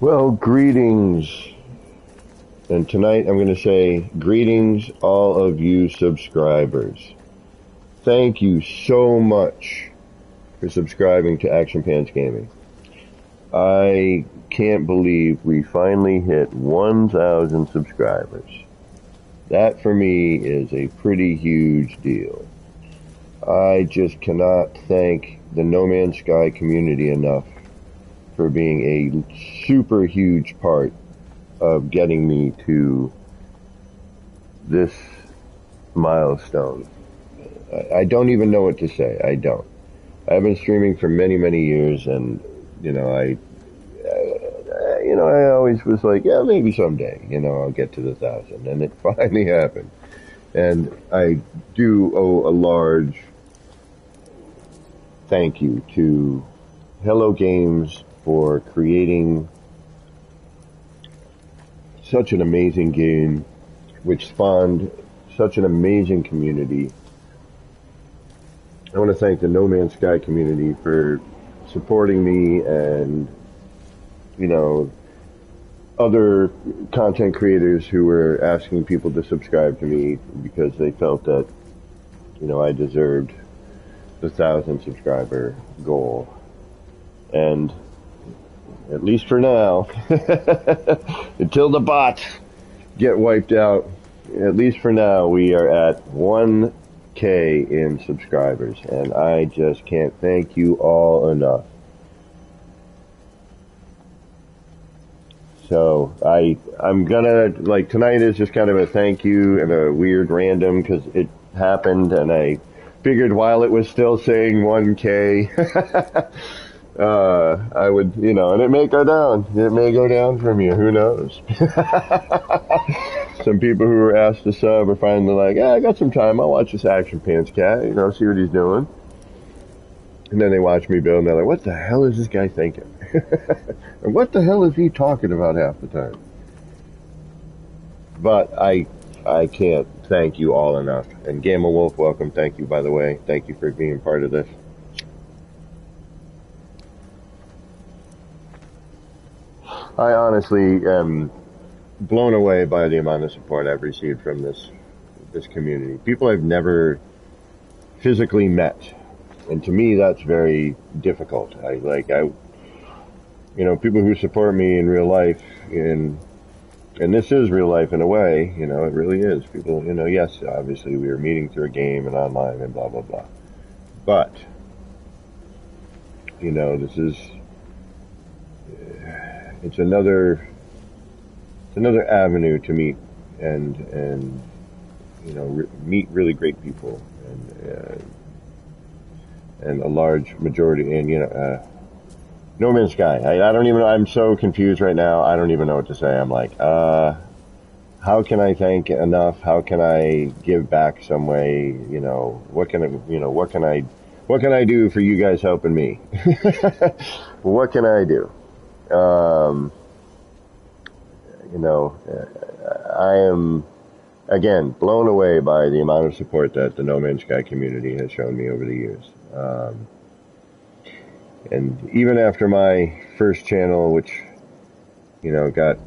Well, greetings. And tonight I'm going to say greetings, all of you subscribers. Thank you so much for subscribing to Action Pants Gaming. I can't believe we finally hit 1,000 subscribers. That for me is a pretty huge deal. I just cannot thank the No Man's Sky community enough for being a super huge part of getting me to this milestone. I don't even know what to say. I don't. I've been streaming for many, many years, and I always was like, yeah, maybe someday, I'll get to the 1,000, and it finally happened. And I do owe a large thank you to Hello Games for creating such an amazing game, which spawned such an amazing community. I want to thank the No Man's Sky community for supporting me and, other content creators who were asking people to subscribe to me because they felt that, I deserved the 1,000 subscriber goal. And at least for now, until the bots get wiped out, at least for now, we are at 1K in subscribers, and I just can't thank you all enough. So I'm gonna, tonight is just kind of a thank you and a weird random, because it happened, and I figured while it was still saying 1K, I would, and it may go down. It may go down from you. Who knows? Some people who were asked to sub are finally like, yeah, I got some time. I'll watch this Action Pants cat, see what he's doing. And then they watch me build, and they're like, what the hell is this guy thinking? And what the hell is he talking about half the time? But I can't thank you all enough. And Gamma Wolf, welcome. Thank you, by the way. Thank you for being part of this. I honestly am blown away by the amount of support I've received from this community. People I've never physically met, and to me that's very difficult. People who support me in real life, and this is real life in a way. It really is. People, yes, obviously we are meeting through a game and online and blah blah blah, but this is. It's another avenue to meet and meet really great people, and a large majority, and No Man's Sky. I don't even. I'm so confused right now. I don't even know what to say. I'm like, how can I thank enough? How can I give back some way? What can I do for you guys helping me? What can I do? I am, again, blown away by the amount of support that the No Man's Sky community has shown me over the years. And even after my first channel, which, got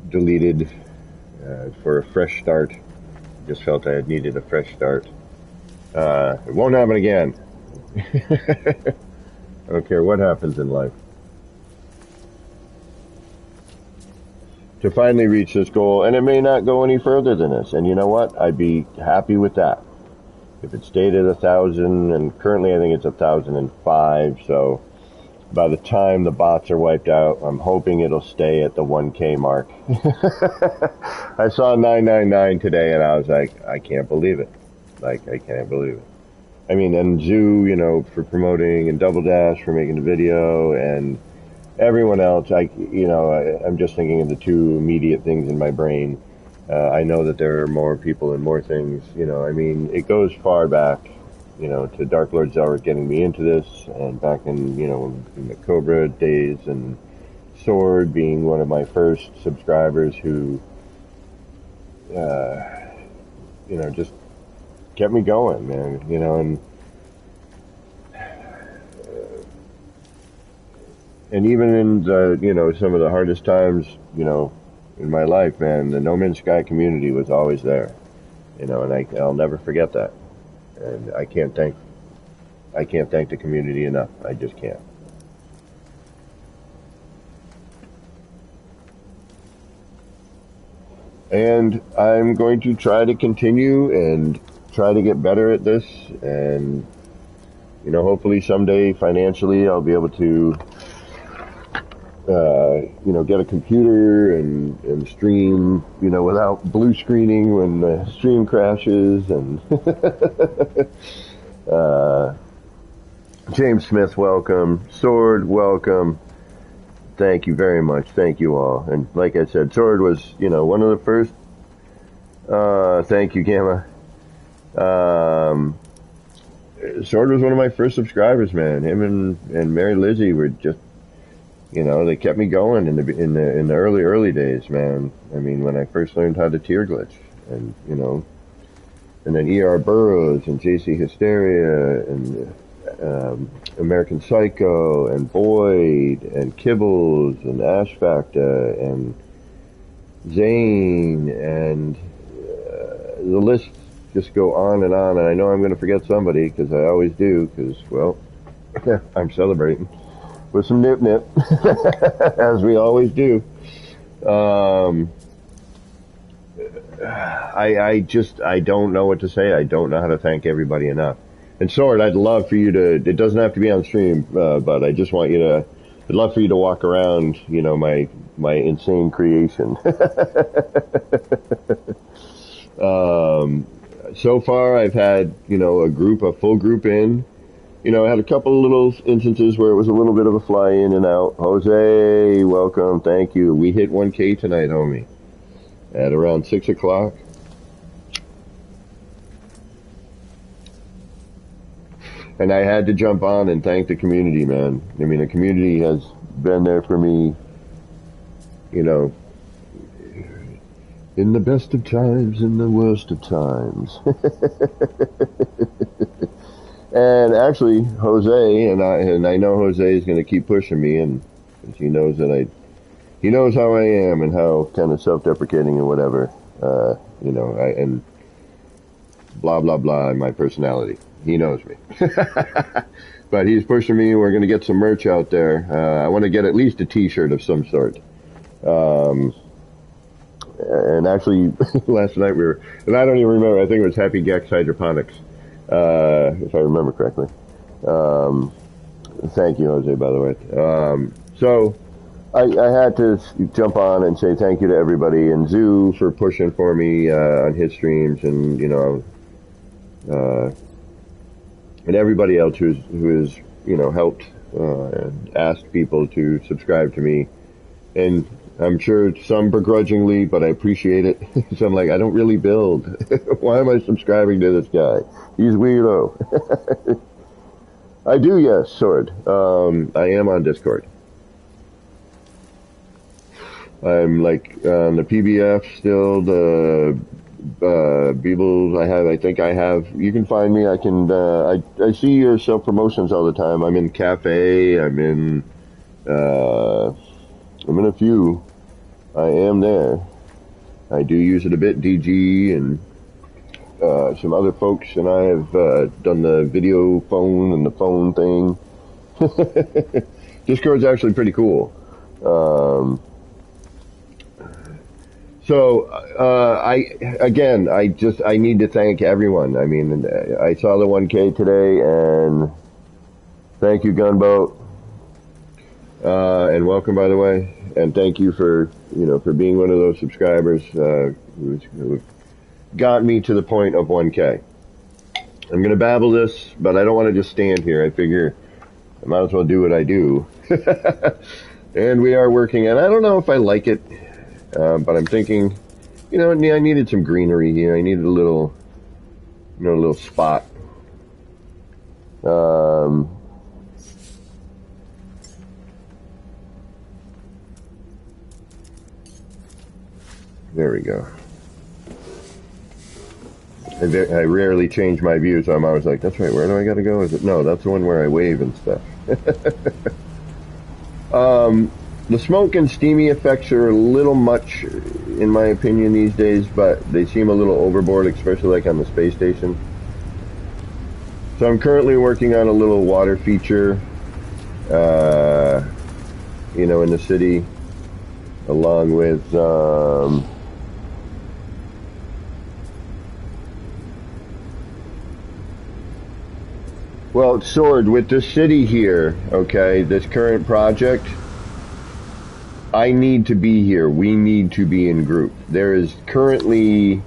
deleted for a fresh start, just felt I had needed a fresh start. It won't happen again. I don't care what happens in life. To finally reach this goal, and it may not go any further than this, and you know what? I'd be happy with that. If it stayed at 1,000, and currently I think it's 1,005, so by the time the bots are wiped out, I'm hoping it'll stay at the 1K mark. I saw 999 today, and I was like, I can't believe it. I can't believe it. I mean, and Zoo, for promoting, and Double Dash for making the video, and everyone else, I'm just thinking of the two immediate things in my brain. I know that there are more people and more things, it goes far back, to Dark Lord Zelric getting me into this, and back in the Cobra days, and Sword being one of my first subscribers who, just kept me going, man, and And even in the, some of the hardest times, in my life, man, the No Man's Sky community was always there, and I'll never forget that. And I can't thank the community enough. I just can't. And I'm going to try to continue and try to get better at this, and hopefully someday financially I'll be able to get a computer and stream, without blue screening when the stream crashes. And James Smith, welcome. Sword, welcome. Thank you very much. Thank you all. And like I said, Sword was, one of the first. Thank you, Gamma. Sword was one of my first subscribers, man. Him and Mary Lizzie were just, they kept me going in the early days, man. I mean, when I first learned how to tier glitch, and and then E.R. Burroughs and J.C. Hysteria and American Psycho and Boyd and Kibbles and Ash Factor and Zane, and the list just go on, and I know I'm going to forget somebody, because I always do, because, well, I'm celebrating with some nip, as we always do. I don't know what to say. I don't know how to thank everybody enough. And Sword, I'd love for you to, it doesn't have to be on stream, but I just want you to, I'd love for you to walk around, my insane creation. So far I've had, a full group in. I had a couple of little instances where it was a little bit of a fly in and out. Jose, welcome. Thank you. We hit 1K tonight, homie, at around 6 o'clock. And I had to jump on and thank the community, man. I mean, the community has been there for me, in the best of times, in the worst of times. And actually, Jose, and I know Jose is going to keep pushing me, and he knows that he knows how I am and how kind of self-deprecating and whatever, and blah, blah, blah, in my personality. He knows me. But he's pushing me, and we're going to get some merch out there. I want to get at least a t-shirt of some sort. And actually, last night and I don't even remember, I think it was Happy Gex Hydroponics, if I remember correctly. Thank you, Jose, by the way. So I had to jump on and say thank you to everybody, and Zoo for pushing for me on his streams, and and everybody else who has helped and asked people to subscribe to me. And I'm sure some begrudgingly, but I appreciate it. So I'm like, I don't really build. Why am I subscribing to this guy? He's weirdo. I do, yes, Sword. I am on Discord. I'm like on the PBF still, the Beebles I have, you can find me, I see your self-promotions all the time. I'm in Cafe, I'm in a few. I am there. I do use it a bit. DG and some other folks and I have done the video phone and the phone thing. Discord's actually pretty cool. So I need to thank everyone. I mean, I saw the 1K today, and thank you, Gunboat. And welcome, by the way, and thank you for being one of those subscribers who got me to the point of 1K. I'm gonna babble this, but I don't want to just stand here. I figure I might as well do what I do. And we are working, and I don't know if I like it, but I'm thinking, I needed some greenery here. I needed a little spot. There we go. I rarely change my view, so I'm always like, that's right, where do I gotta go? No, that's the one where I wave and stuff. The smoke and steamy effects are a little much, in my opinion, these days, but they seem a little overboard, especially like on the space station. So I'm currently working on a little water feature, you know, in the city, along with, well, Sword, with the city here, okay, this current project, I need to be here. We need to be in group. There is currently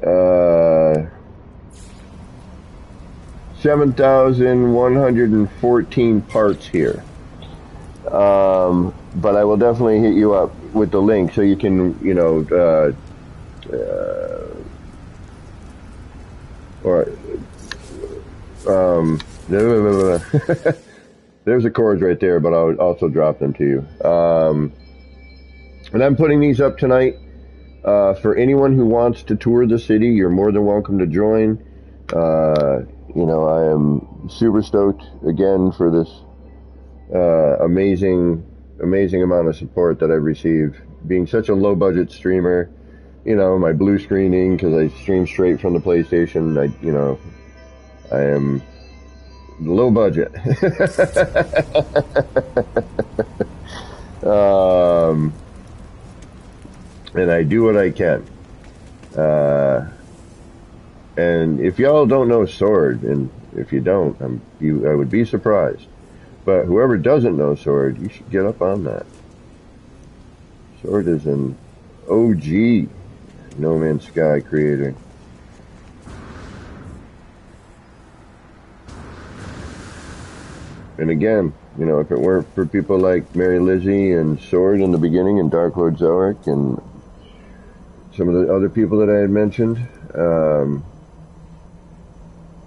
7,114 parts here. But I will definitely hit you up with the link so you can, you know, or there's the chords right there, but I'll also drop them to you. And I'm putting these up tonight. For anyone who wants to tour the city, you're more than welcome to join. You know, I am super stoked again for this amazing amount of support that I've received. Being such a low budget streamer, you know, my blue screening, because I stream straight from the PlayStation. I am low budget. And I do what I can. And if y'all don't know Sword, and if you don't, I would be surprised. But whoever doesn't know Sword, you should get up on that. Sword is an OG No Man's Sky creator. And again, you know, if it weren't for people like Mary Lizzie and Sword in the beginning, and Dark Lord Zoic, and some of the other people that I had mentioned,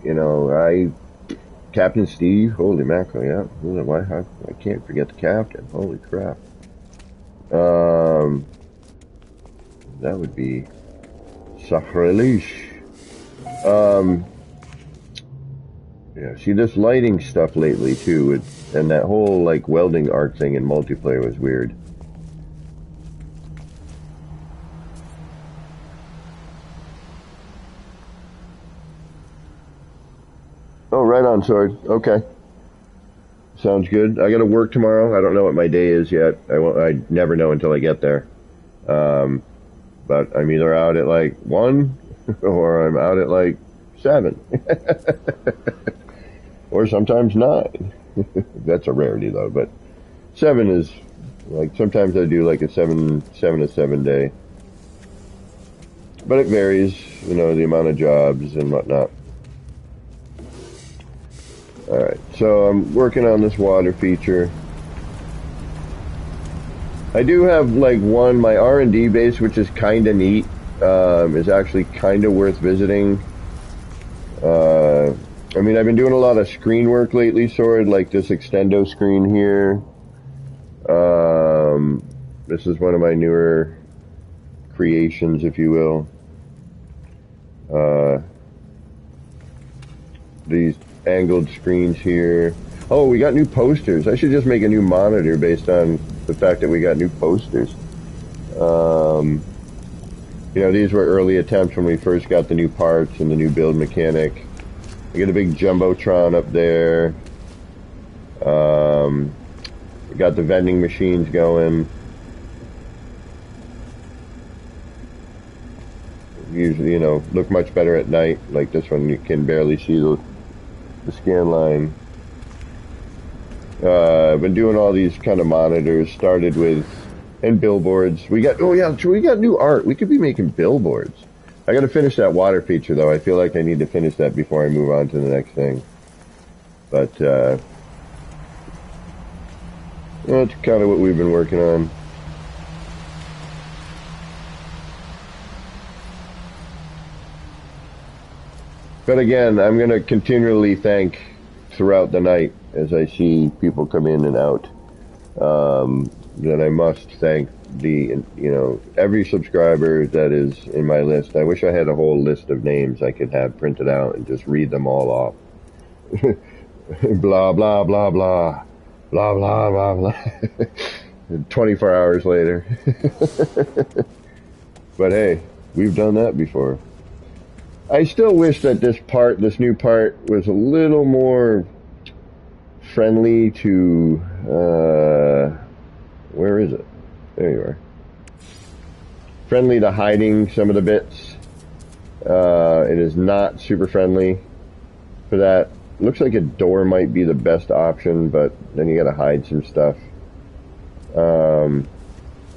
you know, Captain Steve, holy mackerel, yeah. Why, I can't forget the captain, holy crap. That would be sacrilege. Yeah, see, this lighting stuff lately, too, and that whole, like, welding arc thing in multiplayer was weird. Oh, right on, Sword. Okay. Sounds good. I gotta work tomorrow. I don't know what my day is yet. I never know until I get there. But I'm either out at, like, 1, or I'm out at, like, 7. Or sometimes 9. That's a rarity, though, but 7 is, like, sometimes I do, like, a 7 to 7 day. But it varies, you know, the amount of jobs and whatnot. Alright, so I'm working on this water feature. I do have, like, my R&D base, which is kind of neat, is actually kind of worth visiting. I mean, I've been doing a lot of screen work lately, Sword, like this extendo screen here. This is one of my newer creations, if you will. These angled screens here. Oh, we got new posters. I should just make a new monitor based on the fact that we got new posters. You know, these were early attempts when we first got the new parts and the new build mechanic. I got a big Jumbotron up there. We got the vending machines going. Usually, you know, look much better at night. Like this one, you can barely see the scan line. I've been doing all these kind of monitors. Started with, and billboards. We got new art. We could be making billboards. I got to finish that water feature, though. I feel like I need to finish that before I move on to the next thing. But that's kind of what we've been working on. But again, I'm going to continually thank throughout the night as I see people come in and out. That I must thank every subscriber that is in my list. I wish I had a whole list of names I could have printed out and just read them all off. Blah, blah, blah, blah. blah, blah, blah, blah. 24 hours later. But hey, we've done that before. I still wish that this new part, was a little more friendly to, where is it? There you are. Friendly to hiding some of the bits. It is not super friendly for that. Looks like a door might be the best option, but then you gotta hide some stuff. I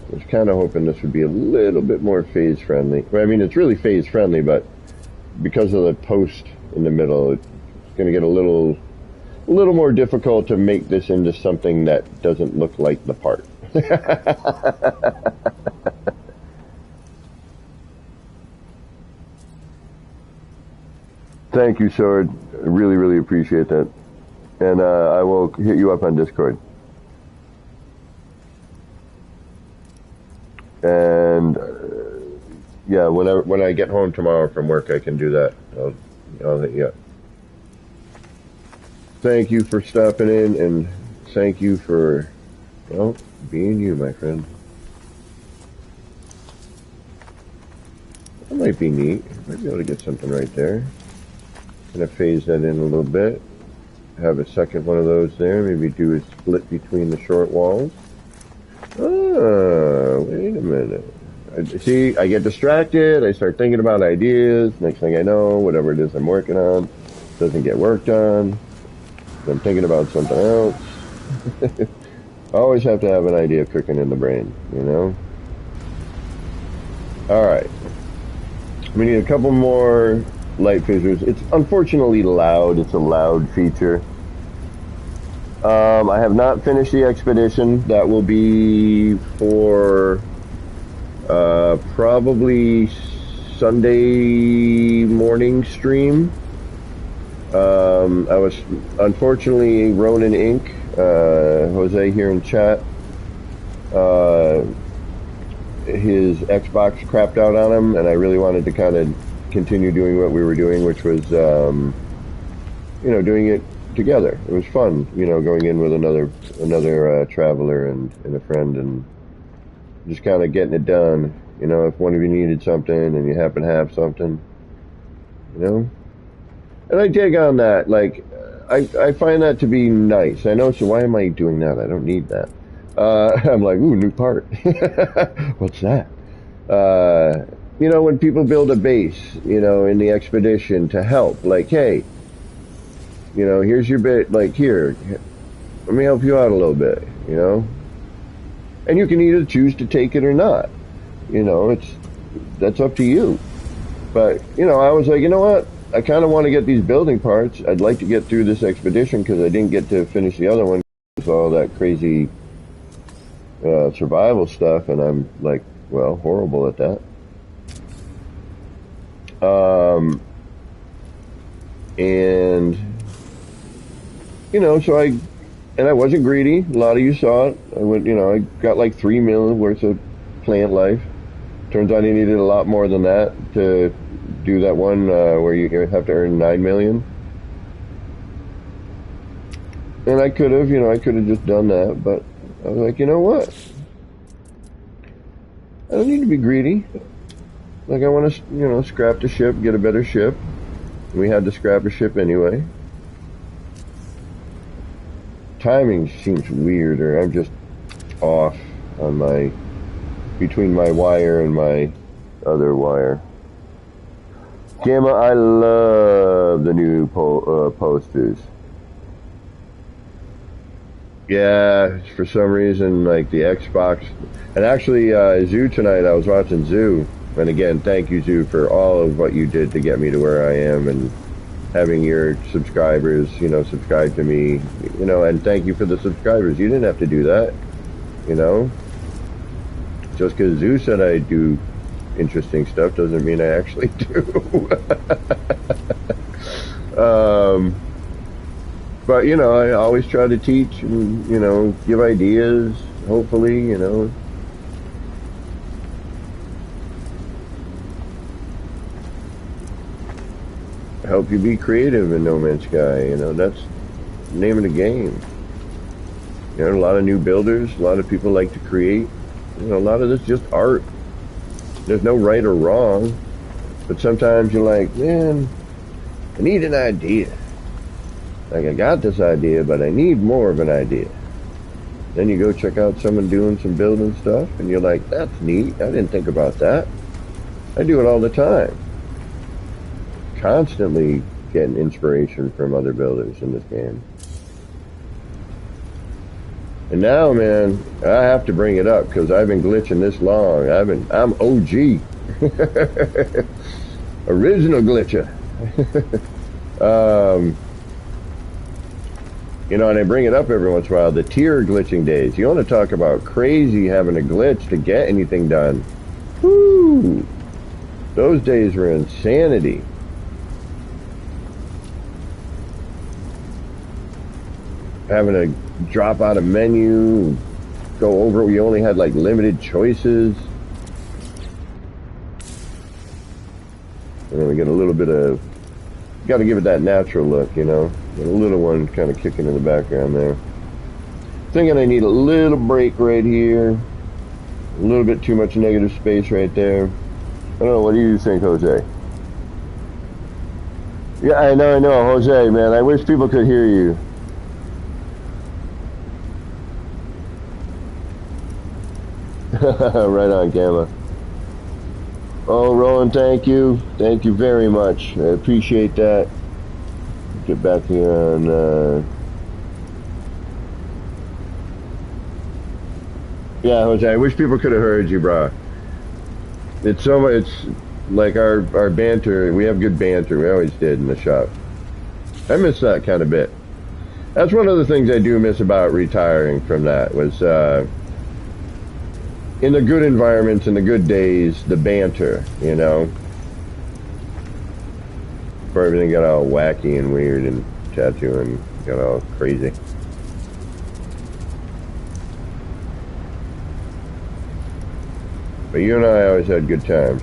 was kind of hoping this would be a little bit more phase friendly. Well, I mean, it's really phase friendly, but because of the post in the middle, it's going to get a little more difficult to make this into something that doesn't look like the part. Thank you, Sword. I really, really appreciate that. And I will hit you up on Discord. And yeah, when I get home tomorrow from work, I can do that. I'll hit you up. Thank you for stopping in, and thank you for, well, being you, my friend. That might be neat. Might be able to get something right there. Gonna phase that in a little bit. Have a second one of those there. Maybe do a split between the short walls. Oh, wait a minute. See, I get distracted. I start thinking about ideas. Next thing I know, whatever it is I'm working on doesn't get worked on. I'm thinking about something else. I always have to have an idea cooking in the brain, you know? Alright. We need a couple more light fissures. It's unfortunately loud. It's a loud feature. I have not finished the expedition. That will be for probably Sunday morning stream. I was unfortunately Ronin Inc. Jose here in chat. His Xbox crapped out on him, and I really wanted to kind of continue doing what we were doing, which was, you know, doing it together. It was fun, you know, going in with another traveler and a friend, and just kind of getting it done. You know, if one of you needed something and you happen to have something, you know. And I dig on that. Like, I find that to be nice. I know, so why am I doing that? I don't need that. I'm like, ooh, new part. What's that? You know, when people build a base, you know, in the expedition to help, like, hey, you know, here's your bit, like, here, let me help you out a little bit, you know? And you can either choose to take it or not. You know, that's up to you. But, you know, I was like, you know what? I kind of want to get these building parts. I'd like to get through this expedition because I didn't get to finish the other one with all that crazy survival stuff, and I'm like, well, horrible at that. And you know, so I wasn't greedy. A lot of you saw it. I went, you know, I got like 3 million worth of plant life. Turns out I needed a lot more than that to do that one where you have to earn 9 million. And I could have, you know, just done that, but I was like, you know what? I don't need to be greedy. Like, I want to, you know, scrap the ship, get a better ship. We had to scrap a ship anyway. Timing seems weird, or I'm just off on between my wire and my other wire. Gamma, I love the new posters. Yeah, for some reason, like the Xbox, and actually Zoo tonight, I was watching Zoo, and again, thank you, Zoo, for all of what you did to get me to where I am, and having your subscribers, you know, subscribe to me, you know, and thank you for the subscribers. You didn't have to do that, you know. Just because Zoo said I do interesting stuff doesn't mean I actually do. But, you know, I always try to teach and, you know, give ideas, hopefully, you know. Help you be creative in No Man's Sky, you know, that's the name of the game. You know, a lot of new builders, a lot of people like to create. You know, a lot of this just art. There's no right or wrong, but sometimes you're like, man, I need an idea. Like, I got this idea, but I need more of an idea. Then you go check out someone doing some building stuff, and you're like, that's neat. I didn't think about that. I do it all the time. Constantly getting inspiration from other builders in this game. And now, man, I have to bring it up because I've been glitching this long. I'm OG. Original glitcher. You know, and I bring it up every once in a while, the tier glitching days. You want to talk about crazy having a glitch to get anything done. Woo! Those days were insanity. Having to drop out a menu, go over, we only had like limited choices. And then we get a little bit of, got to give it that natural look, you know. A little one kind of kicking in the background there. Thinking I need a little break right here. A little bit too much negative space right there. I don't know, what do you think, Jose? Yeah, I know, Jose, man. I wish people could hear you. Right on, Gamma. Oh, Roland, thank you. Thank you very much. I appreciate that. Get back here on, yeah, Jose, I wish people could have heard you, bro. It's so much, it's like our banter, we have good banter, we always did in the shop. I miss that kind of bit. That's one of the things I do miss about retiring from that, was, in the good environments, in the good days, the banter, you know? Before everything got all wacky and weird and tattoo and got all crazy. But you and I always had good times.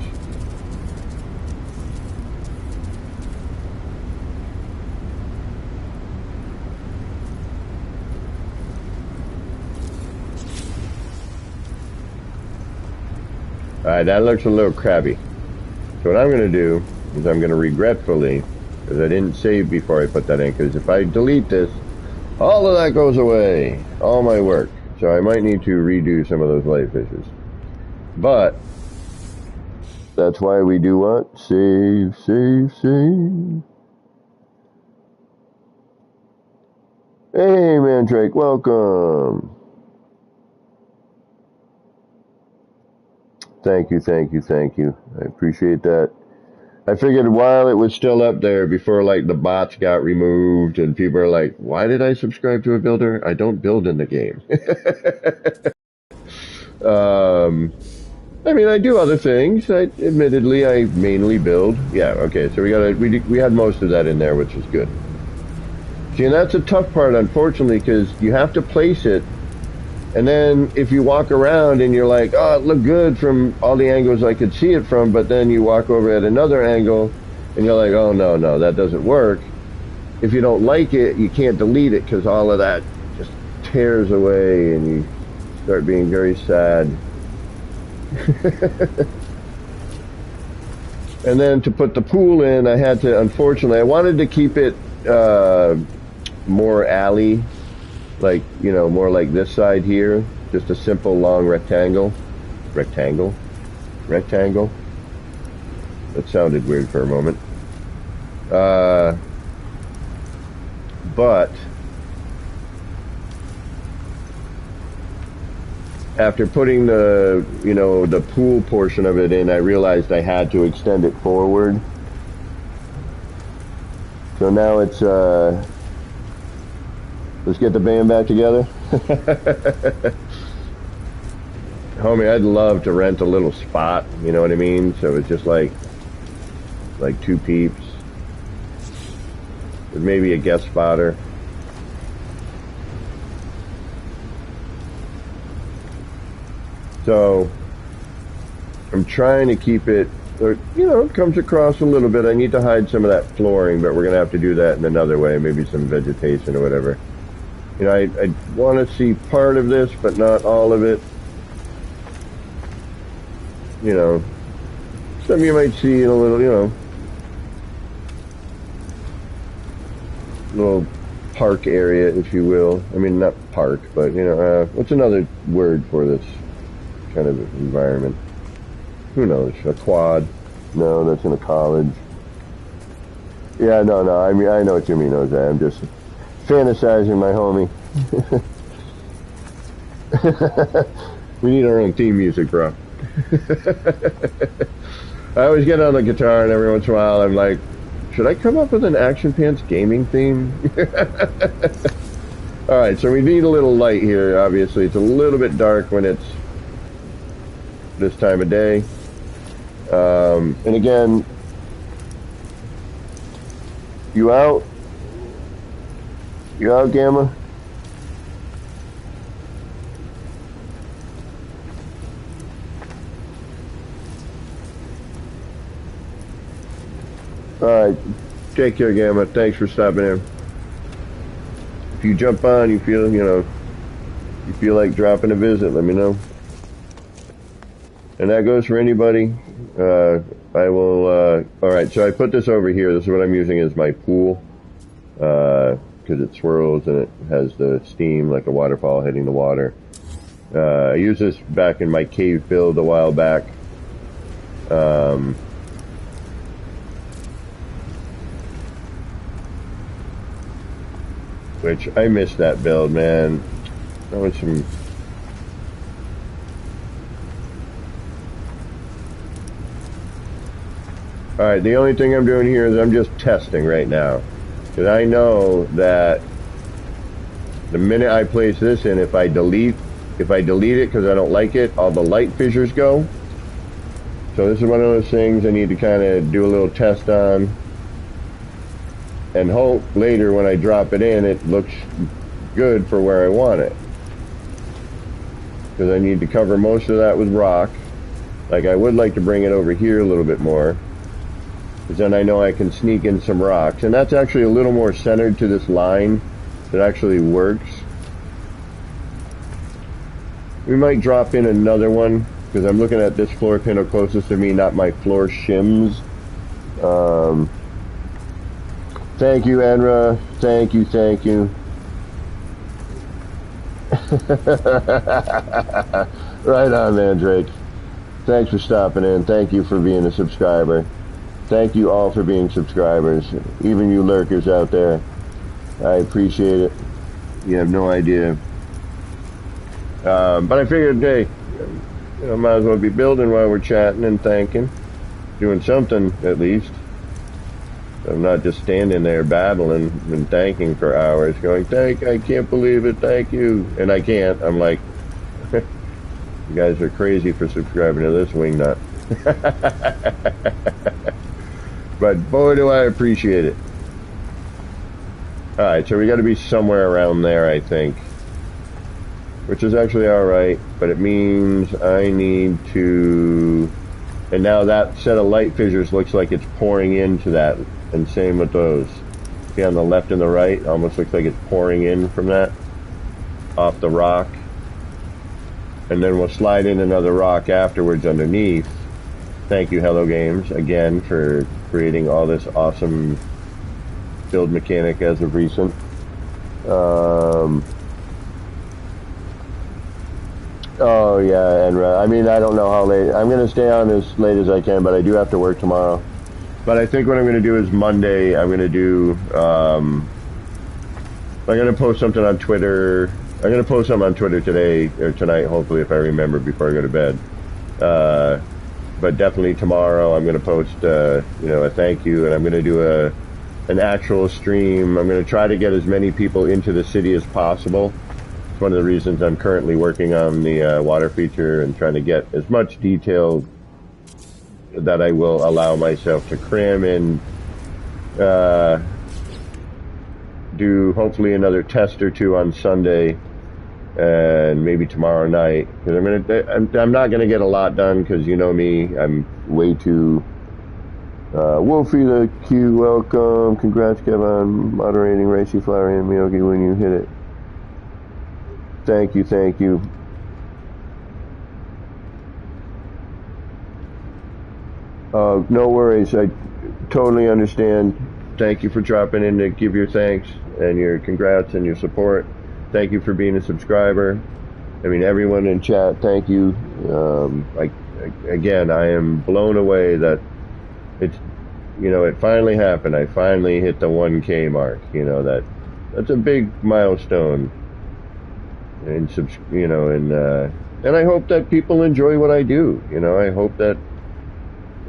Alright, that looks a little crabby. So what I'm going to do is I'm going to regretfully, because I didn't save before I put that in, because if I delete this, all of that goes away. All my work. So I might need to redo some of those light fishes. But that's why we do what? Save, save, save. Hey, Mandrake, welcome. Thank you, thank you, thank you. I appreciate that. I figured while it was still up there, before like the bots got removed and people are like, why did I subscribe to a builder? I don't build in the game. I mean, I do other things. Admittedly, I mainly build. Yeah, okay, so we had most of that in there, which is good. See, and that's a tough part, unfortunately, because you have to place it. And then if you walk around and you're like, oh, it looked good from all the angles I could see it from, but then you walk over at another angle and you're like, oh, no, that doesn't work. If you don't like it, you can't delete it because all of that just tears away and you start being very sad. And then to put the pool in, I had to, unfortunately, I wanted to keep it more alley. Like, you know, more like this side here. Just a simple long rectangle. Rectangle? That sounded weird for a moment. But after putting the, you know, the pool portion of it in, I realized I had to extend it forward. So now it's, let's get the band back together. Homie, I'd love to rent a little spot, you know what I mean? So it's just like two peeps. With maybe a guest spotter. So I'm trying to keep it, you know, it comes across a little bit. I need to hide some of that flooring, but we're going to have to do that in another way, maybe some vegetation or whatever. You know, I want to see part of this, but not all of it. You know, some you might see in a little, you know, little park area, if you will. I mean, not park, but, you know, what's another word for this kind of environment? Who knows? A quad? No, that's in a college. Yeah, no, I mean, I know what you mean, Jose. I'm just fantasizing, my homie. We need our own theme music, bro. I always get on the guitar, and every once in a while I'm like, should I come up with an Action Pants gaming theme? Alright, so we need a little light here, obviously. It's a little bit dark when it's this time of day. And again, you out? You out, Gamma? Alright, take care, Gamma. Thanks for stopping in. If you jump on, you feel, you know, you feel like dropping a visit, let me know. And that goes for anybody. I will, alright, so I put this over here. This is what I'm using as my pool. Because it swirls and it has the steam like a waterfall hitting the water. I used this back in my cave build a while back. Which I missed that build, man. That was some. Alright, the only thing I'm doing here is I'm just testing right now. Because I know that the minute I place this in, if I delete it because I don't like it, all the light fissures go. So this is one of those things I need to kind of do a little test on. And hope later when I drop it in, it looks good for where I want it. Because I need to cover most of that with rock. Like I would like to bring it over here a little bit more. Because then I know I can sneak in some rocks. And that's actually a little more centered to this line. That actually works. We might drop in another one. Because I'm looking at this floor panel closest to me, not my floor shims. Thank you, Enra. Thank you, thank you. Right on, man, Drake. Thanks for stopping in. Thank you for being a subscriber. Thank you all for being subscribers. Even you lurkers out there. I appreciate it. You have no idea. But I figured, hey, you know, might as well be building while we're chatting and thanking. Doing something, at least. I'm not just standing there babbling and thanking for hours, going, I can't believe it, thank you. And I can't. I'm like, you guys are crazy for subscribing to this wingnut. But boy, do I appreciate it. Alright, so we got to be somewhere around there, I think. Which is actually alright, but it means I need to... And now that set of light fissures looks like it's pouring into that. And same with those. See on the left and the right, almost looks like it's pouring in from that. Off the rock. And then we'll slide in another rock afterwards underneath. Thank you, Hello Games, again for creating all this awesome build mechanic as of recent. Oh yeah, and I mean, I don't know how late. I'm going to stay on as late as I can, but I do have to work tomorrow. But I think what I'm going to do is Monday, I'm going to do, I'm going to post something on Twitter. I'm going to post something on Twitter today, or tonight, hopefully, if I remember before I go to bed. But definitely tomorrow, I'm going to post, you know, a thank you, and I'm going to do an actual stream. I'm going to try to get as many people into the city as possible. It's one of the reasons I'm currently working on the water feature and trying to get as much detail that I will allow myself to cram in, do hopefully another test or two on Sunday, and maybe tomorrow night. Because I'm not gonna get a lot done because you know me, I'm way too. Wolfie the Q, welcome. Congrats, Kevin, on moderating Racy Flowery and Miyogi when you hit it. Thank you, thank you. No worries. I totally understand. Thank you for dropping in to give your thanks and your congrats and your support. Thank you for being a subscriber. I mean, everyone in chat, thank you. Again, I am blown away that it's, you know, it finally happened. I finally hit the 1K mark. You know, that's a big milestone. And and I hope that people enjoy what I do. You know, I hope that,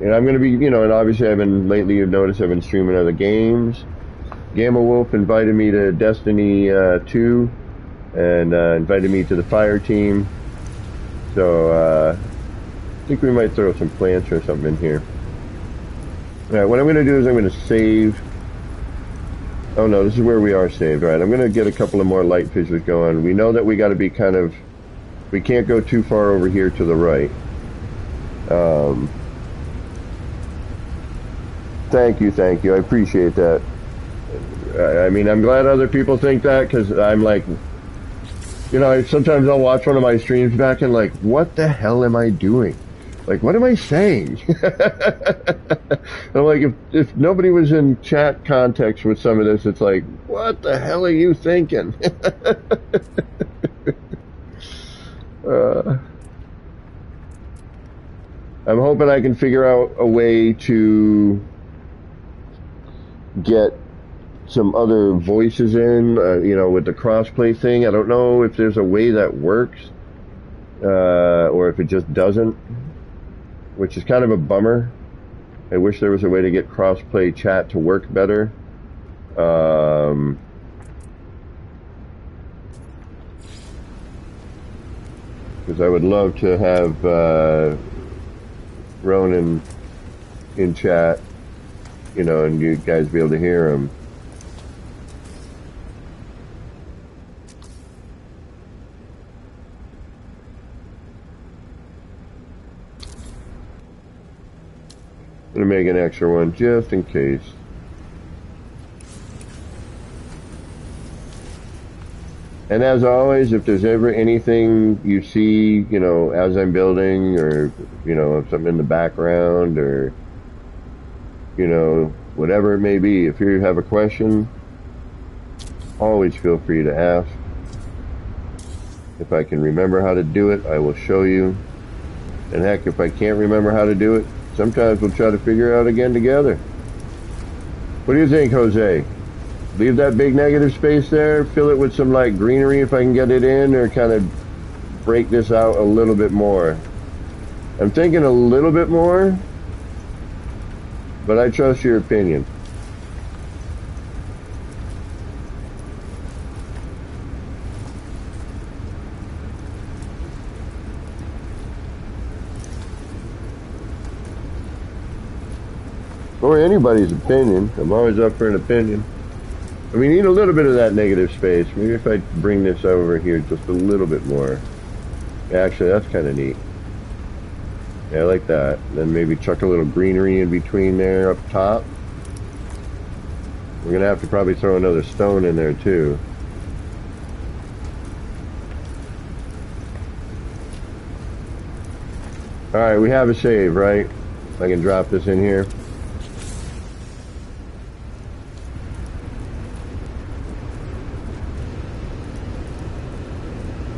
and I'm going to be, you know, and obviously lately you've noticed I've been streaming other games. Gamma Wolf invited me to Destiny 2 and invited me to the fire team. So I think we might throw some plants or something in here. Alright, what I'm going to do is I'm going to save. Oh no, this is where we are saved. Alright, I'm going to get a couple of more light fissures going. We know that we got to be kind of, we can't go too far over here to the right. Thank you. I appreciate that. I mean, I'm glad other people think that, because I'm like, you know, sometimes I'll watch one of my streams back and like, what the hell am I doing? Like, what am I saying? I'm like, if nobody was in chat context with some of this, it's like, what the hell are you thinking? I'm hoping I can figure out a way to get some other voices in, you know, with the crossplay thing. I don't know if there's a way that works, or if it just doesn't, which is kind of a bummer. I wish there was a way to get crossplay chat to work better. Because I would love to have Ronan in chat, you know, and you guys be able to hear him. I'm gonna make an extra one just in case. And as always, if there's ever anything you see, you know, as I'm building, or, you know, something in the background, or, you know, whatever it may be, if you have a question, always feel free to ask. If I can remember how to do it, I will show you. And heck, if I can't remember how to do it, sometimes we'll try to figure it out again together. What do you think, Jose? Leave that big negative space there, fill it with some like greenery if I can get it in, or kind of break this out a little bit more. I'm thinking a little bit more, but I trust your opinion. Or anybody's opinion. I'm always up for an opinion. We need a little bit of that negative space. Maybe if I bring this over here just a little bit more. Actually, that's kind of neat. Yeah, I like that. Then maybe chuck a little greenery in between there up top. We're going to have to probably throw another stone in there too. Alright, we have a save, right? I can drop this in here.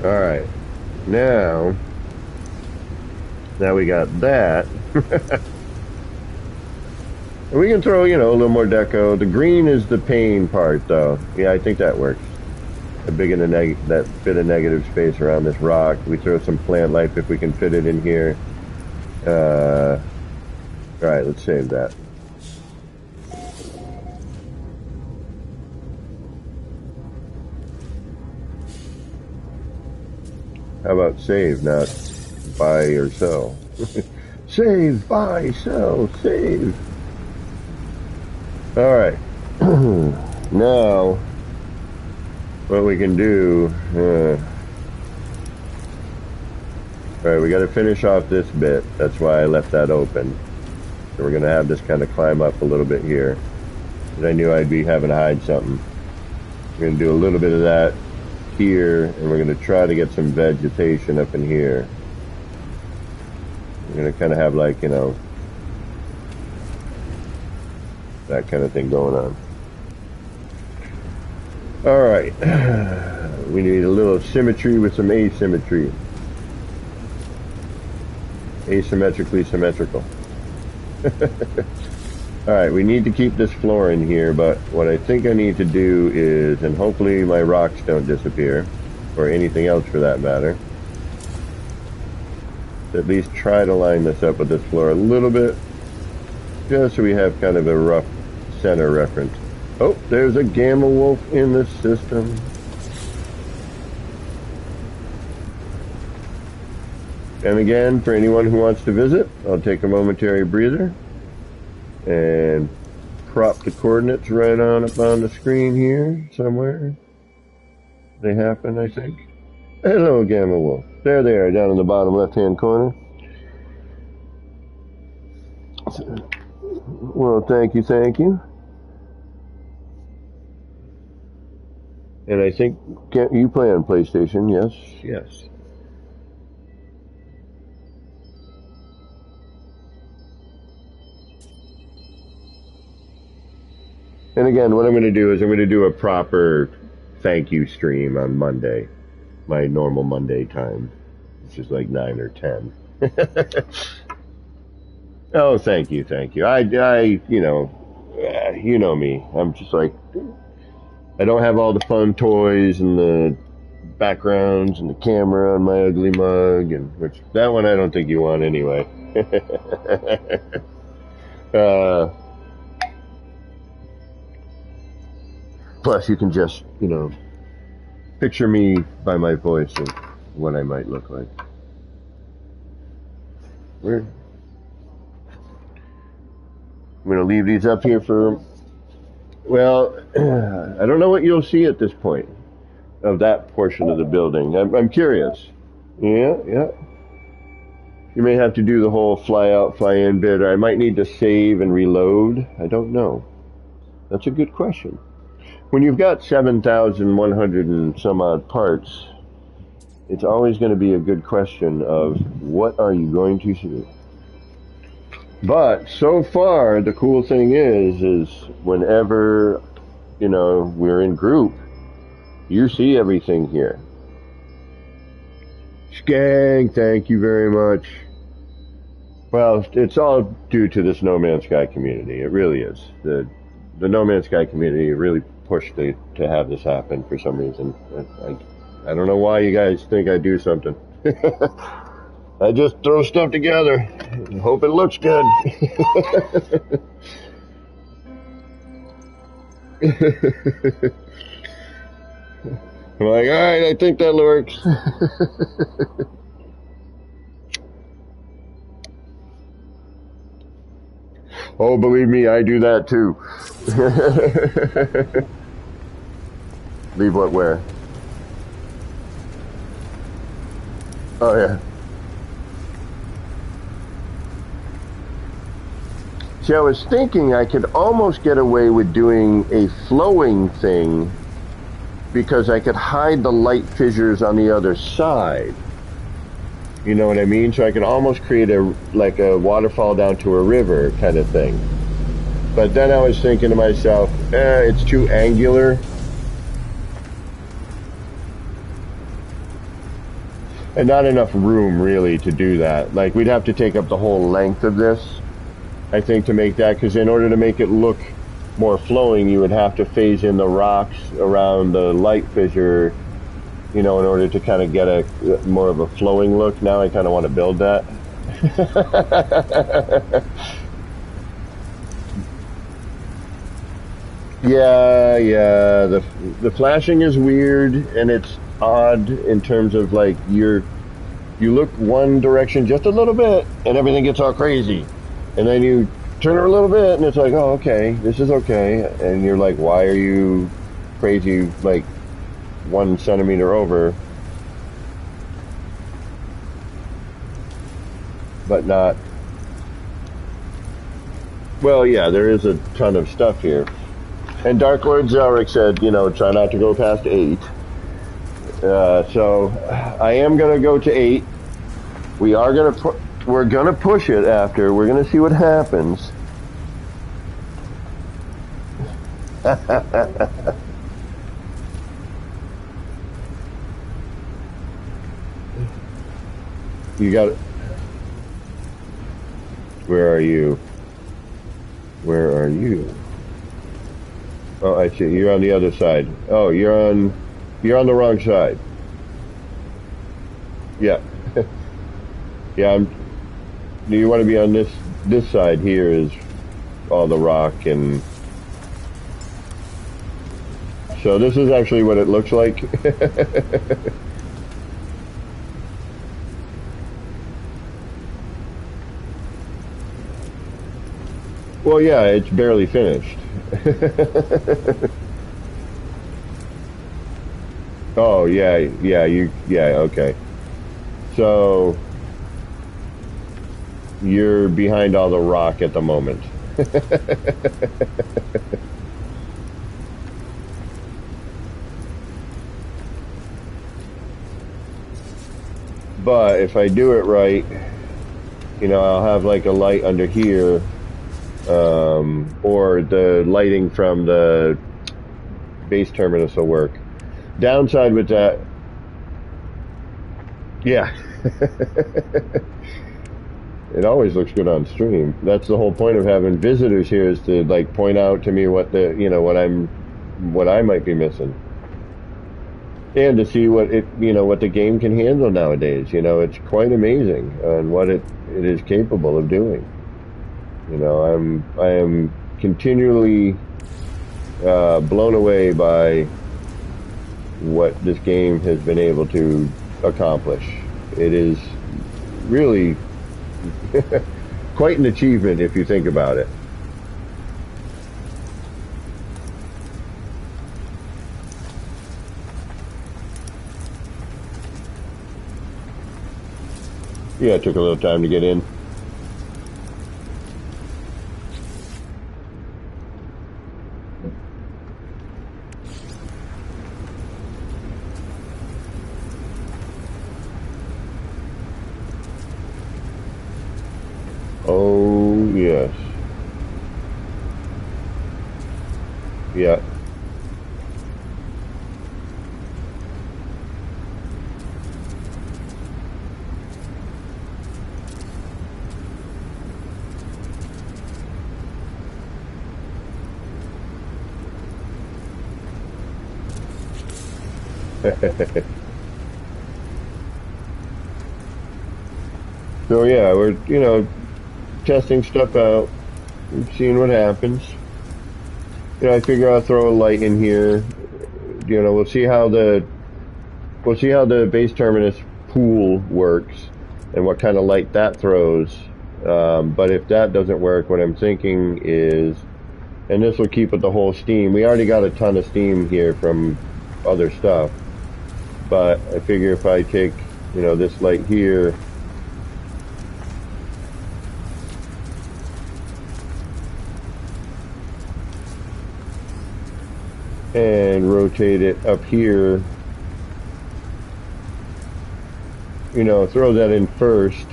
Alright, now we got that. And we can throw, you know, a little more deco. The green is the pain part, though. Yeah, I think that works. A big in that bit of negative space around this rock. We throw some plant life if we can fit it in here. Alright, let's save that. How about save, not buy or sell? Save, buy, sell, save. Alright. Now, what we can do... Alright, we gotta finish off this bit. That's why I left that open. So we're gonna have this kind of climb up a little bit here. Because I knew I'd be having to hide something. We're gonna do a little bit of that. here, and we're going to try to get some vegetation up in here. We're going to kind of have like, you know, that kind of thing going on. All right. We need a little symmetry with some asymmetry. Asymmetrically symmetrical. Alright, we need to keep this floor in here, but what I think I need to do is, and hopefully my rocks don't disappear, or anything else for that matter, at least try to line this up with this floor a little bit, just so we have kind of a rough center reference. Oh, there's a gamma wolf in the system. And again, for anyone who wants to visit, I'll take a momentary breather and prop the coordinates right on up on the screen here somewhere. They happen, I think. Hello, Gamma Wolf. There they are, down in the bottom left-hand corner. Well, thank you, thank you. And I think, you play on PlayStation, yes? Yes. And again, what I'm going to do is I'm going to do a proper thank you stream on Monday, my normal Monday time, which is like 9 or 10. Oh, thank you, thank you. You know me. I'm just like, I don't have all the fun toys and the backgrounds and the camera on my ugly mug, and which that one I don't think you want anyway. Plus, you can just, you know, picture me by my voice and what I might look like. I'm going to leave these up here for, well, I don't know what you'll see at this point of that portion of the building. I'm curious. Yeah. You may have to do the whole fly out, fly in bit, or I might need to save and reload. I don't know. That's a good question. When you've got 7,100 and some odd parts, it's always going to be a good question of what are you going to see? But so far, the cool thing is whenever, you know, we're in group, you see everything here. Skang, thank you very much. Well, it's all due to this No Man's Sky community. It really is. The No Man's Sky community really pushed to have this happen for some reason. I don't know why you guys think I do something. I just throw stuff together and hope it looks good. I'm like, alright, I think that works. Oh, believe me, I do that too. Leave what where? Oh, yeah. See, I was thinking I could almost get away with doing a flowing thing because I could hide the light fissures on the other side. You know what I mean? So I could almost create like a waterfall down to a river kind of thing. But then I was thinking to myself, it's too angular. And not enough room really to do that. Like we'd have to take up the whole length of this, I think, to make that, because in order to make it look more flowing, you would have to phase in the rocks around the light fissure, you know, in order to kind of get a more of a flowing look. Now I kind of want to build that. Yeah, the flashing is weird, and it's odd in terms of like you look one direction just a little bit and everything gets all crazy, and then you turn it a little bit and it's like, oh, okay, this is okay, and you're like, why are you crazy like 1 centimeter over, but not. Well, yeah, there is a ton of stuff here. And Dark Lord Zelric said, you know, try not to go past 8. So I am gonna go to 8. We are we're gonna push it after. We're gonna see what happens. You got it. Where are you? Where are you? Oh, I see. You're on the other side. Oh, you're on the wrong side. Yeah. Yeah, you want to be on this side here is all the rock, and so this is actually what it looks like. Well, yeah, it's barely finished. Oh, yeah, okay. So you're behind all the rock at the moment. But if I do it right, I'll have like a light under here, or the lighting from the base terminus will work. Downside with that, yeah. It always looks good on stream. That's the whole point of having visitors here, is to like point out to me what what I might be missing, and to see what what the game can handle nowadays. It's quite amazing on what it is capable of doing. I am continually blown away by what this game has been able to accomplish. It is really quite an achievement if you think about it. Yeah, it took a little time to get in. Oh, yes. Yeah. So yeah, we're, testing stuff out, seeing what happens. I figure I'll throw a light in here. We'll see how the base terminus pool works and what kind of light that throws. But if that doesn't work, what I'm thinking is, and this will keep it the whole steam. We already got a ton of steam here from other stuff, but I figure if I take, this light here, and rotate it up here, throw that in first.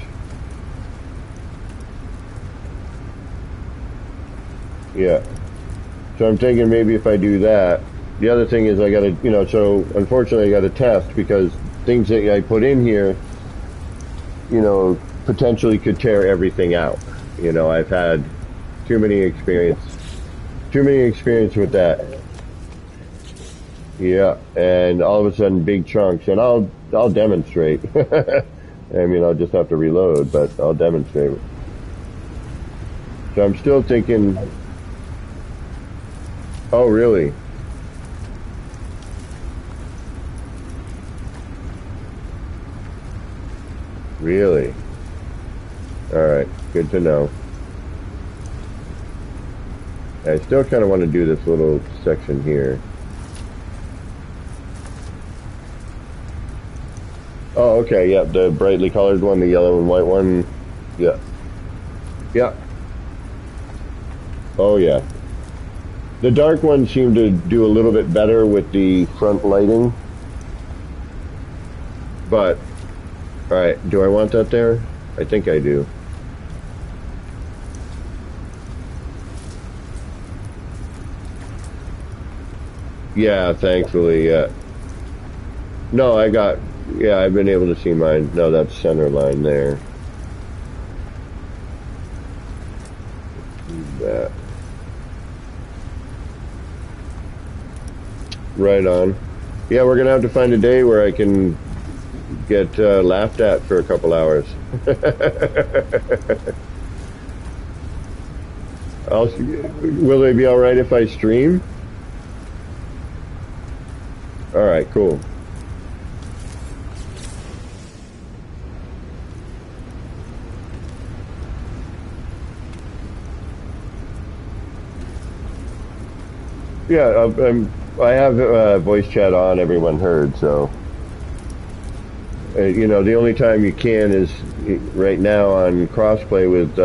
Yeah. So I'm thinking maybe if I do that. The other thing is I gotta, so unfortunately I gotta test, because things that I put in here, potentially could tear everything out. I've had too many experience with that. Yeah, and all of a sudden big chunks, and I'll demonstrate. I'll just have to reload, but I'll demonstrate. So I'm still thinking, oh really? Really? Alright, good to know. I still kind of want to do this little section here. Oh, okay, yeah, the brightly colored one, the yellow and white one. Yeah. Yeah. Oh, yeah. The dark ones seem to do a little bit better with the front lighting. But, alright, do I want that there? I think I do. Yeah, thankfully, yeah. No, yeah, I've been able to see mine. No, that's center line there. That. Right on. Yeah, we're gonna have to find a day where I can get laughed at for a couple hours. Will they be all right if I stream? All right, cool. Yeah, I have voice chat on. Everyone heard, so you know the only time you can is right now on crossplay with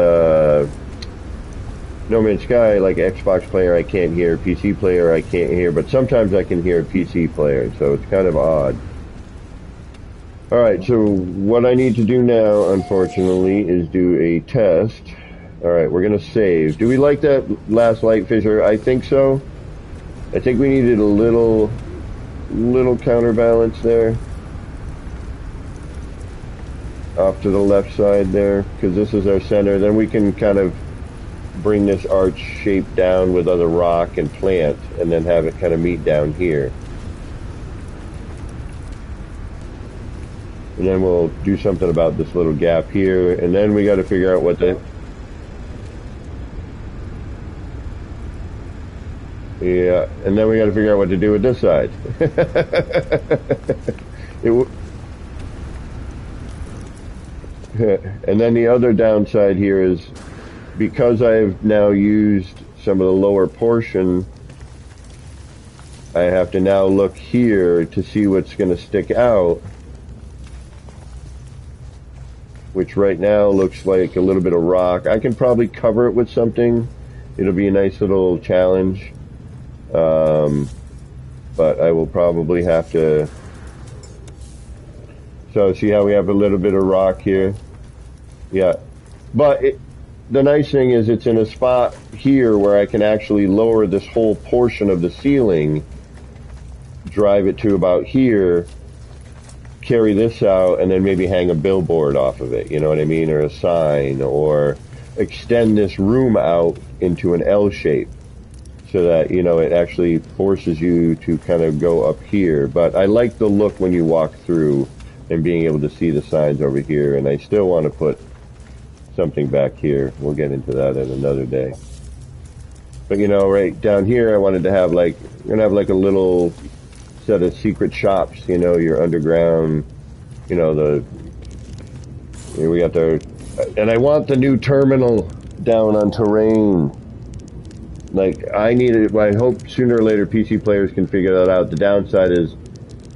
No Man's Sky, like Xbox player I can't hear, PC player I can't hear, but sometimes I can hear PC player, so it's kind of odd. Alright, so what I need to do now, unfortunately, is do a test. Alright, we're gonna save. Do we like that last light fissure? I think so. I think we needed a little counterbalance there. Off to the left side there, because this is our center. Then we can kind of bring this arch shape down with other rock and plant, and then have it kind of meet down here. And then we'll do something about this little gap here, and then we got to figure out what the... Yeah, and then we got to figure out what to do with this side. And then the other downside here is, because I've now used some of the lower portion, I have to now look here to see what's going to stick out, which right now looks like a little bit of rock. I can probably cover it with something. It'll be a nice little challenge. But I will probably have to... So see how we have a little bit of rock here? Yeah. But the nice thing is it's in a spot here where I can actually lower this whole portion of the ceiling, drive it to about here, carry this out, and then maybe hang a billboard off of it, you know what I mean? Or a sign, or extend this room out into an L shape, so that, you know, it actually forces you to kind of go up here. But I like the look when you walk through and being able to see the signs over here, and I still want to put something back here. We'll get into that at another day. But, you know, right down here I wanted to have like, we're gonna have like a little set of secret shops, you know, your underground, you know, here we got the, and I want the new terminal down on terrain. Like, I need it. I hope sooner or later PC players can figure that out. The downside is,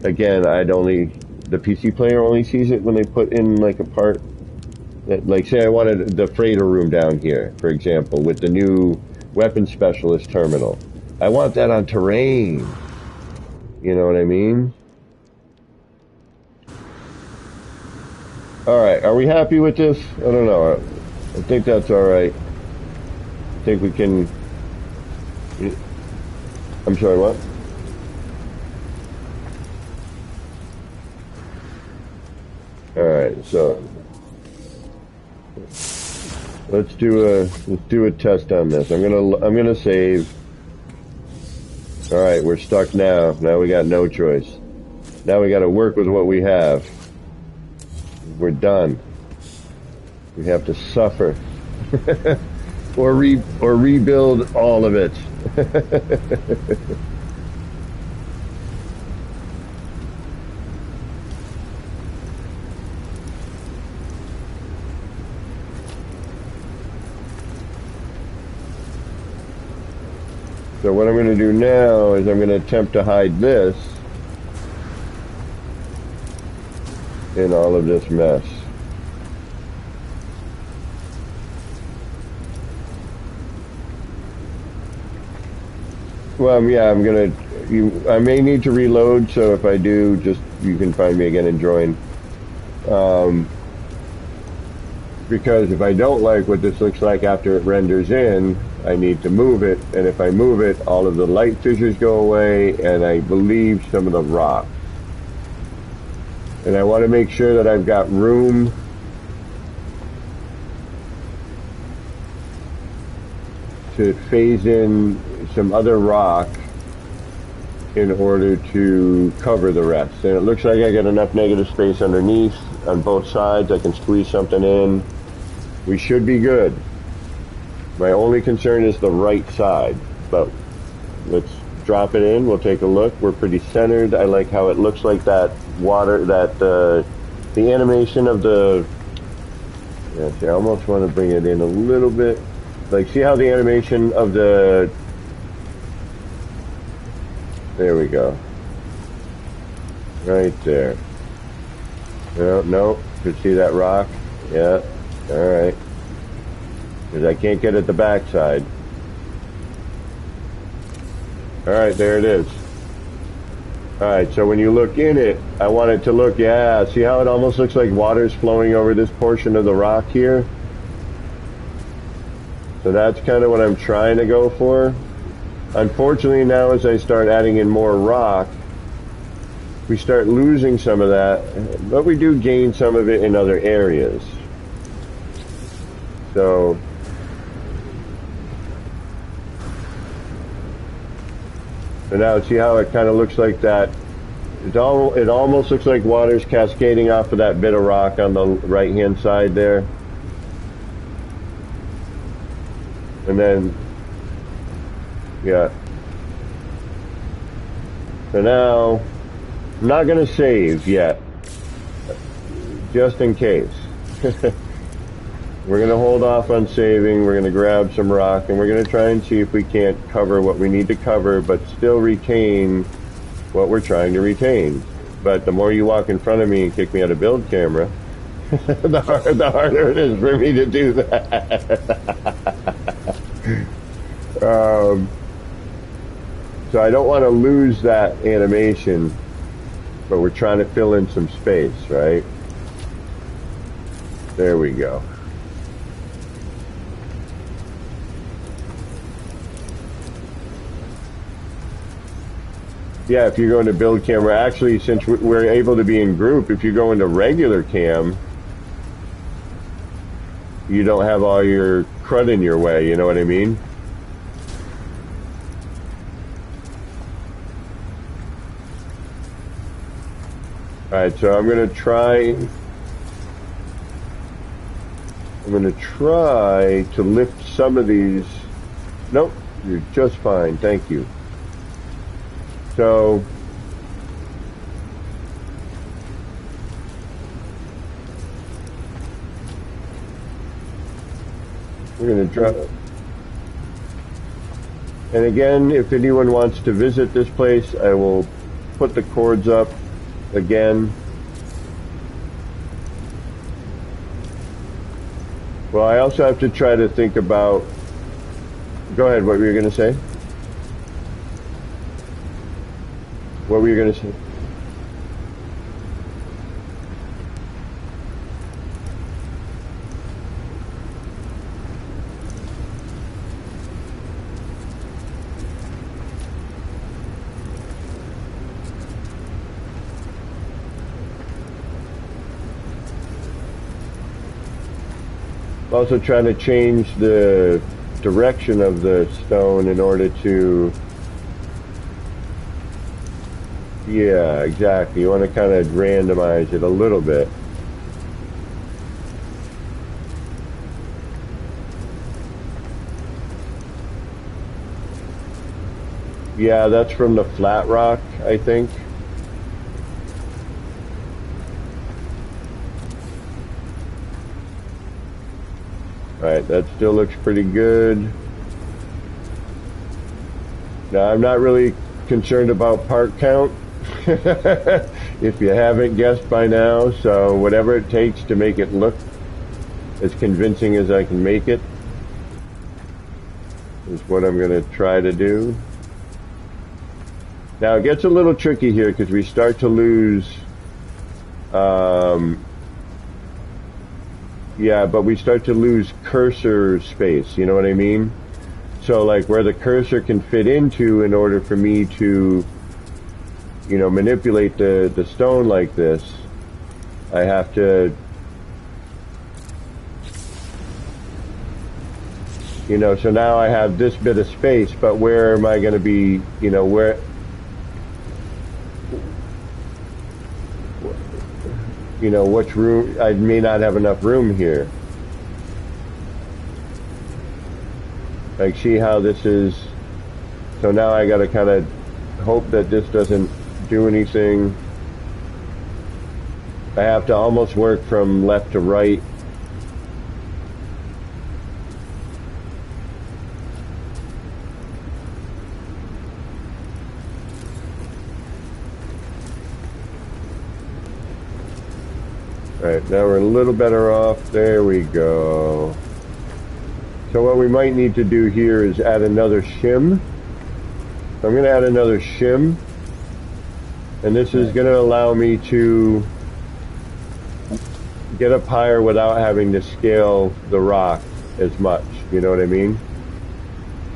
again, the PC player only sees it when they put in like a part that, like, say I wanted the freighter room down here, for example, with the new weapon specialist terminal. I want that on terrain. You know what I mean? Alright, are we happy with this? I don't know. I think that's alright. I think we can... I'm sorry, what? Alright, so let's do a test on this. I'm gonna save. Alright, we're stuck now. Now we got no choice. Now we gotta work with what we have. We're done. We have to suffer. or rebuild all of it. So what I'm going to do now is I'm going to attempt to hide this in all of this mess. Well, yeah, I may need to reload, so if I do, just, you can find me again and join. Because if I don't like what this looks like after it renders in, I need to move it, and if I move it, all of the light fissures go away, and I believe some of the rock. And I want to make sure that I've got room to phase in some other rock in order to cover the rest. And it looks like I got enough negative space underneath on both sides. I can squeeze something in. We should be good. My only concern is the right side, but let's drop it in. We'll take a look. We're pretty centered. I like how it looks like that water, that the animation of the, yeah, see, I almost want to bring it in a little bit. Like, see how the animation of the, there we go. Right there. No, could see that rock? Yeah, alright. Because I can't get at the backside. Alright, there it is. Alright, so when you look in it, I want it to look, yeah, see how it almost looks like water's flowing over this portion of the rock here? So that's kind of what I'm trying to go for. Unfortunately, now as I start adding in more rock, we start losing some of that, but we do gain some of it in other areas. So now see how it kind of looks like that. It almost looks like water's cascading off of that bit of rock on the right hand side there. And then, yeah. So now, I'm not going to save yet, just in case. We're going to hold off on saving. We're going to grab some rock, and we're going to try and see if we can't cover what we need to cover, but still retain what we're trying to retain. But the more you walk in front of me and kick me out of build camera, the harder it is for me to do that. So I don't want to lose that animation, but we're trying to fill in some space, right? There we go. Yeah, if you're going to build camera, actually, since we're able to be in group, if you go into regular cam, you don't have all your crud in your way, you know what I mean? Alright, so I'm going to try to lift some of these. Nope, you're just fine, thank you. So we're going to drop. And again, if anyone wants to visit this place, I will put the cords up again. Well, I also have to try to think about, go ahead, what were you going to say? What were you going to say? Also trying to change the direction of the stone in order to, yeah, exactly. You want to kind of randomize it a little bit. Yeah, that's from the flat rock, I think. Alright, that still looks pretty good. Now, I'm not really concerned about part count, if you haven't guessed by now, so whatever it takes to make it look as convincing as I can make it is what I'm going to try to do. Now, it gets a little tricky here because we start to lose Yeah, but we start to lose cursor space, you know what I mean? So like where the cursor can fit into in order for me to, you know, manipulate the stone like this, I have to, you know, so now I have this bit of space, but where am I going to be, you know, where, you know, which room, I may not have enough room here. Like, see how this is, so now I got to kind of hope that this doesn't do anything. I have to almost work from left to right. Alright, now we're a little better off. There we go. So what we might need to do here is add another shim. So I'm going to add another shim. And this is going to allow me to get up higher without having to scale the rock as much. You know what I mean?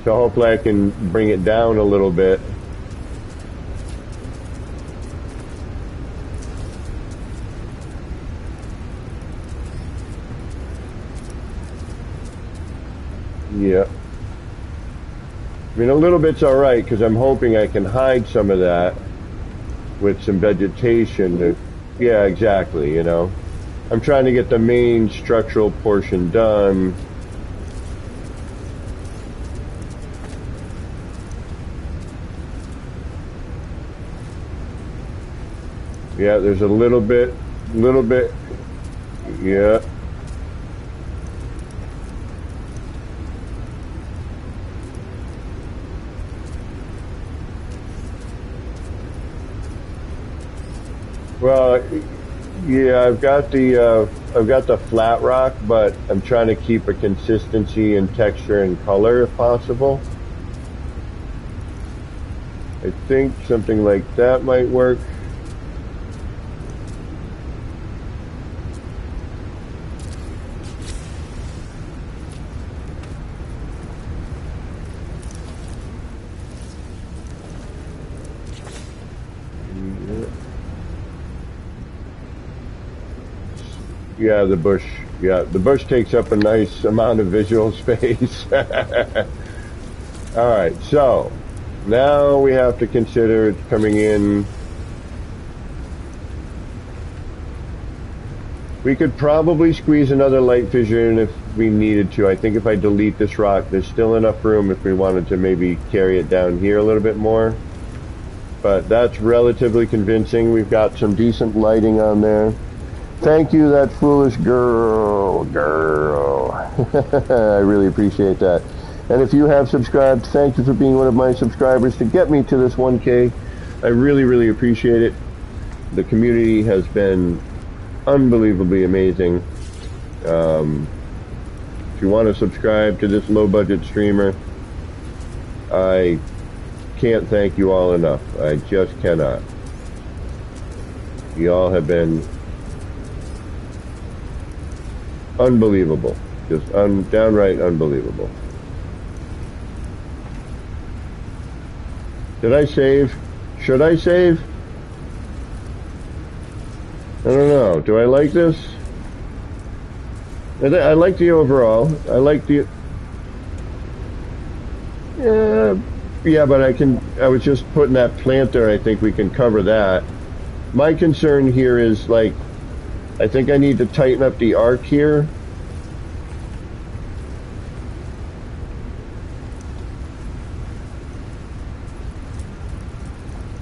So hopefully I can bring it down a little bit. Yeah. I mean, a little bit's alright, because I'm hoping I can hide some of that with some vegetation. Yeah, exactly, you know. I'm trying to get the main structural portion done. Yeah, there's a little bit, yeah. Well, yeah, I've got the flat rock, but I'm trying to keep a consistency in texture and color if possible. I think something like that might work. Yeah, the bush. Yeah, the bush takes up a nice amount of visual space. All right, so now we have to consider coming in. We could probably squeeze another light fissure in if we needed to. I think if I delete this rock, there's still enough room if we wanted to maybe carry it down here a little bit more. But that's relatively convincing. We've got some decent lighting on there. Thank you, that foolish girl. I really appreciate that. And if you have subscribed, thank you for being one of my subscribers to get me to this 1K. I really, really appreciate it. The community has been unbelievably amazing. If you want to subscribe to this low-budget streamer, I can't thank you all enough. I just cannot. You all have been unbelievable. Just downright unbelievable. Did I save? Should I save? I don't know. Do I like this? I like the overall. I like the... Yeah, but I was just putting that plant there. I think we can cover that. My concern here is, like, I think I need to tighten up the arc here.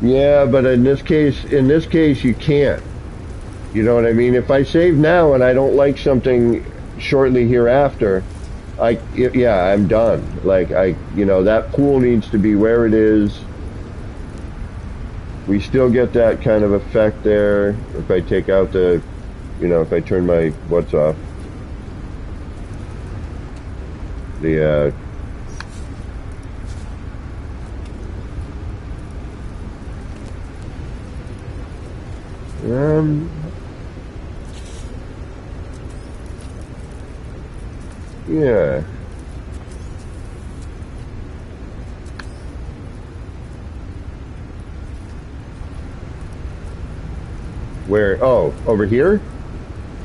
Yeah, but in this case you can't. You know what I mean? If I save now and I don't like something shortly hereafter, yeah, I'm done. Like, that pool needs to be where it is. We still get that kind of effect there if I take out the, if I turn my what's off. The, Yeah. Where? Oh, over here?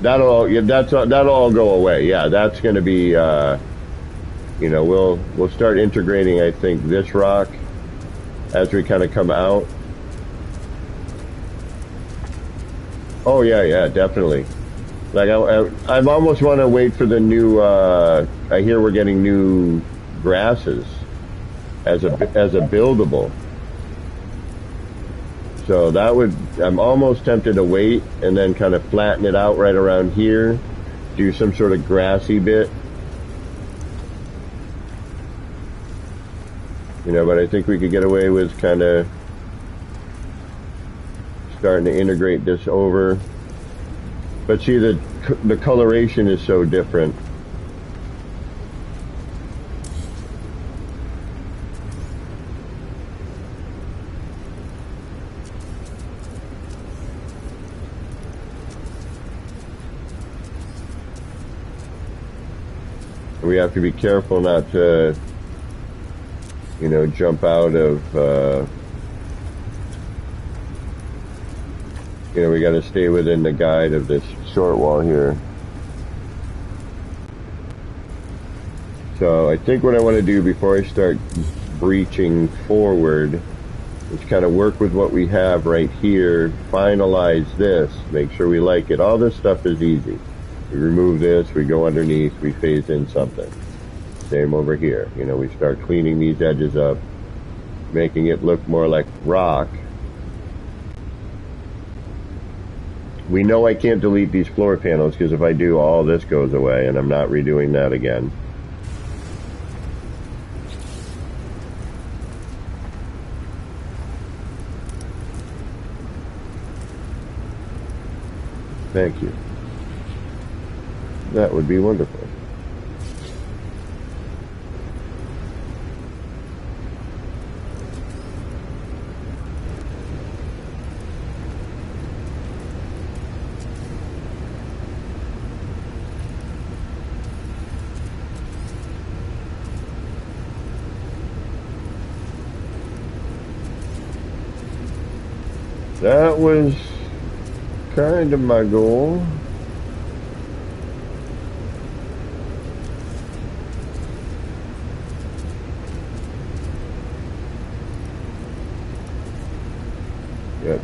That'll all go away. Yeah, that's going to be. We'll start integrating. I think this rock as we kind of come out. Oh yeah, yeah, definitely. Like I almost want to wait for the new. I hear we're getting new grasses as a buildable. So that would, I'm almost tempted to wait and then kind of flatten it out right around here, do some sort of grassy bit. But I think we could get away with kind of starting to integrate this over. But see, the coloration is so different. We have to be careful not to, jump out of, we got to stay within the guide of this short wall here. So I think what I want to do before I start breaching forward is kind of work with what we have right here, finalize this, make sure we like it. All this stuff is easy. We remove this, we go underneath, we phase in something. Same over here. We start cleaning these edges up, making it look more like rock. We know I can't delete these floor panels because if I do, all this goes away, and I'm not redoing that again. Thank you. That would be wonderful. That was kind of my goal. Gotcha.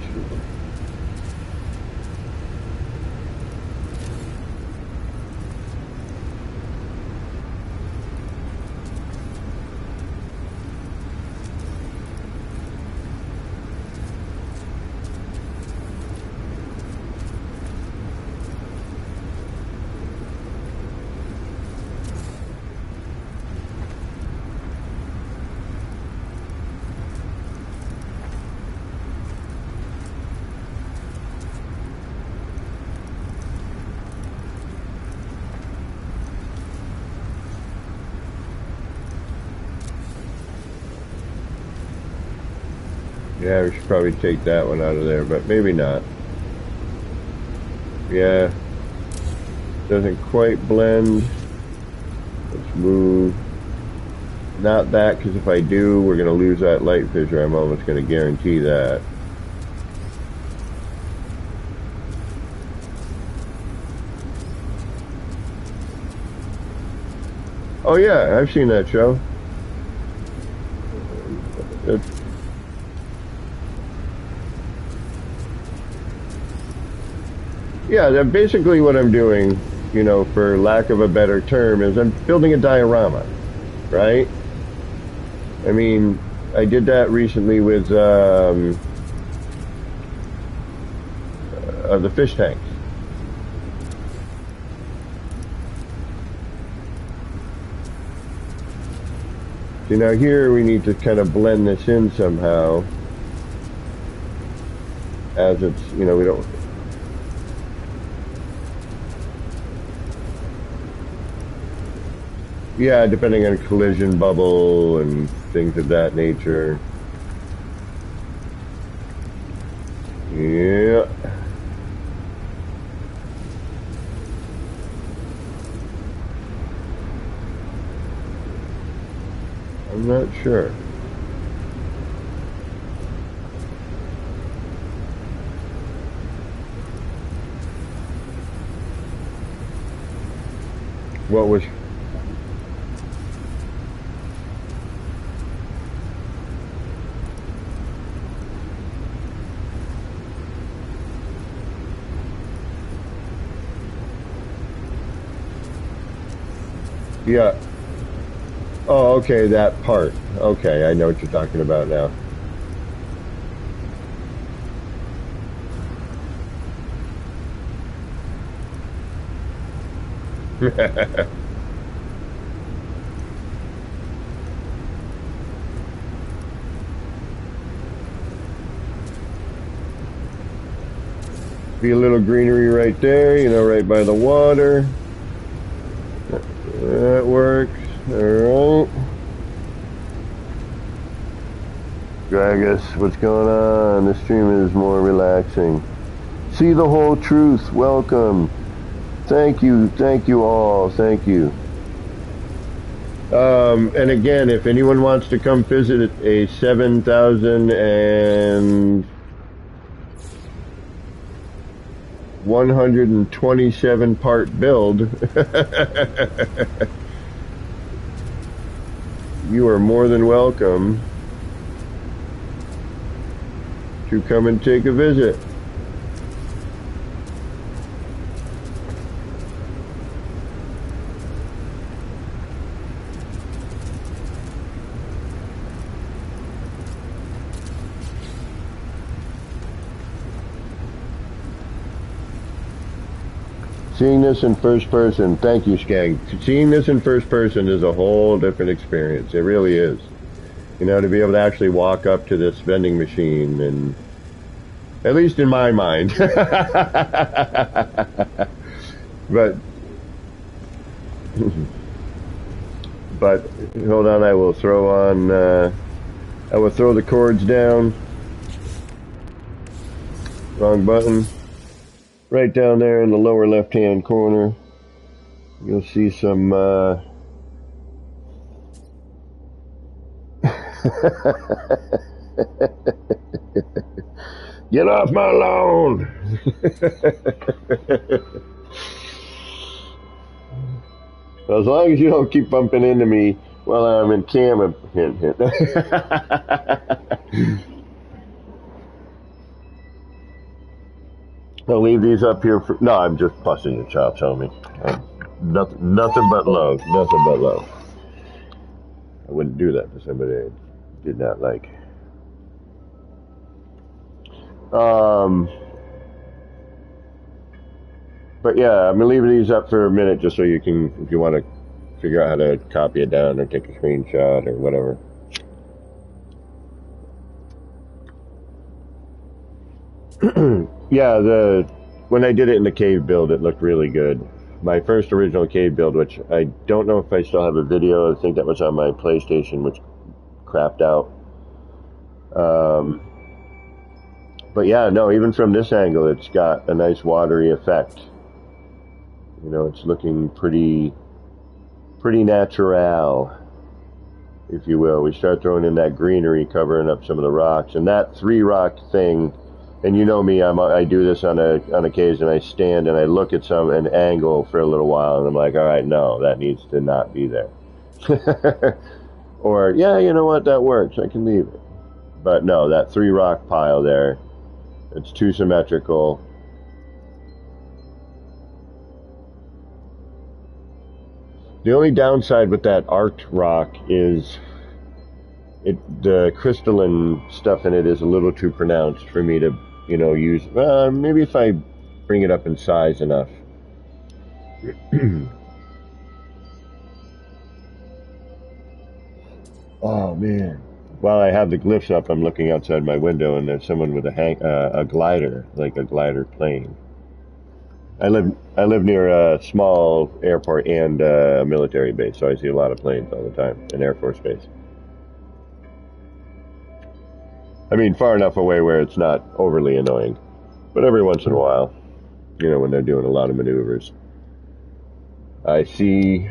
Yeah, we should probably take that one out of there, but maybe not. Yeah, doesn't quite blend. Let's move. Not that, because if I do, we're going to lose that light fissure. I'm almost going to guarantee that. Oh yeah, I've seen that show. Yeah, basically what I'm doing, for lack of a better term, is I'm building a diorama, right? I mean, I did that recently with the fish tanks. See, now here we need to kind of blend this in somehow, as it's, we don't... Yeah, depending on collision bubble and things of that nature. Yeah. I'm not sure. What was... Yeah. Oh, okay, that part. Okay, I know what you're talking about now. Be a little greenery right there, you know, right by the water. That works. Alright. Gragas, what's going on? This stream is more relaxing. See the whole truth. Welcome. Thank you all. Thank you. And again, if anyone wants to come visit a 7,127 part build, you are more than welcome to come and take a visit. Seeing this in first person, thank you, Skag. Seeing this in first person is a whole different experience. It really is. You know, to be able to actually walk up to this vending machine and, at least in my mind. But hold on, I will throw the cords down. Wrong button. Right down there in the lower left-hand corner, you'll see some, Get off my lawn! As long as you don't keep bumping into me while I'm in camera. Hint, hint. I'll leave these up here for... No, I'm just busting your chops, homie. Nothing but love. Nothing but love. I wouldn't do that to somebody I did not like. But yeah, I'm going to leave these up for a minute just so you can, if you want to figure out how to copy it down or take a screenshot or whatever. Yeah, when I did it in the cave build, it looked really good. My first original cave build, which I don't know if I still have a video. I think that was on my PlayStation, which crapped out. But yeah, no, even from this angle, it's got a nice watery effect. You know, it's looking pretty natural, if you will. We start throwing in that greenery, covering up some of the rocks, and that 3-rock thing. And you know me, I do this on occasion. I stand and I look at an angle for a little while, and I'm like, all right, no, that needs to not be there. Or, yeah, you know what, that works, I can leave it. But no, that 3-rock pile there, it's too symmetrical. The only downside with that arced rock is the crystalline stuff in it is a little too pronounced for me to, you know, use. Maybe if I bring it up in size enough. Oh man! While I have the glyphs up, I'm looking outside my window, and there's someone with a glider, like a glider plane. I live near a small airport and a military base, so I see a lot of planes all the time, an Air Force base. I mean, far enough away where it's not overly annoying, but every once in a while, you know, when they're doing a lot of maneuvers, I see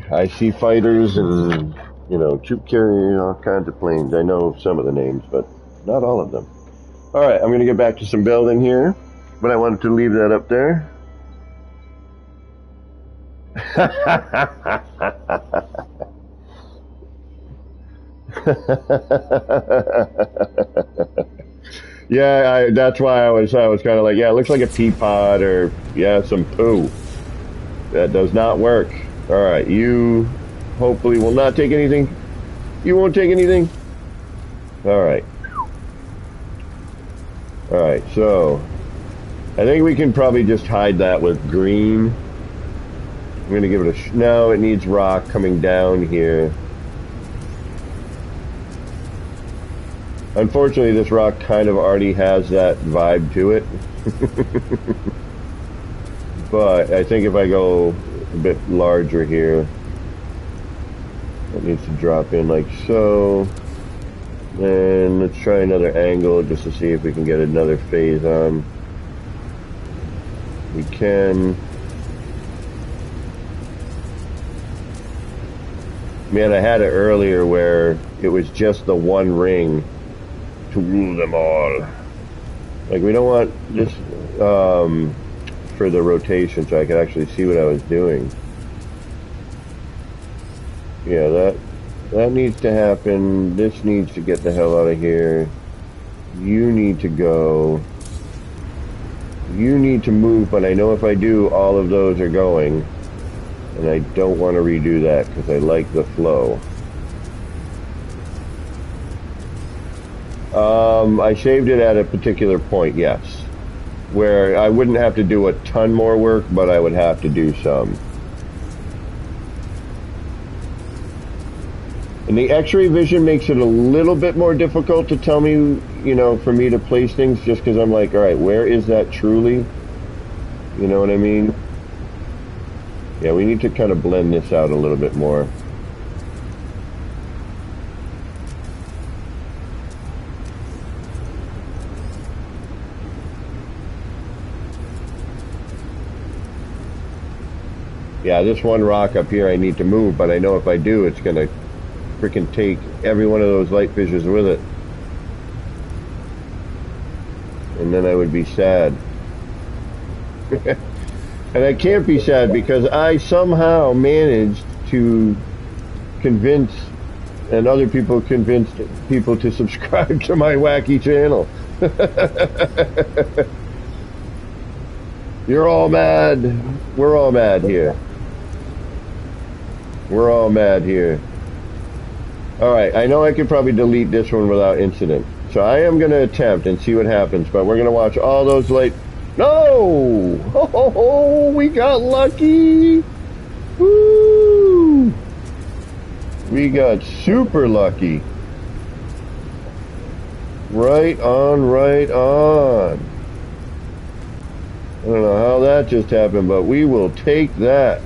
fighters and You know, troop carrier, all kinds of planes. I know some of the names, but not all of them. All right, I'm going to get back to some building here, but I wanted to leave that up there. Yeah, that's why I was kind of like, yeah, it looks like a pea pod or yeah, some poo. That does not work. All right, you hopefully will not take anything. You won't take anything. All right. All right, so I think we can probably just hide that with green. I'm going to give it a... No, it needs rock coming down here. Unfortunately, this rock kind of already has that vibe to it. But I think if I go a bit larger here, it needs to drop in like so. And let's try another angle just to see if we can get another phase on. We can. Man, I had it earlier where it was just the one ring to rule them all. Like, we don't want this for the rotation, so I could actually see what I was doing. Yeah, that needs to happen. This needs to get the hell out of here. You need to go. You need to move, but I know if I do, all of those are going. And I don't want to redo that because I like the flow. I saved it at a particular point, yes. Where I wouldn't have to do a ton more work, but I would have to do some. And the X-ray vision makes it a little bit more difficult to tell me, you know, for me to place things, just because I'm like, all right, where is that truly? You know what I mean? Yeah, we need to kind of blend this out a little bit more. Yeah, this one rock up here I need to move, but I know if I do, it's going to freaking take every one of those light fissures with it. And then I would be sad. And I can't be sad because I somehow managed to convince, and other people convinced people to subscribe to my wacky channel. You're all mad. We're all mad here. We're all mad here. Alright, I know I could probably delete this one without incident. So I am going to attempt and see what happens, but we're going to watch all those light... No! Ho, ho, ho! We got lucky! Woo! We got super lucky. Right on, right on. I don't know how that just happened, but we will take that.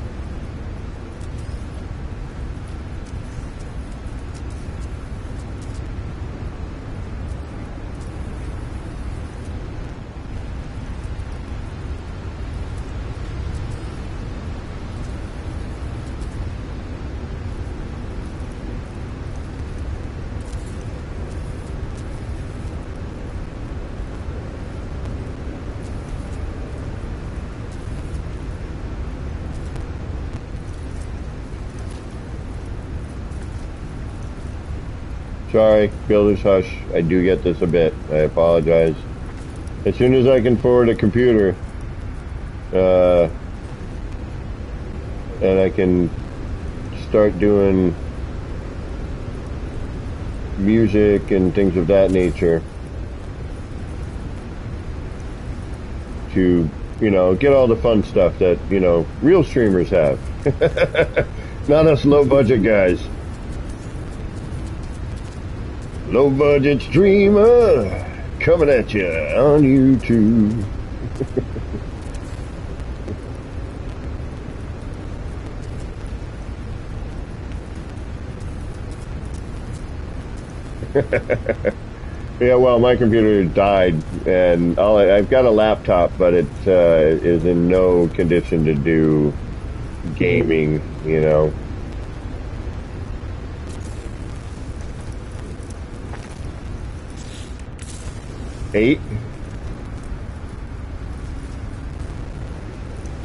Sorry, builder's hush. I do get this a bit. I apologize. As soon as I can forward a computer, and I can start doing music and things of that nature to, you know, get all the fun stuff that, you know, real streamers have. Not us low budget guys. Low budget streamer coming at you on YouTube. Yeah, well, my computer died, and I've got a laptop, but it is in no condition to do gaming, you know. 8?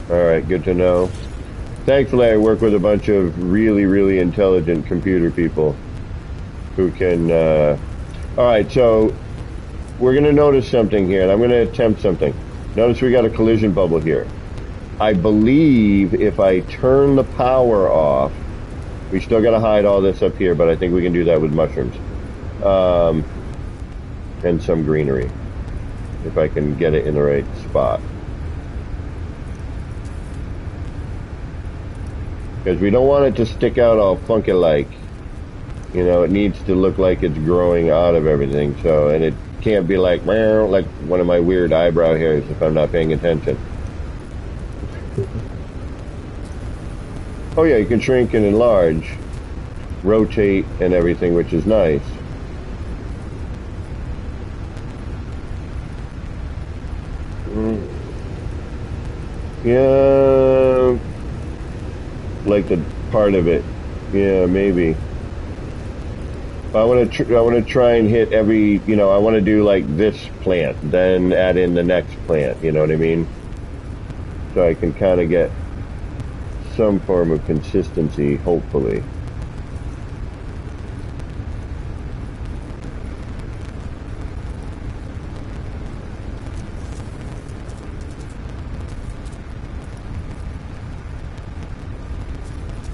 Alright, good to know. Thankfully, I work with a bunch of really, really intelligent computer people who can... Alright, so we're going to notice something here, and I'm going to attempt something. Notice we got a collision bubble here. I believe if I turn the power off, we still got to hide all this up here, but I think we can do that with mushrooms. And some greenery, if I can get it in the right spot. Because we don't want it to stick out all funky like. You know, it needs to look like it's growing out of everything. So, and it can't be like one of my weird eyebrow hairs if I'm not paying attention. Oh yeah, you can shrink and enlarge, rotate and everything, which is nice. Yeah, like the part of it. Yeah, maybe. I want to try and hit every, you know, I want to do like this plant, then add in the next plant, you know what I mean? So I can kind of get some form of consistency, hopefully.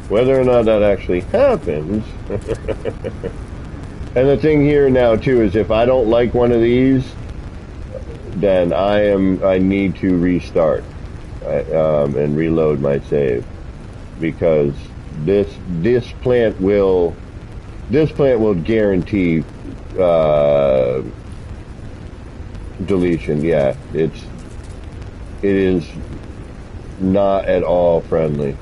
Whether or not that actually happens. And the thing here now too is if I don't like one of these, then I need to restart and reload my save, because this plant will guarantee deletion. Yeah, it is not at all friendly.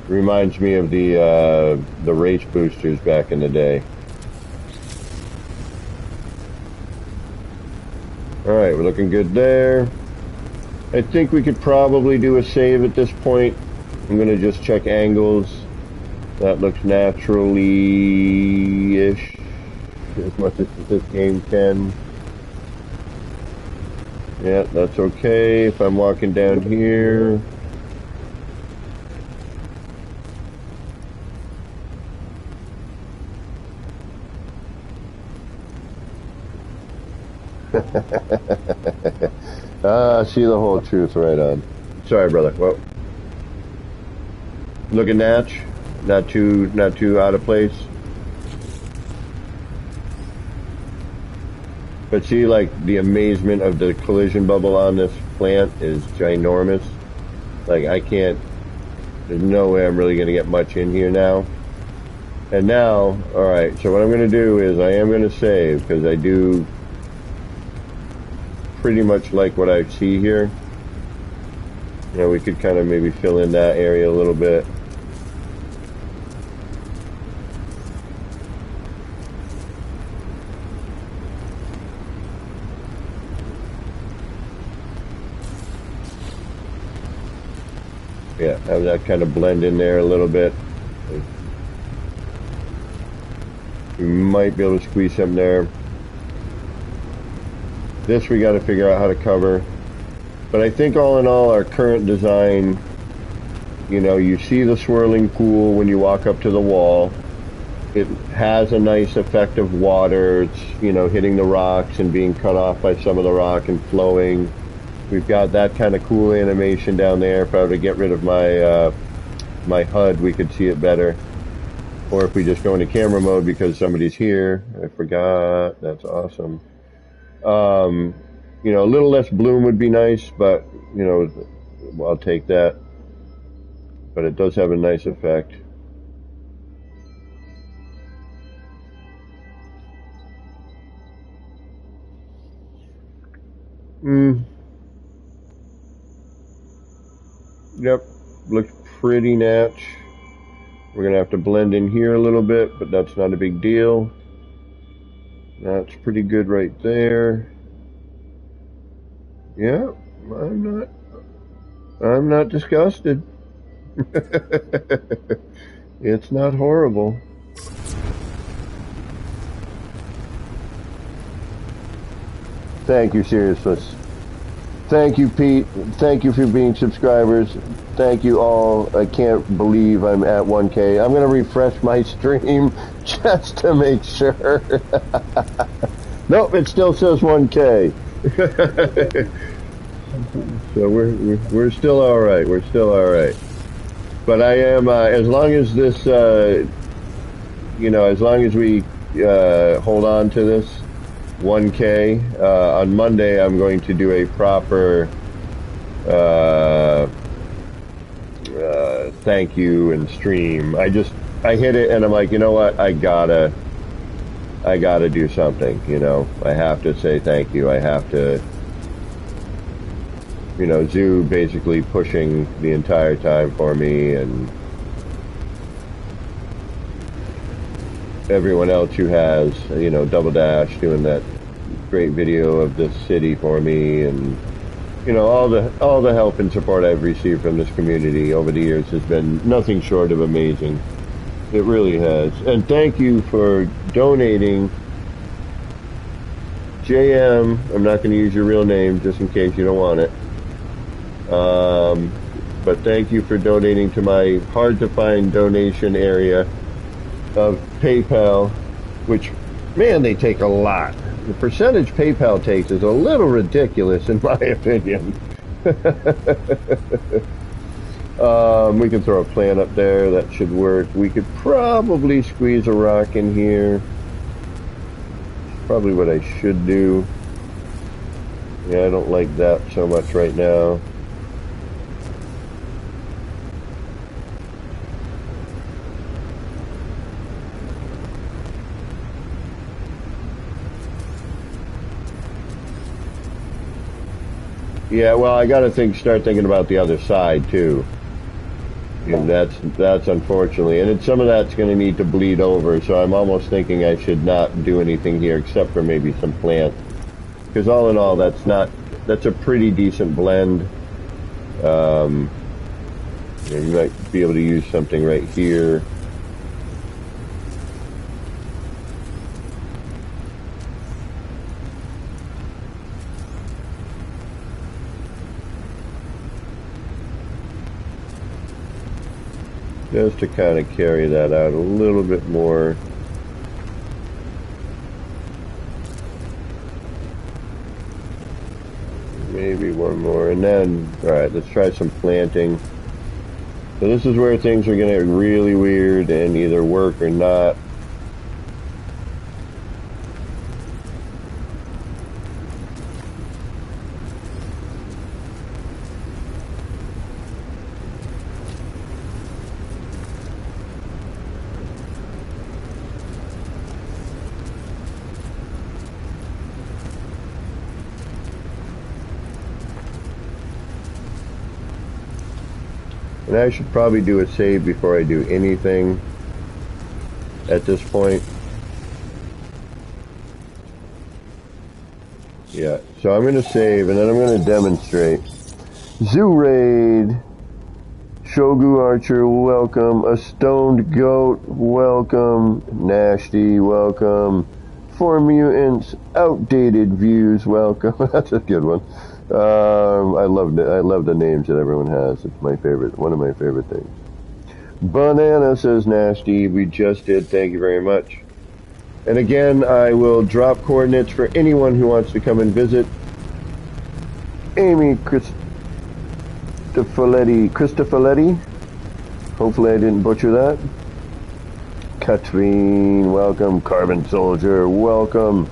Reminds me of the race boosters back in the day. Alright, we're looking good there. I think we could probably do a save at this point. I'm going to just check angles. That looks naturally-ish, as much as this game can. Yeah, that's okay. If I'm walking down here... I see the whole truth right on. Sorry, brother. Well, looking natch, not too out of place. But see, like the amazement of the collision bubble on this plant is ginormous. Like I can't. There's no way I'm really gonna get much in here now. And now, all right. So what I'm gonna do is I am gonna save, because I do pretty much like what I see here. You know, we could kind of maybe fill in that area a little bit. Yeah, have that kind of blend in there a little bit. We might be able to squeeze some there. This we got to figure out how to cover. But I think all in all, our current design, you know, you see the swirling pool when you walk up to the wall. It has a nice effect of water. It's, you know, hitting the rocks and being cut off by some of the rock and flowing. We've got that kind of cool animation down there. If I were to get rid of my my HUD, we could see it better. Or if we just go into camera mode because somebody's here. I forgot. That's awesome. You know, a little less bloom would be nice, but, you know, I'll take that. But it does have a nice effect. Yep, looks pretty natch. We're gonna have to blend in here a little bit, but that's not a big deal. That's pretty good right there. Yeah, I'm not disgusted. It's not horrible. Thank you, Seriousness. Thank you, Pete. Thank you for being subscribers. Thank you all. I can't believe I'm at 1K. I'm going to refresh my stream just to make sure. Nope, it still says 1K. So we're still all right. We're still all right. But I am, as long as this, as long as we hold on to this 1K, on Monday I'm going to do a proper thank you and stream. I hit it and I'm like, you know what? I gotta do something, I have to say thank you. I have to, Zoo basically pushing the entire time for me, and everyone else who has, Double Dash doing that great video of this city for me, and all the help and support I've received from this community over the years has been nothing short of amazing. It really has. And thank you for donating, JM. I'm not going to use your real name just in case you don't want it. But thank you for donating to my hard-to-find donation area of PayPal, which, man, they take a lot. The percentage PayPal takes is a little ridiculous, in my opinion. We can throw a plant up there. That should work. We could probably squeeze a rock in here. Probably what I should do. Yeah, I don't like that so much right now. Yeah, well, I got to start thinking about the other side too. And that's unfortunately, and some of that's going to need to bleed over. So I'm almost thinking I should not do anything here except for maybe some plant, because all in all, that's a pretty decent blend. You might be able to use something right here. Just to kind of carry that out a little bit more. Maybe one more, and then, alright, let's try some planting. So this is where things are going to get really weird and either work or not. And I should probably do a save before I do anything at this point. Yeah, so I'm going to save and then I'm going to demonstrate. Zoo Raid, Shogu Archer, welcome. A Stoned Goat, welcome. Nasty, welcome. 4 Mutants, Outdated Views, welcome. That's a good one. I love the names that everyone has. It's my favorite, one of my favorite things. Banana says Nasty. We just did. Thank you very much. And again, I will drop coordinates for anyone who wants to come and visit. Amy Christofaletti. Hopefully I didn't butcher that. Katrine, welcome. Carbon Soldier, welcome.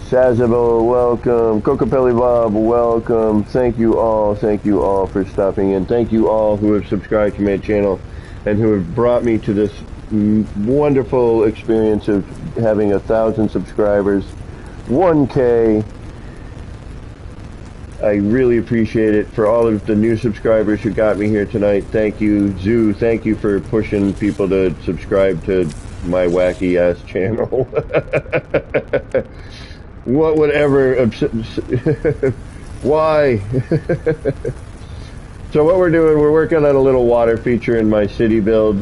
Sazabo, welcome. Cocopelli Bob, welcome. Thank you all for stopping in. Thank you all who have subscribed to my channel and who have brought me to this wonderful experience of having 1,000 subscribers, 1K. I really appreciate it. For all of the new subscribers who got me here tonight, thank you. Zoo, thank you for pushing people to subscribe to my wacky ass channel. What would ever... Why? So what we're doing, we're working on a little water feature in my city build.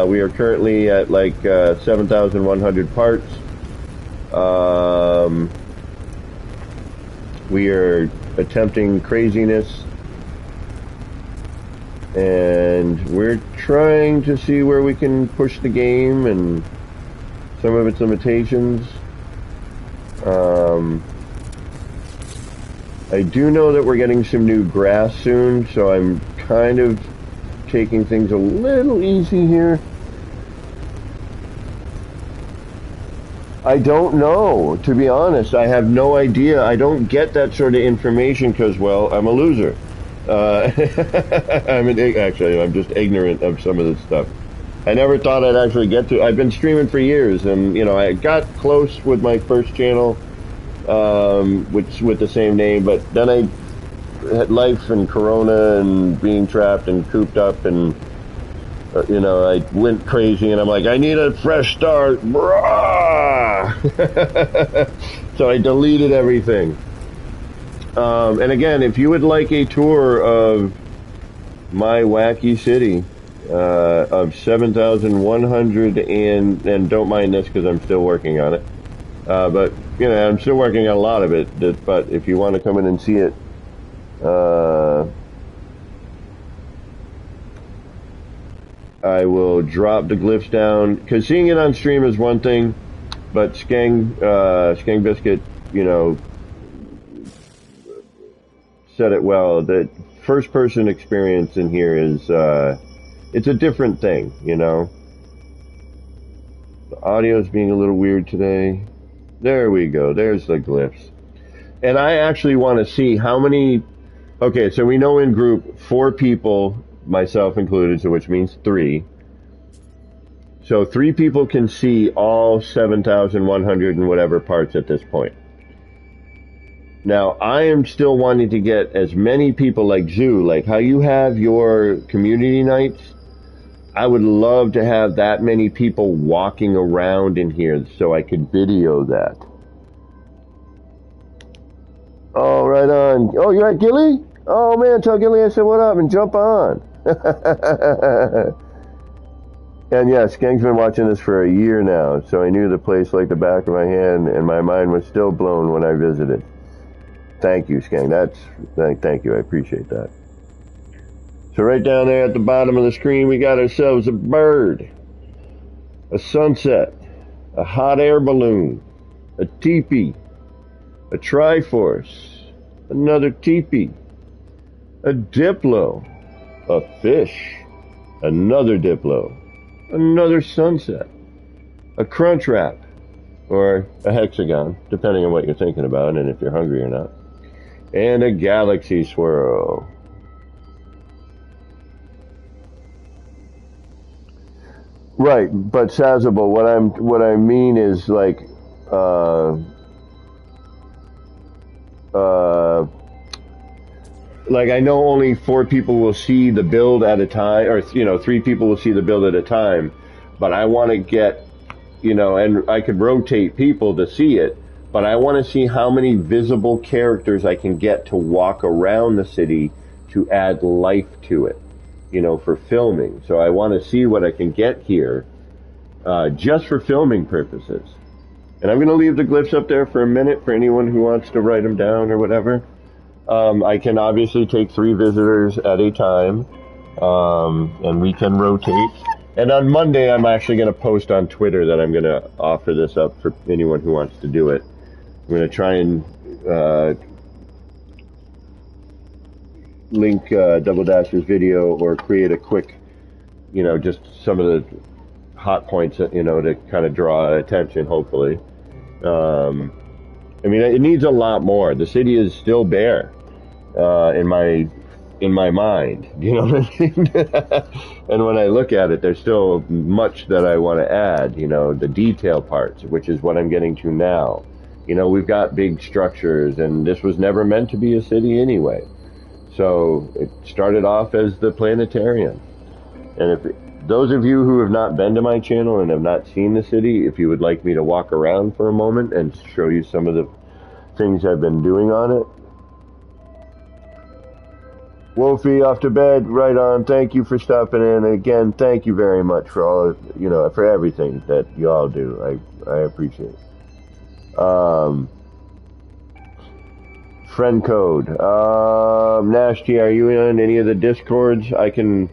We are currently at like 7,100 parts. We are attempting craziness, and we're trying to see where we can push the game and some of its limitations. I do know that we're getting some new grass soon, so I'm kind of taking things a little easy here. I don't know, to be honest. I have no idea. I don't get that sort of information because, well, I'm a loser. Actually, I'm just ignorant of some of this stuff. I never thought I'd actually get to. I've been streaming for years, and I got close with my first channel, which with the same name, but then I had life and Corona and being trapped and cooped up, and I went crazy, and I'm like, I need a fresh start, brah! So I deleted everything. And again, if you would like a tour of my wacky city, of 7,100, and don't mind this because I'm still working on it, but I'm still working on a lot of it, but if you want to come in and see it, I will drop the glyphs down, because seeing it on stream is one thing, but Skang Biscuit, said it well. The first person experience in here is, it's a different thing, The audio's being a little weird today. There we go. There's the glyphs. And I actually want to see how many... Okay, so we know in group 4 people, myself included, so which means 3. So 3 people can see all 7,100 and whatever parts at this point. Now, I am still wanting to get as many people like Zoo, like how you have your community nights. I would love to have that many people walking around in here so I could video that. Oh, right on. Oh, you're at Gilly? Oh, man, tell Gilly I said what up and jump on. And yeah, Skank's been watching this for a year now, so I knew the place like the back of my hand, and my mind was still blown when I visited. Thank you, Skank. Thank you. I appreciate that. So right down there at the bottom of the screen, we got ourselves a bird, a sunset, a hot air balloon, a teepee, a Triforce, another teepee, a Diplo, a fish, another Diplo, another sunset, a crunch wrap, or a hexagon, depending on what you're thinking about and if you're hungry or not, and a galaxy swirl. Right, but Sazable, what I mean is like, like I know only 4 people will see the build at a time, or 3 people will see the build at a time, but I want to get, and I could rotate people to see it, but I want to see how many visible characters I can get to walk around the city to add life to it, for filming. So I want to see what I can get here, just for filming purposes. And I'm going to leave the glyphs up there for a minute for anyone who wants to write them down or whatever. I can obviously take 3 visitors at a time, and we can rotate. And on Monday, I'm actually going to post on Twitter that I'm going to offer this up for anyone who wants to do it. I'm going to try and link Double Dasher's video or create a quick, just some of the hot points, to kind of draw attention, hopefully. I mean, it needs a lot more. The city is still bare in my mind, you know what I mean? And when I look at it, there's still much that I want to add, the detail parts, which is what I'm getting to now. We've got big structures, and this was never meant to be a city anyway. So it started off as the planetarium. And if those of you who have not been to my channel and have not seen the city, if you would like me to walk around for a moment and show you some of the things I've been doing on it. Wolfie off to bed, right on. Thank you for stopping in. And again, thank you very much for all of, for everything that you all do. I appreciate it. Friend code. Nasty, are you in any of the Discords? I can...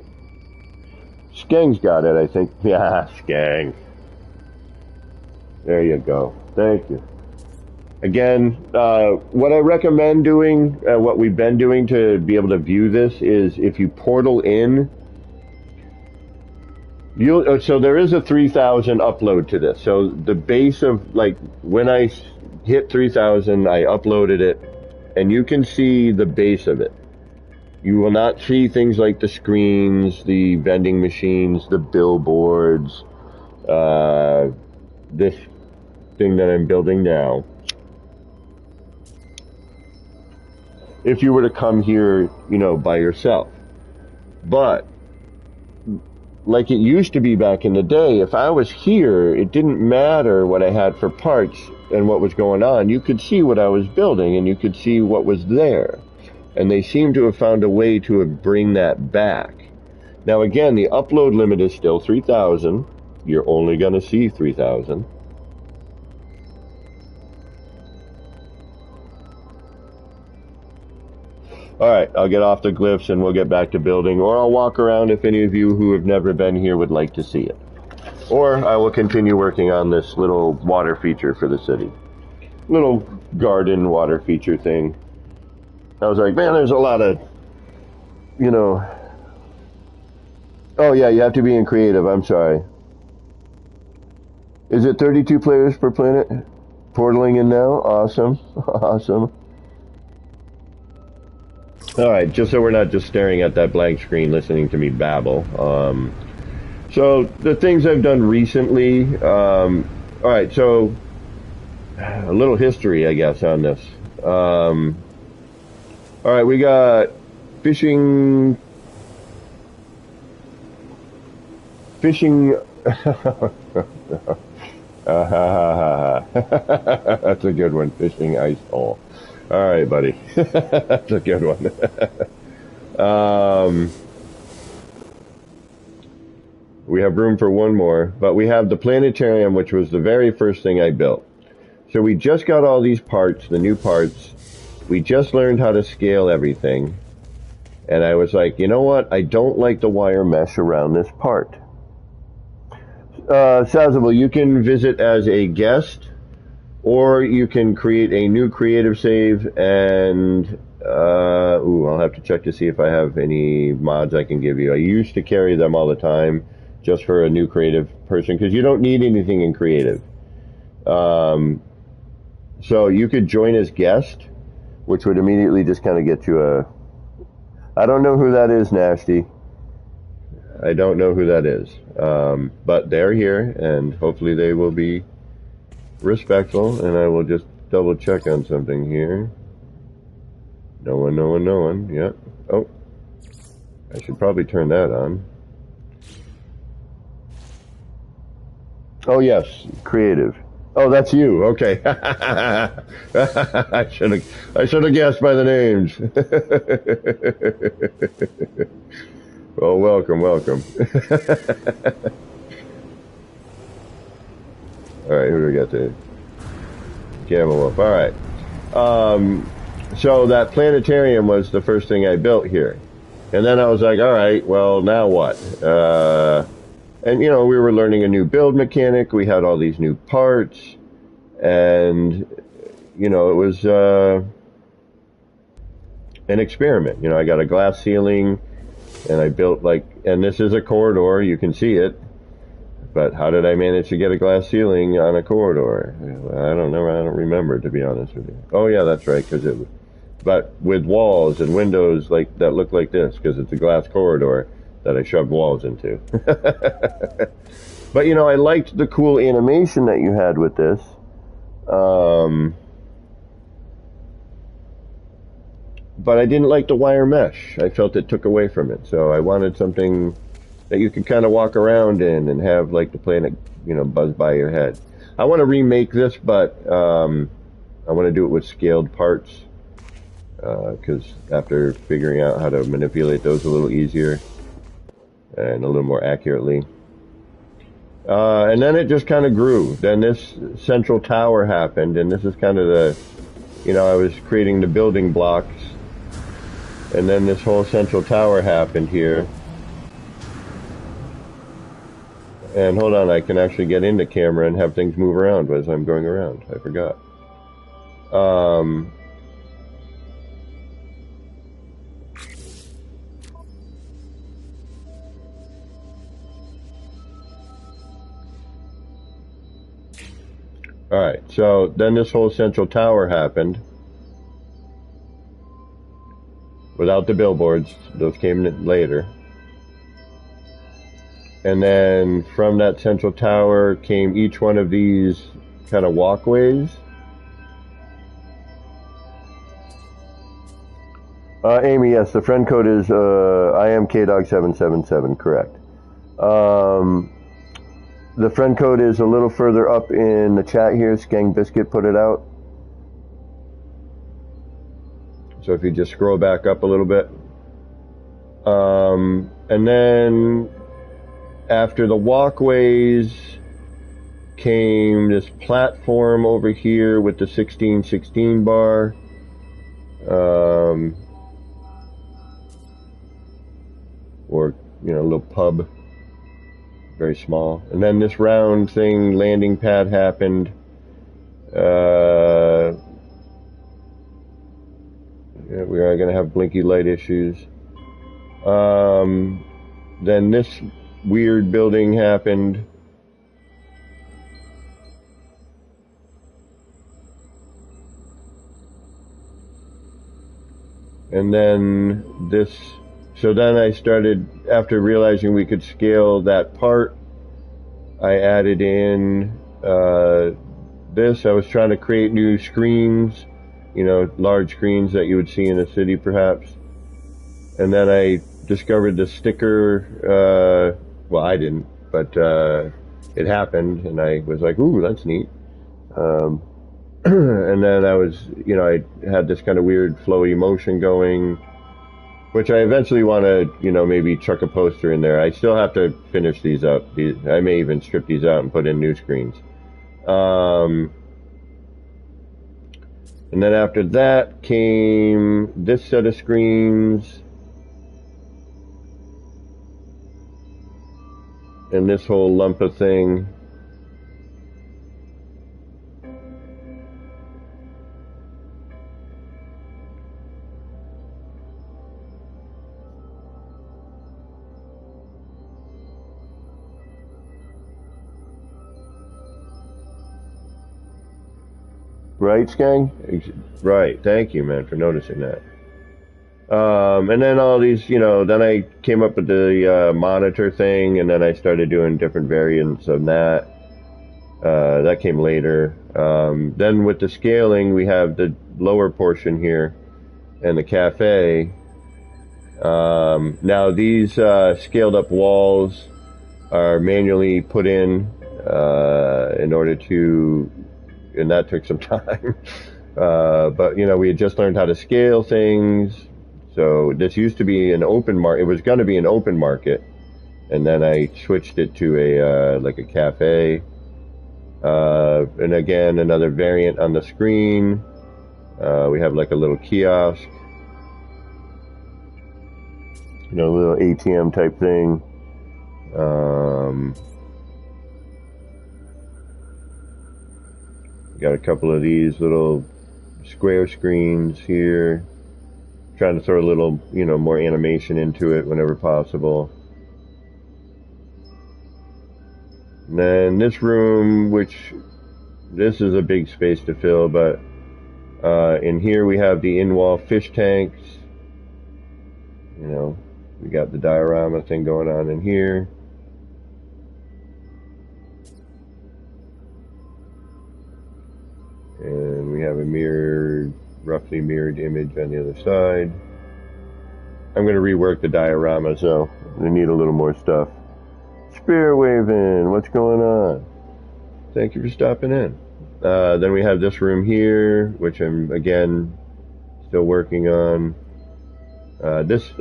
Skang's got it, I think. Yeah, Skang. There you go. Thank you. Again, what I recommend doing, what we've been doing to be able to view this is if you portal in, so there is a 3,000 upload to this. So the base of, like, when I hit 3,000, I uploaded it, and you can see the base of it. You will not see things like the screens, the vending machines, the billboards, this thing that I'm building now. If you were to come here, you know, by yourself. But, like it used to be back in the day, if I was here, it didn't matter what I had for parts and what was going on. You could see what I was building, and you could see what was there. And they seem to have found a way to bring that back. Now again, the upload limit is still 3,000. You're only going to see 3,000. Alright, I'll get off the glyphs and we'll get back to building, or I'll walk around if any of you who have never been here would like to see it. Or I will continue working on this little water feature for the city. Little garden water feature thing. I was like, man, there's a lot of, you know... Oh yeah, you have to be in creative, I'm sorry. Is it 32 players per planet? Portaling in now? Awesome. Awesome. Alright, just so we're not just staring at that blank screen listening to me babble. So, the things I've done recently... Alright, so... A little history, I guess, on this. Alright, we got... Fishing... That's a good one. Fishing ice hole. Alright, buddy. That's a good one. We have room for one more, but we have the planetarium, which was the very first thing I built. So we just got all these parts, the new parts. We just learned how to scale everything. And I was like, you know what? I don't like the wire mesh around this part. Sazable, you can visit as a guest, or you can create a new creative save, and, I'll have to check to see if I have any mods I can give you. I used to carry them all the time, just for a new creative person, because you don't need anything in creative. So you could join as guest, which would immediately just kind of get you a... I don't know who that is, Nasty. I don't know who that is. But they're here, and hopefully they will be respectful, and I will just double check on something here. No one. Yep. Oh. I should probably turn that on. Oh, yes. Creative. Oh, that's you. Okay. I should have guessed by the names. Well, welcome. Alright, who do we got there? Camel Wolf. Alright. So that planetarium was the first thing I built here. And then I was like, alright, well, now what? And, you know, we were learning a new build mechanic. We had all these new parts. And, you know, it was an experiment. You know, I got a glass ceiling, and I built, like, and this is a corridor. You can see it. But how did I manage to get a glass ceiling on a corridor? I don't know. I don't remember, to be honest with you. Oh, yeah, that's right, because it was... But with walls and windows like that look like this, because it's a glass corridor that I shoved walls into. But, you know, I liked the cool animation that you had with this. But I didn't like the wire mesh. I felt it took away from it. So I wanted something that you could kind of walk around in and have, like, the planet, you know, buzz by your head. I want to remake this, but I want to do it with scaled parts. Because after figuring out how to manipulate those a little easier and a little more accurately. And then it just kind of grew. Then this central tower happened, and this is kind of you know, I was creating the building blocks, and then this whole central tower happened here. And hold on, I can actually get into camera and have things move around as I'm going around. I forgot. Alright, so then this whole central tower happened. Without the billboards, those came later. And then from that central tower came each one of these kind of walkways. Amy, yes, the friend code is IamKDog777, correct. The friend code is a little further up in the chat here. Skang Biscuit put it out. So if you just scroll back up a little bit. And then after the walkways came this platform over here with the 1616 bar. Or, you know, a little pub. Very small. And then this round thing, landing pad happened. Yeah, we are going to have blinky light issues. Then this weird building happened. And then this, so then I started, after realizing we could scale that part, I added in this. I was trying to create new screens, you know, large screens that you would see in a city perhaps. And then I discovered the sticker, well, I didn't, but it happened, and I was like, ooh, that's neat. And then I was, you know, I had this kind of weird flowy motion going, which I eventually want to, you know, maybe chuck a poster in there. I still have to finish these up. I may even strip these out and put in new screens. And then after that came this set of screens. And this whole lump of thing. Right, Skang? Right. Thank you, man, for noticing that. And then all these, you know, then I came up with the monitor thing, and then I started doing different variants of that. That came later. Then with the scaling, we have the lower portion here and the cafe. Now these scaled up walls are manually put in order to, and that took some time. But, you know, we had just learned how to scale things. So this used to be an open market. It was going to be an open market. And then I switched it to a, like a cafe. And again, another variant on the screen. We have like a little kiosk. You know, a little ATM type thing. Got a couple of these little square screens here. Trying to throw a little, you know, more animation into it whenever possible. And then this room, which this is a big space to fill, but in here we have the in-wall fish tanks. You know, we got the diorama thing going on in here. And we have a mirrored, roughly mirrored image on the other side. I'm going to rework the diorama, so I need a little more stuff. Spear waving, what's going on? Thank you for stopping in. Then we have this room here, which I'm, again, still working on. This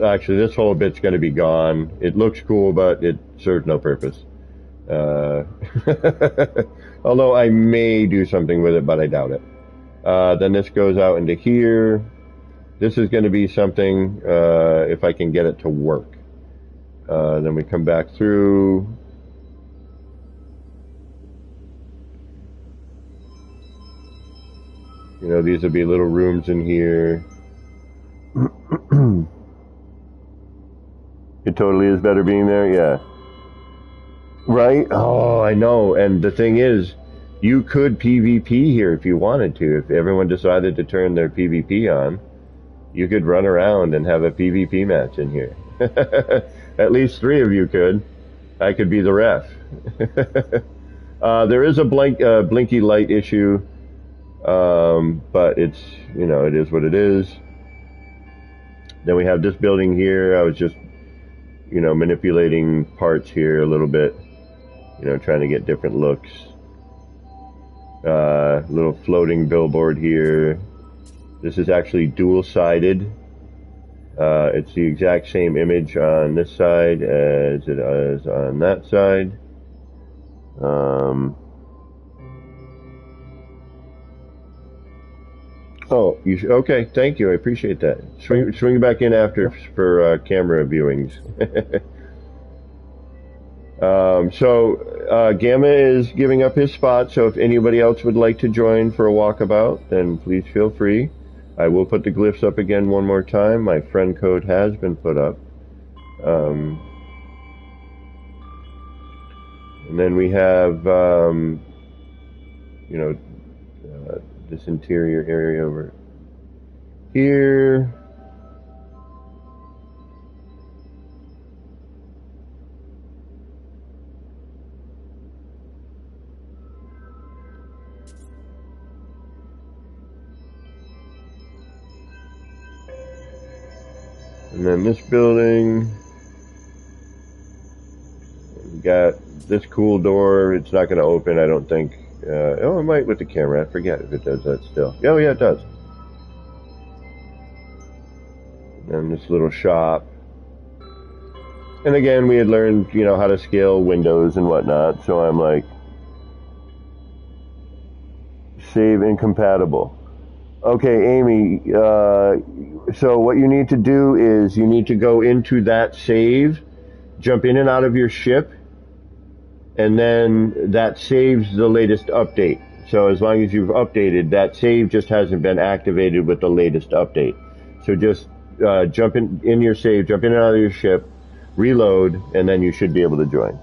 whole bit's going to be gone. It looks cool, but it serves no purpose. Although I may do something with it, but I doubt it. Then this goes out into here. This is going to be something, if I can get it to work. Then we come back through. You know, these will be little rooms in here. It totally is better being there, yeah. Right? Oh, I know. And the thing is, you could PvP here if you wanted to. If everyone decided to turn their PvP on, you could run around and have a PvP match in here. At least 3 of you could. I could be the ref. There is a blinky light issue, but it's, you know, it is what it is. Then we have this building here. I was just, you know, manipulating parts here a little bit, you know, trying to get different looks. Little floating billboard here. This is actually dual-sided. It's the exact same image on this side as it is on that side. Oh, okay, thank you, I appreciate that. Swing back in after for camera viewings. Gamma is giving up his spot, so if anybody else would like to join for a walkabout, then please feel free. I will put the glyphs up again one more time. My friend code has been put up. And then we have, you know, this interior area over here. And then this building, we got this cool door. It's not going to open, I don't think. Oh, it might with the camera. I forget if it does that still. Oh, yeah, it does. And this little shop. And again, we had learned, you know, how to scale windows and whatnot. So I'm like, save incompatible. Okay, Amy, so what you need to do is you need to go into that save, jump in and out of your ship, and then that saves the latest update. So as long as you've updated, that save just hasn't been activated with the latest update. So just jump in your save, jump in and out of your ship, reload, and then you should be able to join.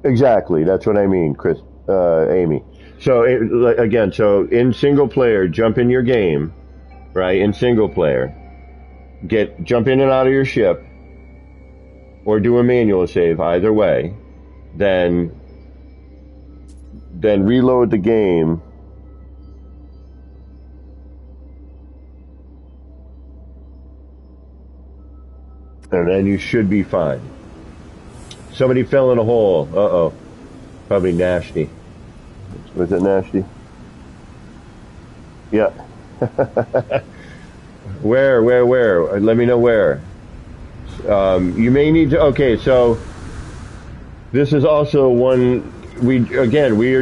Exactly, that's what I mean, Chris, Amy. So again, so in single player, jump in your game, right? In single player, jump in and out of your ship, or do a manual save. Either way, then reload the game, and then you should be fine. Somebody fell in a hole. Uh-oh. Probably nasty. Was it nasty? Yeah. Where? Let me know where. You may need to... Okay, so this is also one... We are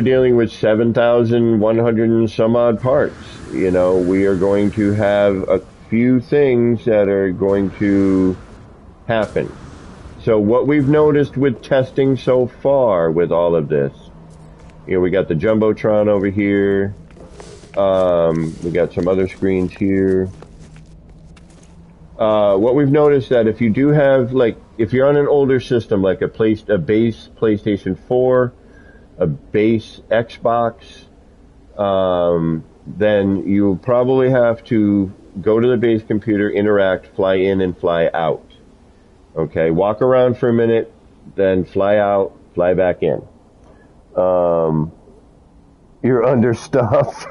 dealing with 7,100 and some odd parts. You know, we are going to have a few things that are going to happen. So what we've noticed with testing so far with all of this, you know, we got the Jumbotron over here. We got some other screens here. What we've noticed that if you do have, like, if you're on an older system, like a base PlayStation 4, a base Xbox, then you'll probably have to go to the base computer, interact, fly in and fly out. Okay, walk around for a minute, then fly out, fly back in. You're under stuff.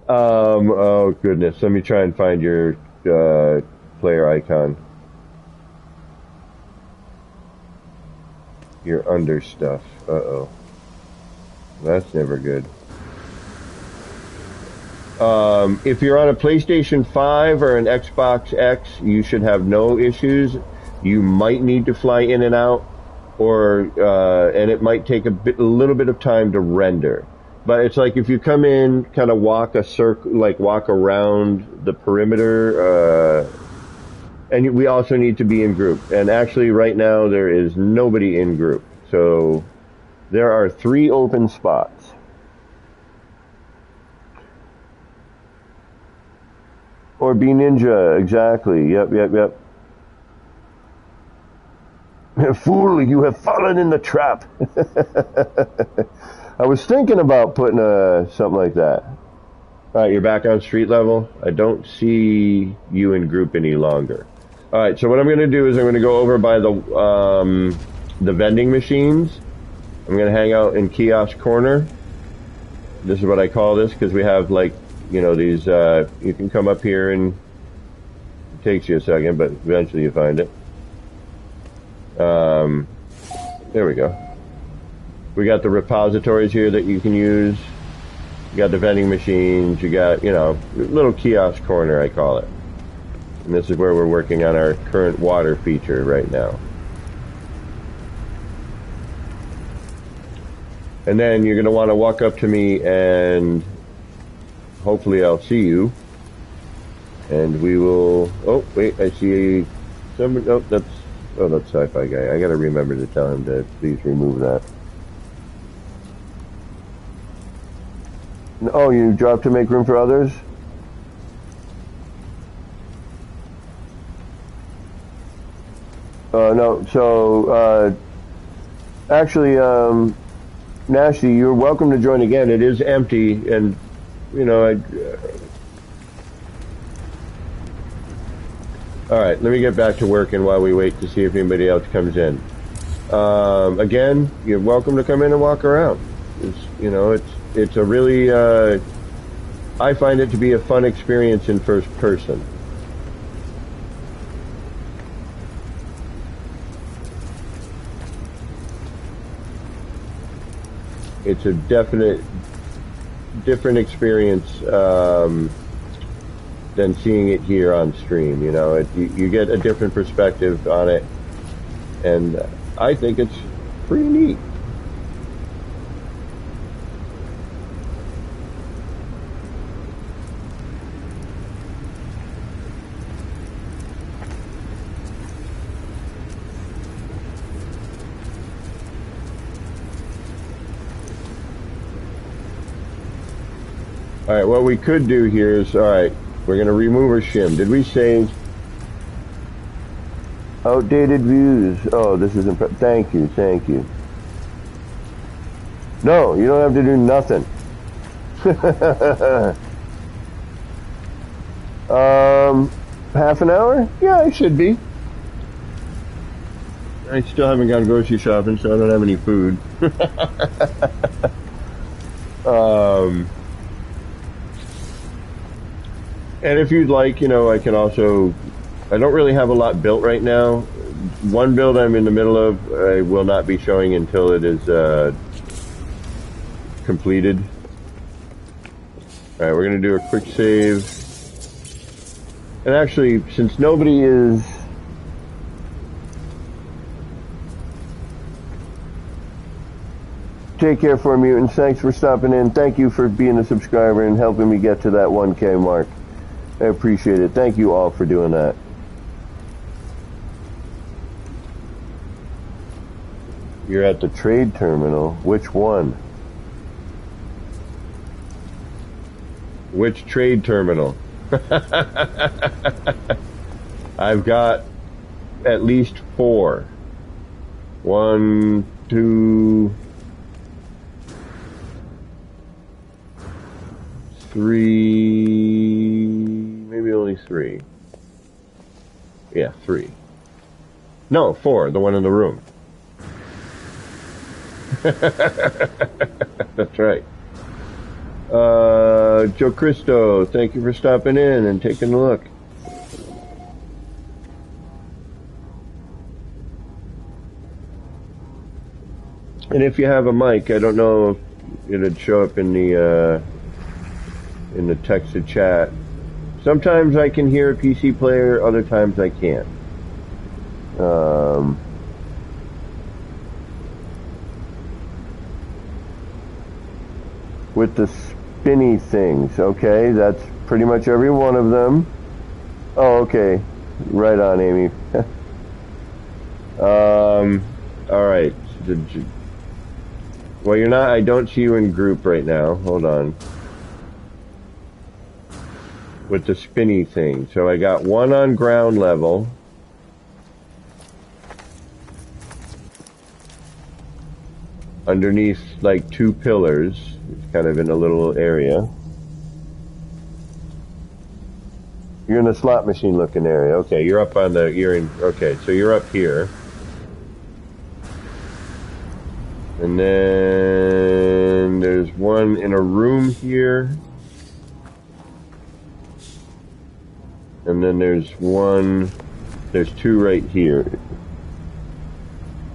Oh goodness, let me try and find your player icon. You're under stuff. Uh-oh. That's never good. If you're on a PlayStation 5 or an Xbox X, you should have no issues. You might need to fly in and out. or and it might take a little bit of time to render. But it's like if you come in, kind of walk a circle, like walk around the perimeter, and we also need to be in group. And actually, right now there is nobody in group, so there are 3 open spots. Or be ninja, exactly. Yep. Fool, you have fallen in the trap. I was thinking about putting something like that. Alright, you're back on street level. I don't see you in group any longer. Alright, so what I'm going to do is I'm going to go over by the vending machines. I'm going to hang out in kiosk corner. This is what I call this because we have, like, you know, these, you can come up here and it takes you a second, but eventually you find it. There we go. We got the repositories here that you can use. You got the vending machines. You got, you know, little kiosk corner, I call it. And this is where we're working on our current water feature right now. And then you're going to want to walk up to me and hopefully I'll see you. And we will... Oh, wait, I see somebody... Oh, that's Sci-Fi Guy. I got to remember to tell him to please remove that. Oh, you dropped to make room for others? No, so, actually, Nasty, you're welcome to join again. It is empty, and, you know, Alright, let me get back to working while we wait to see if anybody else comes in. Again, you're welcome to come in and walk around. You know, it's a really, I find it to be a fun experience in first person. It's a different experience than seeing it here on stream. You know, you get a different perspective on it, and I think it's pretty neat. Alright, what we could do here is, alright, we're going to remove our shim. Did we save? Outdated views. Oh, this isn't... Thank you. No, you don't have to do nothing. Half an hour? Yeah, I should be. I still haven't gone grocery shopping, so I don't have any food. And if you'd like, you know, I can also... I don't really have a lot built right now. One build I'm in the middle of, I will not be showing until it is completed. Alright, we're going to do a quick save. And actually, since nobody is... Take care for mutants. Thanks for stopping in. Thank you for being a subscriber and helping me get to that 1K mark. I appreciate it. Thank you all for doing that. You're at the trade terminal. Which one? Which trade terminal? I've got at least 4. 1, 2... 3, maybe only 3. Yeah, 3. No, 4, the one in the room. That's right. Joe Cristo, thank you for stopping in and taking a look. And if you have a mic, I don't know if it'd show up in the texted chat. Sometimes I can hear a PC player, other times I can't. with the spinny things. Okay, that's pretty much every one of them. Oh, okay. Right on, Amy. Alright. Well, you're not, I don't see you in group right now. Hold on. With the spinny thing. So I got one on ground level. Underneath, like, 2 pillars. It's kind of in a little area. You're in the slot machine looking area. Okay, you're up on the, okay, so you're up here. And then there's one in a room here. And then there's 2 right here.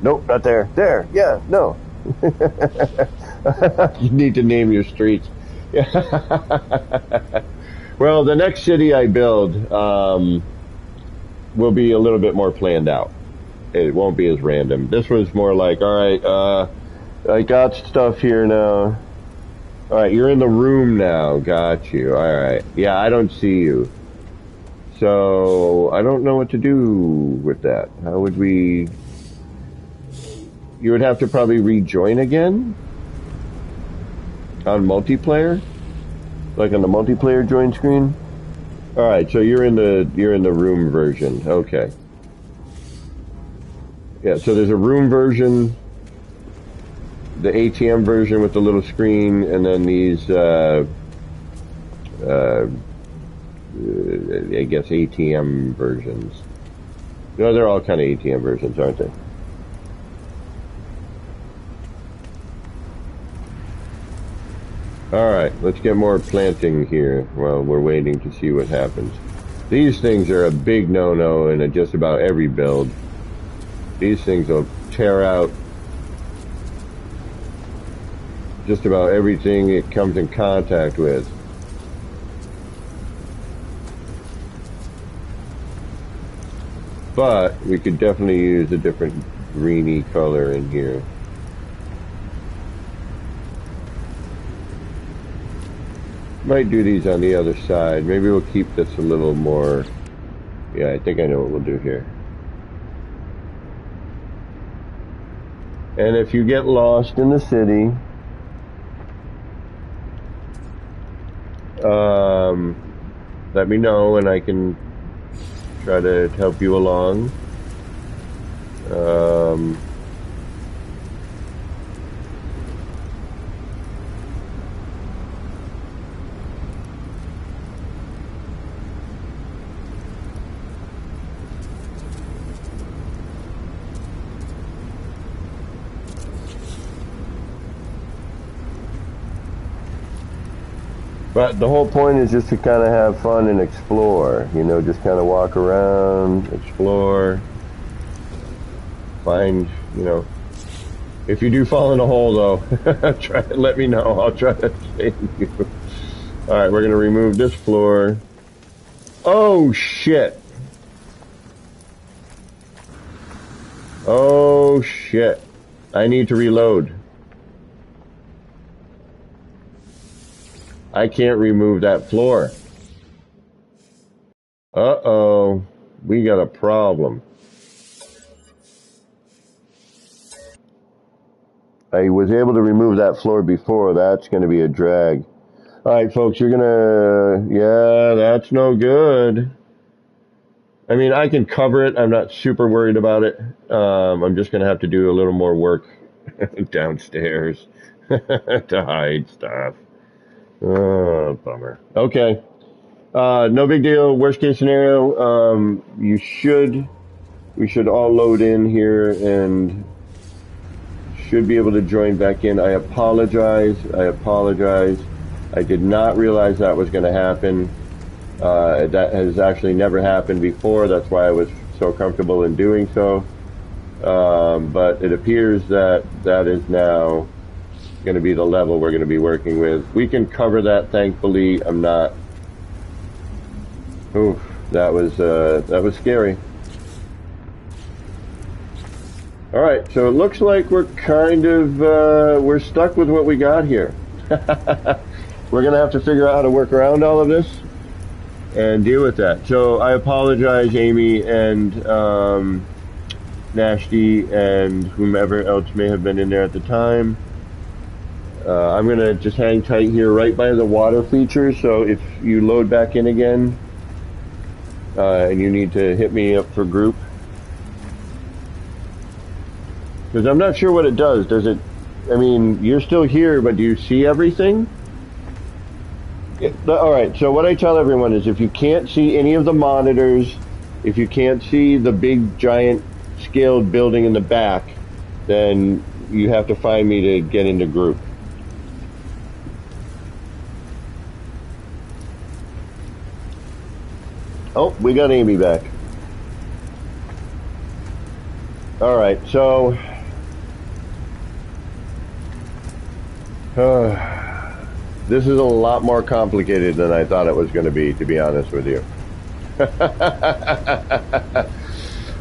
Nope, not there. There, yeah, no. You need to name your streets. Well, the next city I build will be a little bit more planned out. It won't be as random. This was more like, alright, I got stuff here now. Alright, you're in the room now. Got you. Alright. Yeah, I don't see you. So, I don't know what to do with that. How would we... You would have to probably rejoin again? On multiplayer? Like on the multiplayer join screen? Alright, so you're in the room version. Okay. Yeah, so there's a room version, the ATM version with the little screen, and then these I guess ATM versions. No, they're all kind of ATM versions, aren't they? Alright, let's get more planting here while we're waiting to see what happens. These things are a big no-no in just about every build. These things will tear out just about everything it comes in contact with. But we could definitely use a different greeny color in here. Might do these on the other side. Maybe we'll keep this a little more... Yeah, I think I know what we'll do here. And if you get lost in the city, let me know and I can try to help you along. But the whole point is just to kind of have fun and explore, you know, just kind of walk around, explore, find, you know, if you do fall in a hole though, let me know, I'll try to save you. Alright, we're going to remove this floor. Oh shit. Oh shit. I need to reload. I can't remove that floor. Uh-oh. We got a problem. I was able to remove that floor before. That's going to be a drag. Alright, folks, you're going to... Yeah, that's no good. I mean, I can cover it. I'm not super worried about it. I'm just going to have to do a little more work downstairs to hide stuff. Oh, bummer. Okay. No big deal. Worst case scenario, we should all load in here and should be able to join back in. I apologize. I did not realize that was going to happen. That has actually never happened before. That's why I was so comfortable in doing so. But it appears that that is now going to be the level we're going to be working with. We can cover that, thankfully. I'm not... Oof, that was scary. Alright, so it looks like we're kind of, we're stuck with what we got here. We're going to have to figure out how to work around all of this and deal with that. So I apologize, Amy and Nashdi and whomever else may have been in there at the time. I'm going to just hang tight here right by the water feature, so if you load back in again and you need to hit me up for group, because I'm not sure what it does. Does it, I mean, you're still here, but do you see everything? Alright, so what I tell everyone is if you can't see any of the monitors, if you can't see the big giant scaled building in the back, then you have to find me to get into group. Oh, we got Amy back. Alright, so this is a lot more complicated than I thought it was going to be honest with you.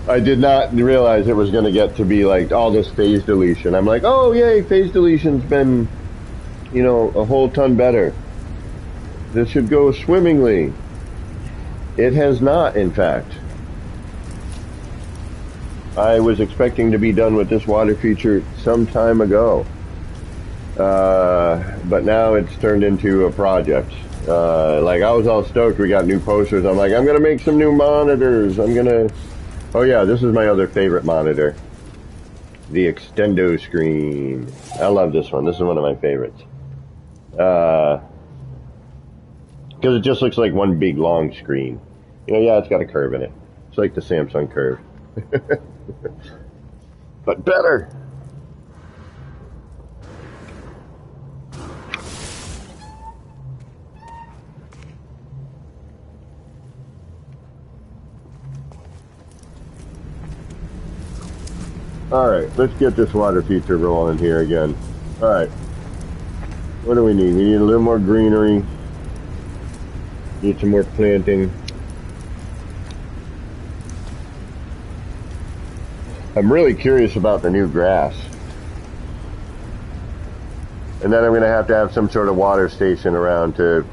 I did not realize it was going to get to be like all this phase deletion. I'm like, oh yay, phase deletion's been, you know, a whole ton better. This should go swimmingly. It has not, in fact. I was expecting to be done with this water feature some time ago. But now it's turned into a project. Like I was all stoked we got new posters. I'm like, I'm gonna make some new monitors. Oh yeah, this is my other favorite monitor. The extendo screen. I love this one. This is one of my favorites. Because it just looks like one big long screen. You know, yeah, it's got a curve in it. It's like the Samsung curve. But better. Alright, let's get this water feature rolling here again. Alright. What do we need? We need a little more greenery. Need some more planting. I'm really curious about the new grass. And then I'm going to have some sort of water station around to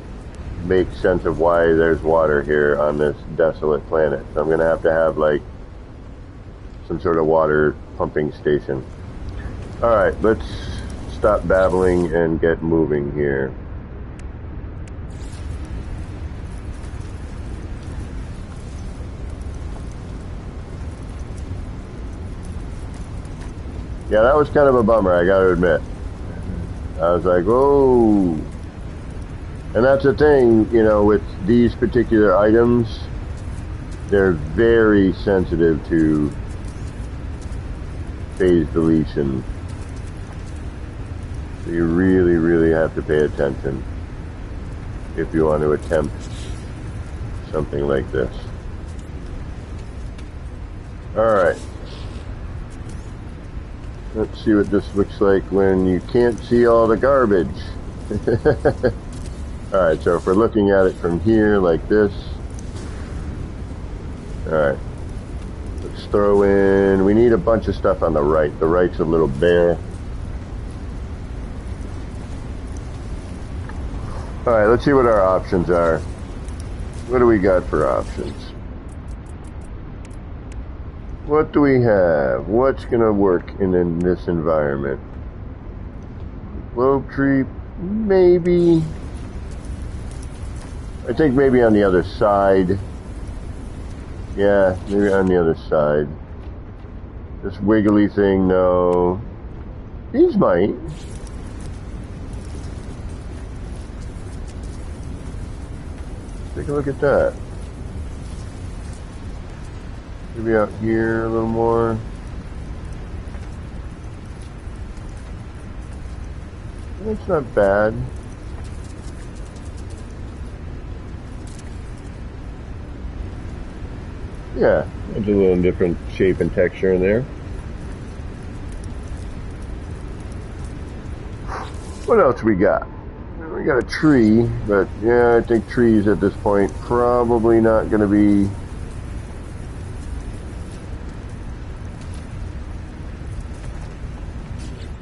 make sense of why there's water here on this desolate planet. So I'm going to have like some sort of water pumping station. Alright, let's stop babbling and get moving here. Yeah, that was kind of a bummer, I gotta admit. I was like, whoa. And that's the thing, you know, with these particular items, they're very sensitive to phase deletion. So you really, really have to pay attention if you want to attempt something like this. Alright. Let's see what this looks like when you can't see all the garbage. Alright, so if we're looking at it from here like this. Alright. Let's throw in, we need a bunch of stuff on the right. The right's a little bare. Alright, let's see what our options are. What do we got for options? What do we have? What's gonna work in this environment? Globe tree, maybe. I think maybe on the other side. Yeah, maybe on the other side. This wiggly thing, no. These might. Take a look at that. Maybe out here a little more. That's not bad. Yeah, it's a little different shape and texture in there. What else we got? We got a tree, but yeah, I think trees at this point probably not going to be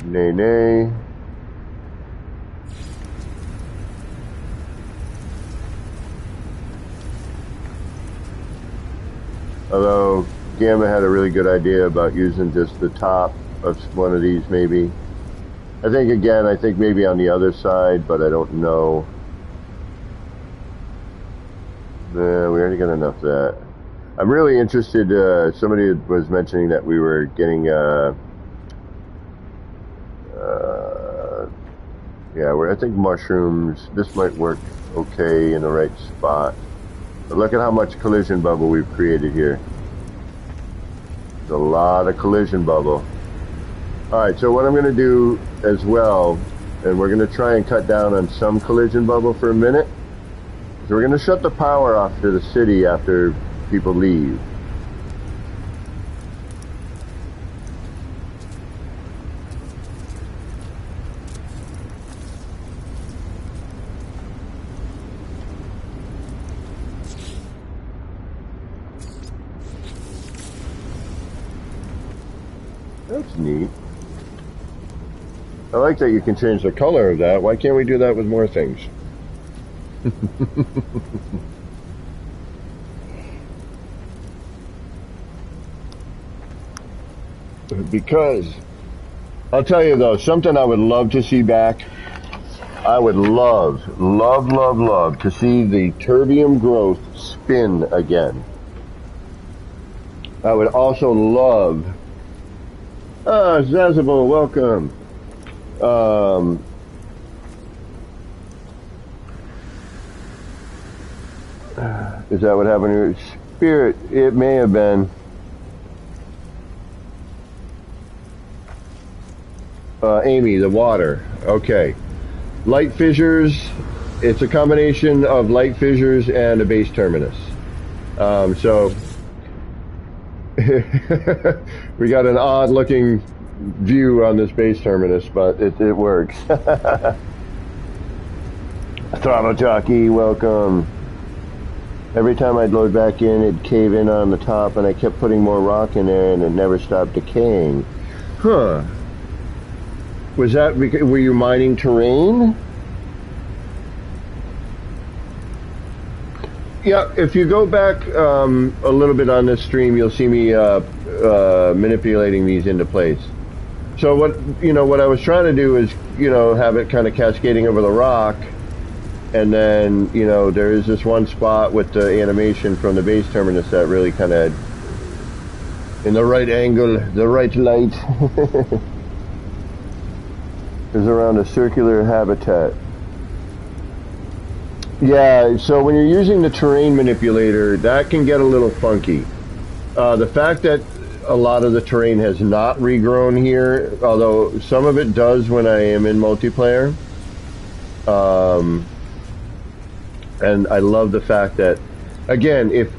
nay. Although Gamma had a really good idea about using just the top of one of these maybe. I think maybe on the other side, but I don't know. We already got enough of that. I'm really interested, somebody was mentioning that we were getting, I think mushrooms, this might work okay in the right spot. But look at how much collision bubble we've created here. There's a lot of collision bubble. Alright, so what I'm going to do as well, and we're going to try and cut down on some collision bubble for a minute, is we're going to shut the power off to the city after people leave. That's neat. I like that you can change the color of that. Why can't we do that with more things? Because, I'll tell you though, something I would love to see back, I would love to see the terbium growth spin again. I would also love, Zazable, welcome. Is that what happened here? Spirit, it may have been. Amy, the water. Okay. Light fissures. It's a combination of light fissures and a base terminus. So we got an odd looking view on this base terminus, but it works. Throttle Jockey, welcome. Every time I'd load back in, it'd cave in on the top, and I kept putting more rock in there, and it never stopped decaying. Huh. Was that because, were you mining terrain? Yeah, if you go back a little bit on this stream, you'll see me manipulating these into place. So what I was trying to do is, have it kind of cascading over the rock, and then, there is this one spot with the animation from the base terminus that really kind of, in the right angle, the right light, is around a circular habitat. Yeah, so when you're using the terrain manipulator, that can get a little funky. The fact that a lot of the terrain has not regrown here, although some of it does when I am in multiplayer. And I love the fact that, again, if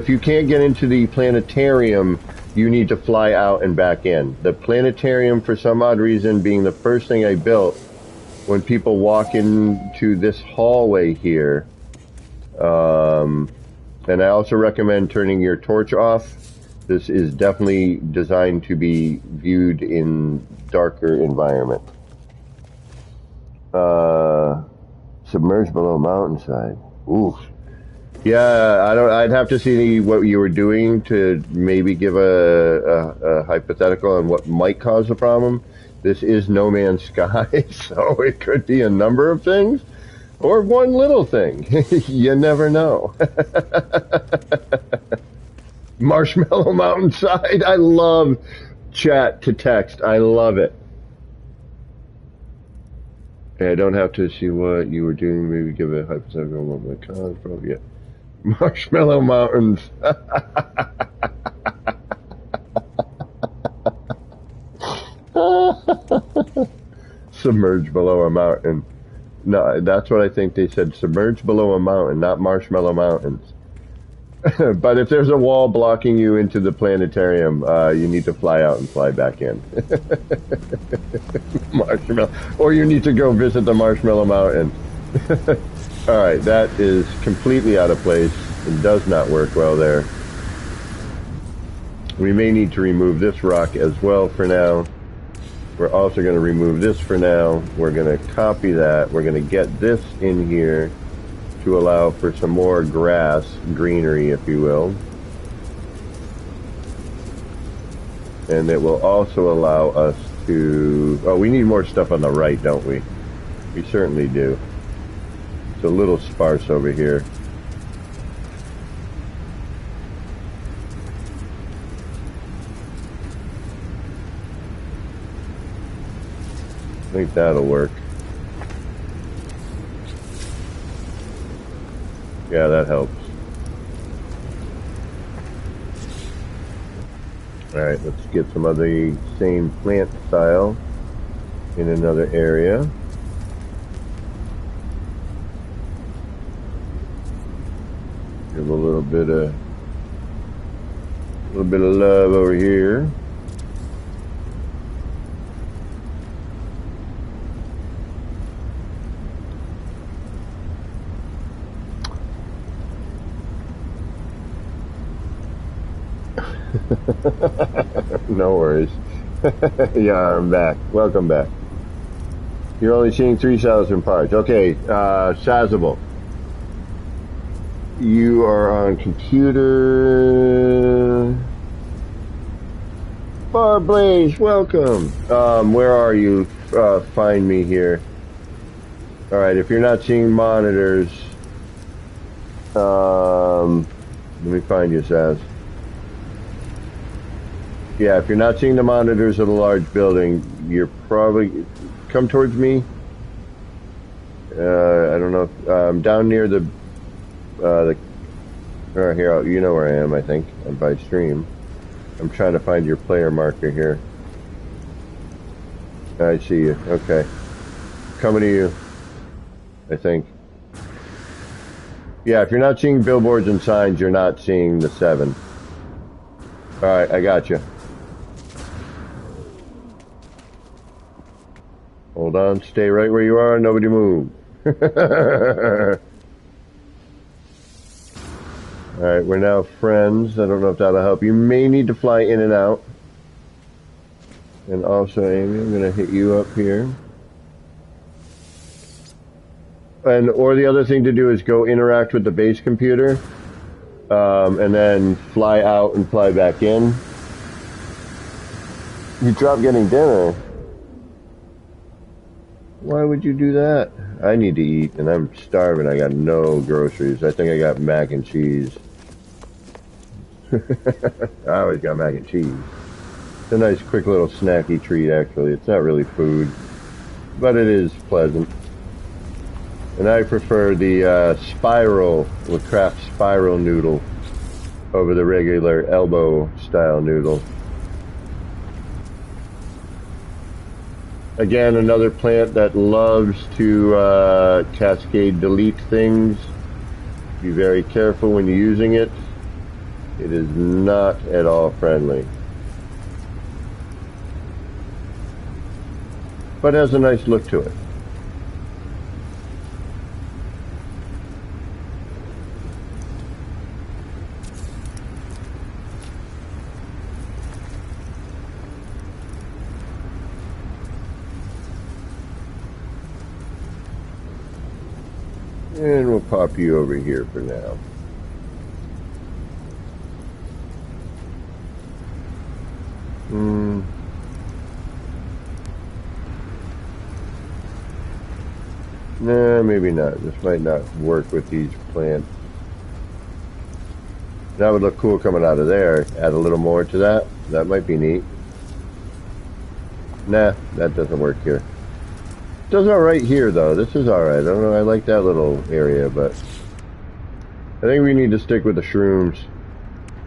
you can't get into the planetarium, you need to fly out and back in. The planetarium, for some odd reason, being the first thing I built, when people walk into this hallway here, and I also recommend turning your torch off. This is definitely designed to be viewed in darker environment. Submerged below mountainside. Oof. Yeah, I'd have to see what you were doing to maybe give a hypothetical on what might cause the problem. This is No Man's Sky, so it could be a number of things, or one little thing. You never know. Marshmallow Mountainside. I love chat to text. I love it. I don't have to see what you were doing. Maybe give a hypothetical moment. Probably, yeah. Marshmallow Mountains. Submerged below a mountain. No, that's what I think they said. Submerged below a mountain, not Marshmallow Mountains. But if there's a wall blocking you into the planetarium, you need to fly out and fly back in. Marshmallow. Or you need to go visit the Marshmallow Mountain. Alright, that is completely out of place. It does not work well there. We may need to remove this rock as well for now. We're also going to remove this for now. We're going to copy that. We're going to get this in here to allow for some more grass, greenery, if you will. And it will also allow us to... Oh, we need more stuff on the right, don't we? We certainly do. It's a little sparse over here. I think that'll work. Yeah, that helps. Alright, let's get some of the same plant style in another area. Give a little bit of love over here. No worries. Yeah, I'm back. Welcome back. You're only seeing 3,000 parts. Okay, Shazable. You are on computer. Barblaze, welcome. Where are you? Find me here. Alright, if you're not seeing monitors, let me find you, Saz. Yeah, if you're not seeing the monitors of the large building, you're probably... Come towards me. I don't know. Down near the... here, you know where I am, I think. I'm by stream. I'm trying to find your player marker here. I see you. Okay. Coming to you, I think. Yeah, if you're not seeing billboards and signs, you're not seeing the 7. Alright, I got you. Hold on, stay right where you are, nobody move. Alright, we're now friends. I don't know if that'll help. You may need to fly in and out. And also, Amy, I'm going to hit you up here. Or the other thing to do is go interact with the base computer. And then fly out and fly back in. You drop getting dinner. Why would you do that? I need to eat, and I'm starving. I got no groceries. I think I got mac and cheese. I always got mac and cheese. It's a nice, quick little snacky treat, actually. It's not really food, but it is pleasant. And I prefer the spiral, the Kraft spiral noodle over the regular elbow-style noodle. Again, another plant that loves to cascade delete things. Be very careful when you're using it. It is not at all friendly. But has a nice look to it. And we'll pop you over here for now. Nah, maybe not. This might not work with these plants. That would look cool coming out of there. Add a little more to that. That might be neat. Nah, that doesn't work here. It does alright here, though. This is alright. I don't know. I like that little area, but I think we need to stick with the shrooms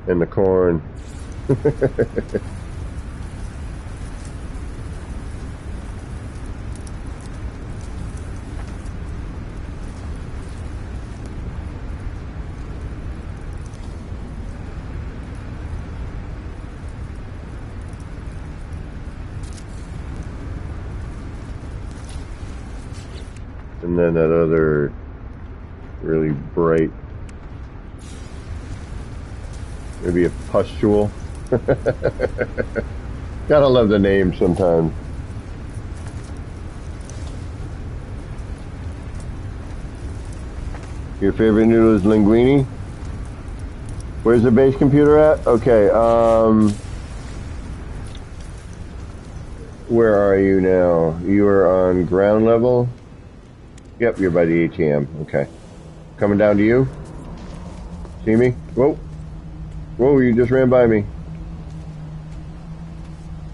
and the corn. And then that other really bright, maybe a pustule. Gotta love the name sometimes. Your favorite noodle is linguine? Where's the base computer at? Okay, Where are you now? You are on ground level? Yep, you're by the ATM. Okay. Coming down to you? See me? Whoa. Whoa, you just ran by me.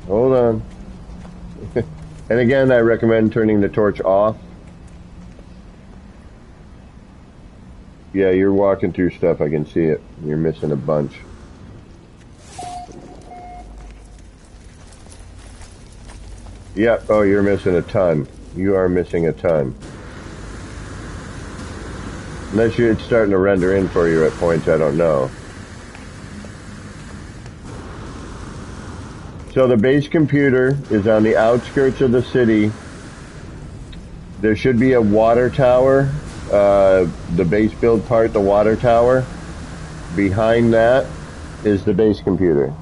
Hold on. And again, I recommend turning the torch off. Yeah, you're walking through stuff. I can see it. You're missing a bunch. Yep. Oh, you're missing a ton. You are missing a ton. Unless it's starting to render in for you at points, I don't know. So the base computer is on the outskirts of the city. There should be a water tower. The base build part, the water tower. Behind that is the base computer.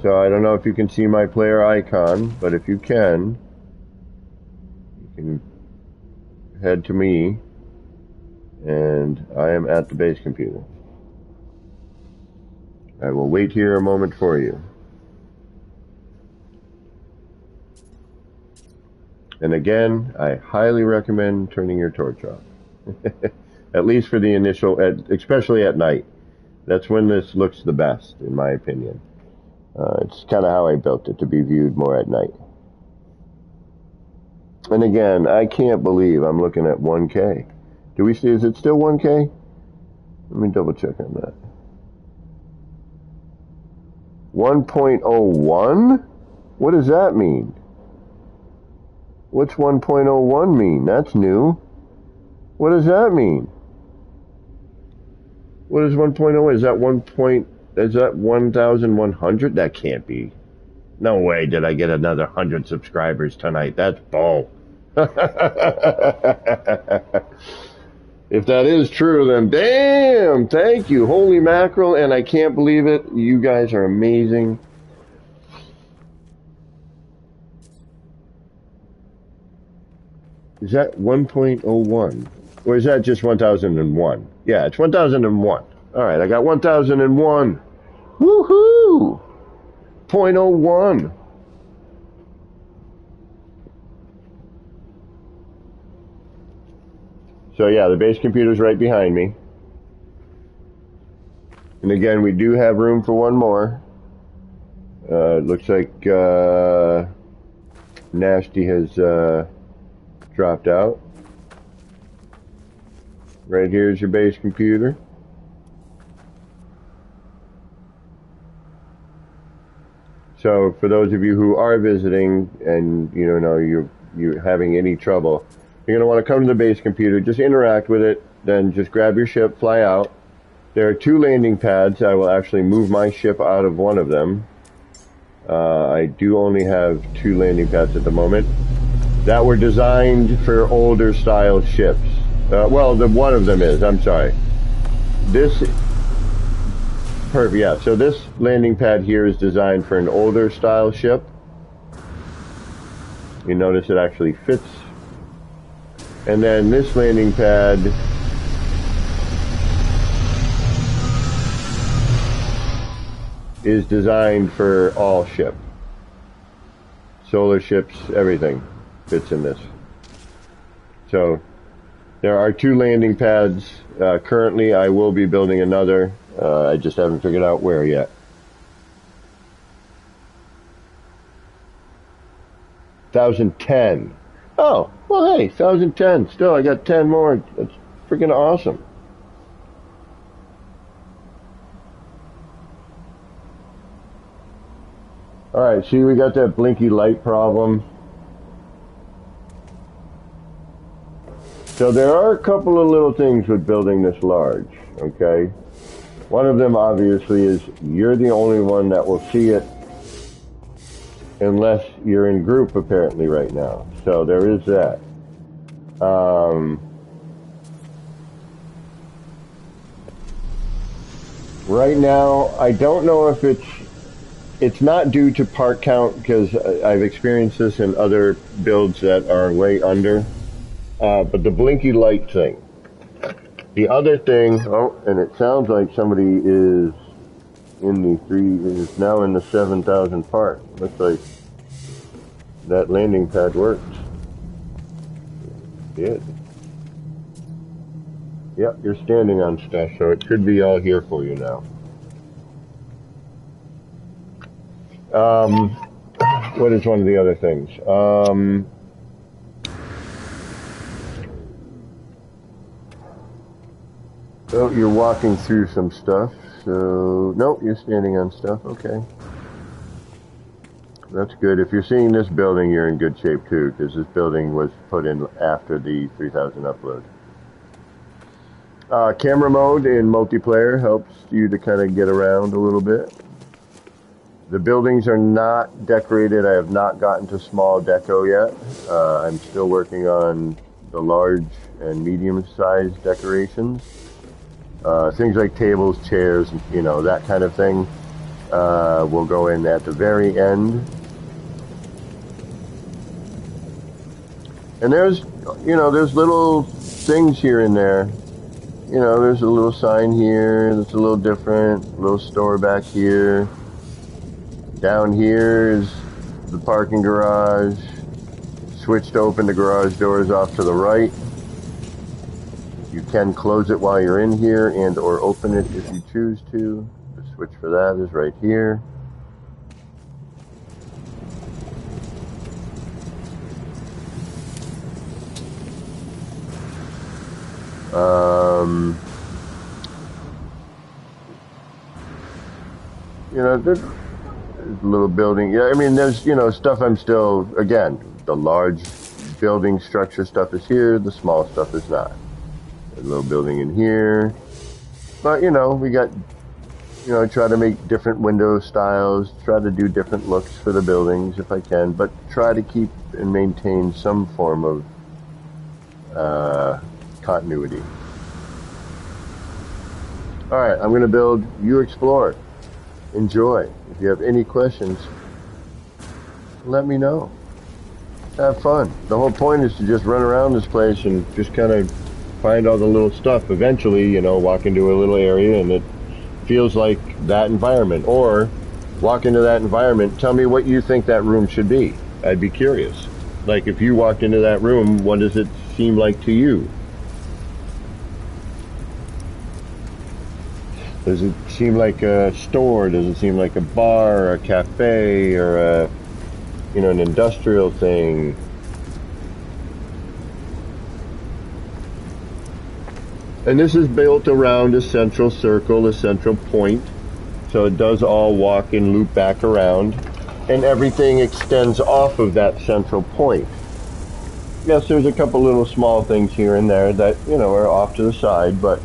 So I don't know if you can see my player icon, but if you can head to me, and I am at the base computer. I will wait here a moment for you. And again, I highly recommend turning your torch off. At least for the initial, especially at night. That's when this looks the best, in my opinion. It's kind of how I built it, to be viewed more at night. And again, I can't believe I'm looking at 1K. Do we see, is it still 1K? Let me double check on that. 1.01? What does that mean? What's 1.01 mean? That's new. What does that mean? What is 1.0? Is that 1,100? That can't be. No way did I get another 100 subscribers tonight. That's bull. If that is true, then damn, thank you. Holy mackerel, and I can't believe it. You guys are amazing. Is that 1.01? Or is that just 1001? Yeah, it's 1001. All right, I got 1001. Woohoo! 0.01. So yeah, the base computer's right behind me. And again, we do have room for one more. It looks like Nasty has dropped out. Right here is your base computer. So for those of you who are visiting and you're having any trouble, you're going to want to come to the base computer, just interact with it, then just grab your ship, fly out. There are 2 landing pads. I will actually move my ship out of one of them. I do only have 2 landing pads at the moment that were designed for older style ships. Well, one of them is, I'm sorry. Perfect, yeah. So this landing pad here is designed for an older style ship. You notice it actually fits. And then this landing pad is designed for all ship. Solar ships, everything fits in this. So there are 2 landing pads. Currently, I will be building another. I just haven't figured out where yet. $1,010. Oh, well, hey, 1,010. Still, I got 10 more. That's freaking awesome. All right, see, we got that blinky light problem. So there are a couple of little things with building this large, okay? One of them, obviously, is you're the only one that will see it unless you're in group, apparently, right now. So there is that. Right now, I don't know if it's not due to part count, because I've experienced this in other builds that are way under. But the blinky light thing. The other thing, oh, and it sounds like somebody is in the it's now in the 7,000 part. Looks like that landing pad worked. It did. Yep, you're standing on stuff, so it should be all here for you now. What is one of the other things? Oh, you're walking through some stuff, so... Nope, you're standing on stuff, okay. That's good. If you're seeing this building, you're in good shape too, because this building was put in after the 3000 upload. Camera mode in multiplayer helps you to kind of get around a little bit. The buildings are not decorated. I have not gotten to small deco yet. I'm still working on the large and medium-sized decorations. Things like tables, chairs, you know, that kind of thing will go in at the very end. And there's, you know, there's little things here and there. You know, there's a little sign here that's a little different, a little store back here. Down here is the parking garage. Switch to open the garage doors off to the right. You can close it while you're in here and or open it if you choose to. The switch for that is right here. You know, there's a little building. Yeah, I mean, there's, you know, stuff I'm still, again, the large building structure stuff is here, the small stuff is not. There's a little building in here. But, you know, we got, you know, try to make different window styles, try to do different looks for the buildings if I can, but try to keep and maintain some form of continuity. Alright, I'm going to build You Explore. Enjoy. If you have any questions, let me know. Have fun. The whole point is to just run around this place and just kind of find all the little stuff. Eventually, you know, walk into a little area and it feels like that environment. Or walk into that environment, tell me what you think that room should be. I'd be curious. Like, if you walked into that room, what does it seem like to you? Does it seem like a store? Does it seem like a bar, or a cafe, or a, you know, an industrial thing? And this is built around a central circle, a central point. So it does all walk and loop back around. And everything extends off of that central point. Yes, there's a couple little small things here and there that, you know, are off to the side, but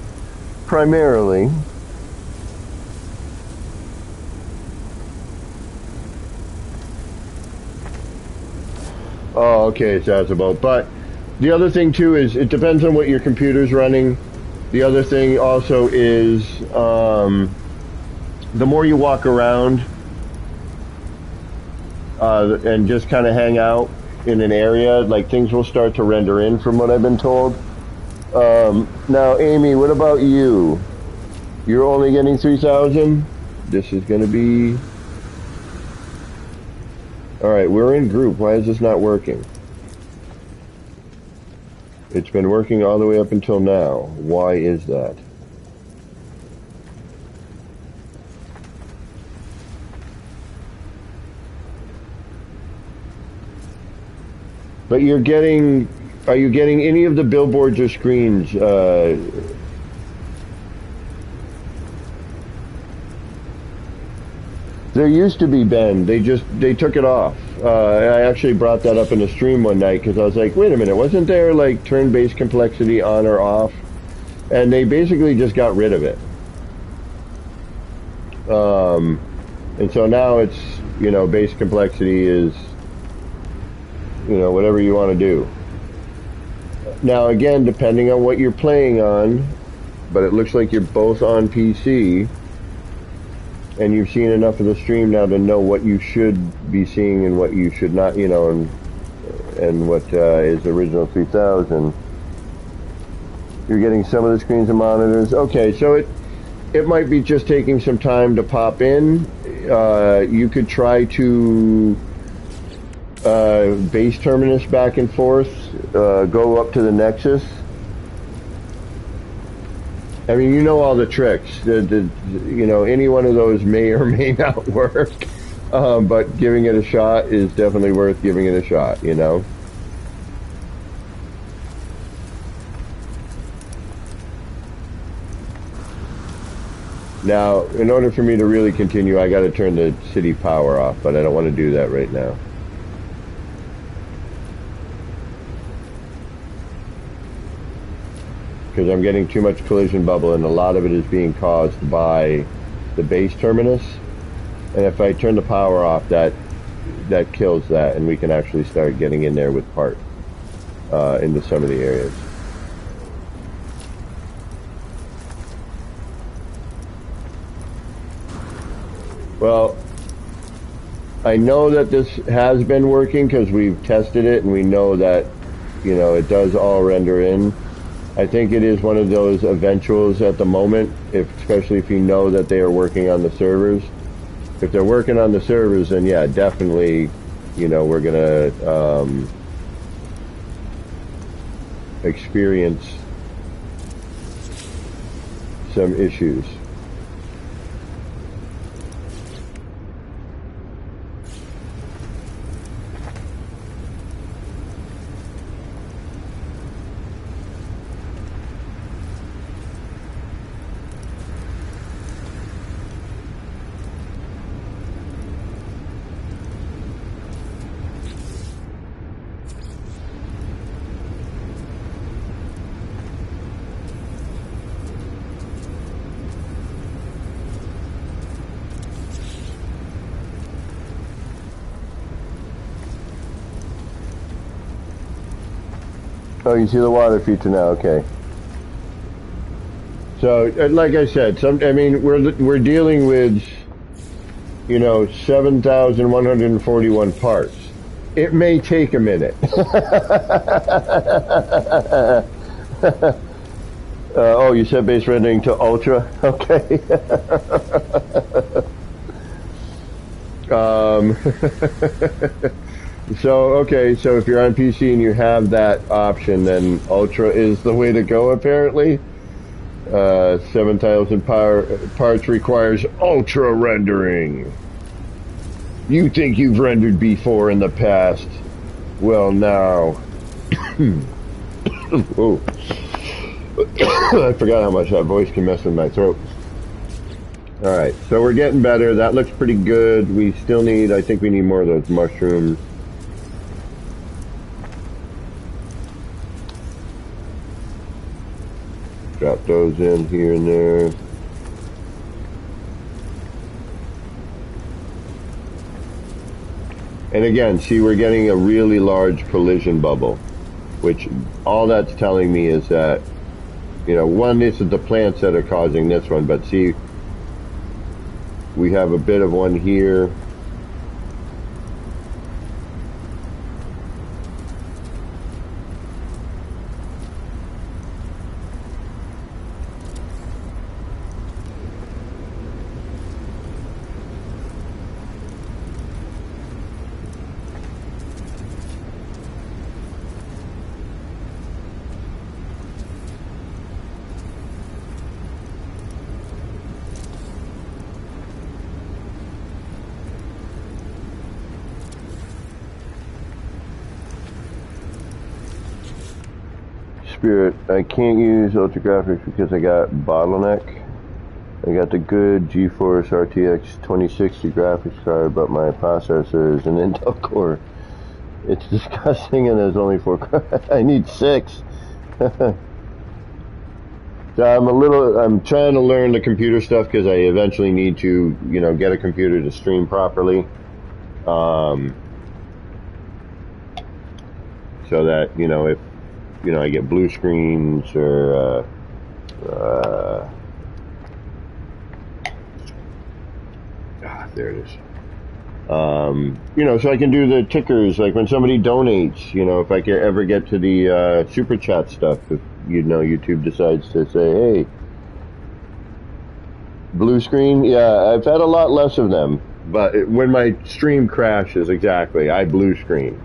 primarily... Oh, okay, so that's about. But the other thing too is it depends on what your computer's running. The other thing also is the more you walk around and just kind of hang out in an area, like things will start to render in from what I've been told. Now, Amy, what about you? You're only getting 3,000? This is going to be... Alright, we're in group. Why is this not working? It's been working all the way up until now. Why is that? But you're getting... Are you getting any of the billboards or screens? There used to be, Ben. They took it off. I actually brought that up in the stream one night because I was like, wait a minute, wasn't there like turn-based complexity on or off? And they basically just got rid of it. And so now it's, you know, base complexity is, you know, whatever you want to do. Now again, depending on what you're playing on, but it looks like you're both on PC. And you've seen enough of the stream now to know what you should be seeing and what you should not, you know, and what is original 3000. You're getting some of the screens and monitors. Okay, so it might be just taking some time to pop in. You could try to base terminus back and forth, go up to the Nexus. I mean, you know all the tricks. You know, any one of those may or may not work, but giving it a shot is definitely worth giving it a shot, you know? Now, in order for me to really continue, I got to turn the city power off, but I don't want to do that right now. Because I'm getting too much collision bubble, and a lot of it is being caused by the base terminus. And if I turn the power off, that kills that, and we can actually start getting in there with part into some of the areas. Well, I know that this has been working because we've tested it, and we know that, you know, it does all render in. I think it is one of those eventuals at the moment, especially if you know that they are working on the servers. If they're working on the servers, then yeah, definitely, you know, we're gonna experience some issues. Oh, you see the water feature now, okay. So, like I said, I mean, we're dealing with, you know, 7,141 parts. It may take a minute. Oh, you set base rendering to ultra? Okay. Okay, so if you're on PC and you have that option, then Ultra is the way to go, apparently. 7,000 parts requires Ultra rendering. You think you've rendered before in the past? Well, now. Oh. I forgot how much that voice can mess with my throat. Alright, so we're getting better. That looks pretty good. We still need, I think we need more of those mushrooms. Drop those in here and there. And again, see, we're getting a really large collision bubble, which all that's telling me is that, you know, one, this is the plants that are causing this one, but see, we have a bit of one here. Spirit, I can't use Ultra Graphics because I got bottleneck. I got the good GeForce RTX 2060 graphics card, but my processor is an Intel Core. It's disgusting, and there's only 4 I need 6. So I'm trying to learn the computer stuff because I eventually need to, you know, get a computer to stream properly. So that, you know, if, you know, I get blue screens or, there it is. You know, so I can do the tickers, like when somebody donates, you know, if I can ever get to the, super chat stuff, if, you know, YouTube decides to say, hey, Blue screen? Yeah, I've had a lot less of them. But when my stream crashes, exactly, I blue screen.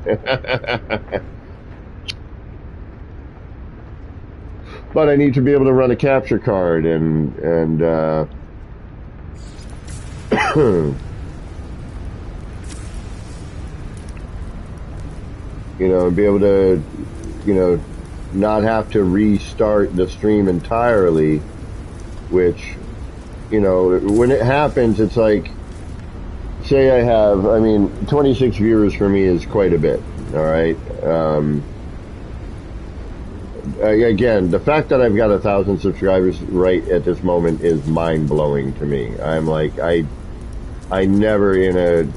But I need to be able to run a capture card and you know, be able to, you know, not have to restart the stream entirely, which, you know, when it happens, it's like, say I have, I mean, 26 viewers for me is quite a bit, all right? Again, the fact that I've got 1,000 subscribers right at this moment is mind-blowing to me. I'm like, I never in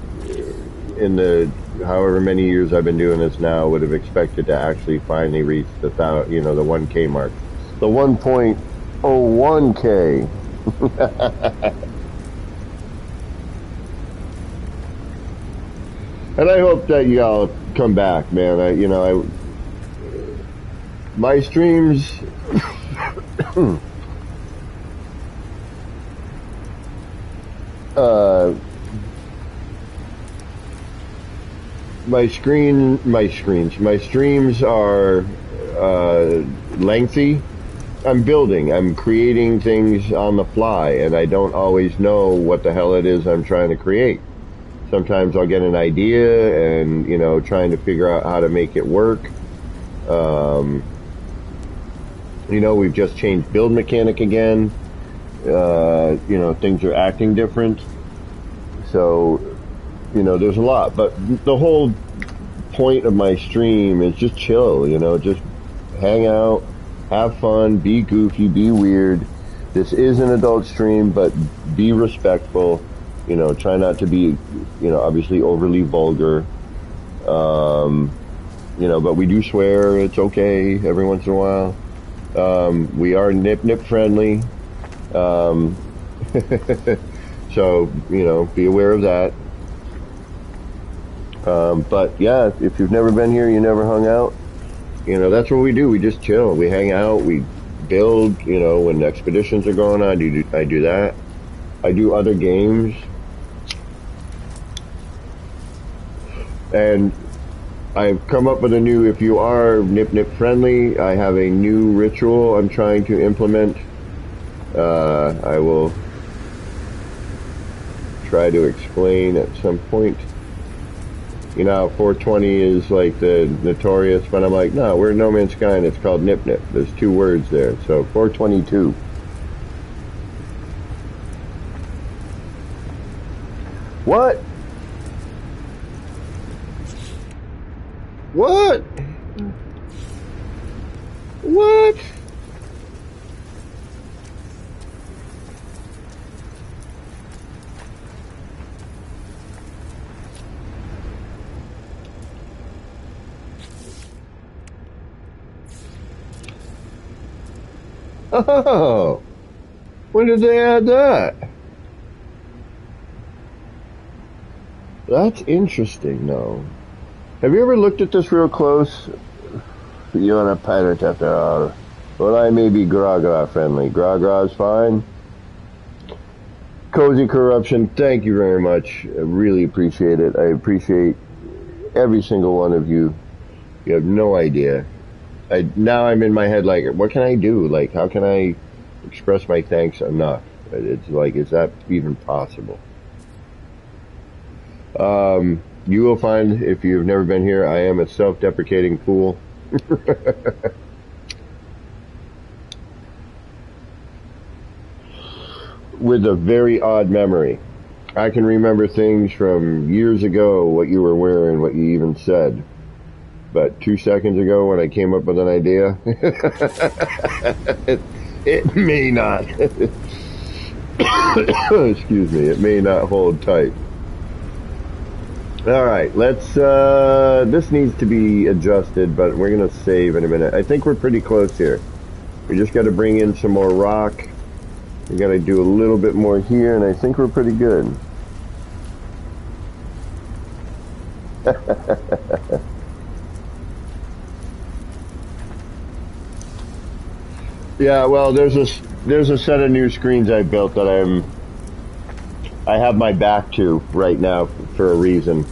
the however many years I've been doing this now would have expected to actually finally reach the 1K mark, the 1.01K. And I hope that y'all come back, man. My streams. My streams are lengthy. I'm creating things on the fly, and I don't always know what the hell it is I'm trying to create. Sometimes I'll get an idea and, you know, trying to figure out how to make it work. You know, we've just changed build mechanic again. You know, things are acting different. So, you know, there's a lot. But the whole point of my stream is just chill, you know, just hang out, have fun, be goofy, be weird. This is an adult stream, but be respectful. You know, try not to be, you know, obviously overly vulgar. You know, but we do swear. It's okay every once in a while. We are nip friendly. So, you know, be aware of that. But yeah, if you've never been here, you never hung out, you know, that's what we do. We just chill. We hang out. We build, you know, when expeditions are going on, I do that. I do other games. And I've come up with a new, if you are nip friendly, I have a new ritual I'm trying to implement. I will try to explain at some point. You know, 420 is like the notorious, but I'm like, no, we're in No Man's Sky and it's called nip. There's 2 words there, so 422. What? What? What? Oh, when did they add that? That's interesting, though. Have you ever looked at this real close? You want a pirate after all? Well, I may be Gra friendly. Gra is fine. Cozy Corruption, thank you very much. I really appreciate it. I appreciate every single one of you. You have no idea. Now I'm in my head like, what can I do? Like, how can I express my thanks enough? It's like, is that even possible? You will find, if you've never been here, I am a self-deprecating fool. With a very odd memory. I can remember things from years ago, what you were wearing, what you even said. But 2 seconds ago when I came up with an idea, it may not. Excuse me, it may not hold tight. Alright, this needs to be adjusted, but we're going to save in a minute. I think we're pretty close here. We just got to bring in some more rock. We got to do a little bit more here, and I think we're pretty good. Yeah, well, there's there's a set of new screens I built that I have my back to right now for a reason.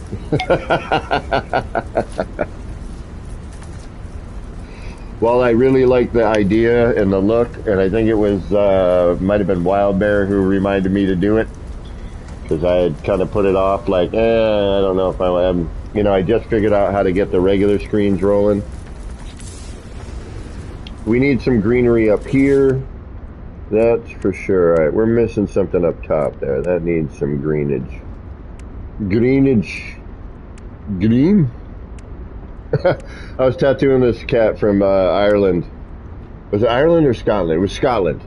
While I really like the idea and the look, and I think it was might have been Wild Bear who reminded me to do it, because I had kind of put it off, like, I don't know if I'm, I just figured out how to get the regular screens rolling. We need some greenery up here, that's for sure. All right, we're missing something up top there. That needs some greenage. Green? I was tattooing this cat from Ireland. Was it Ireland or Scotland? It was Scotland.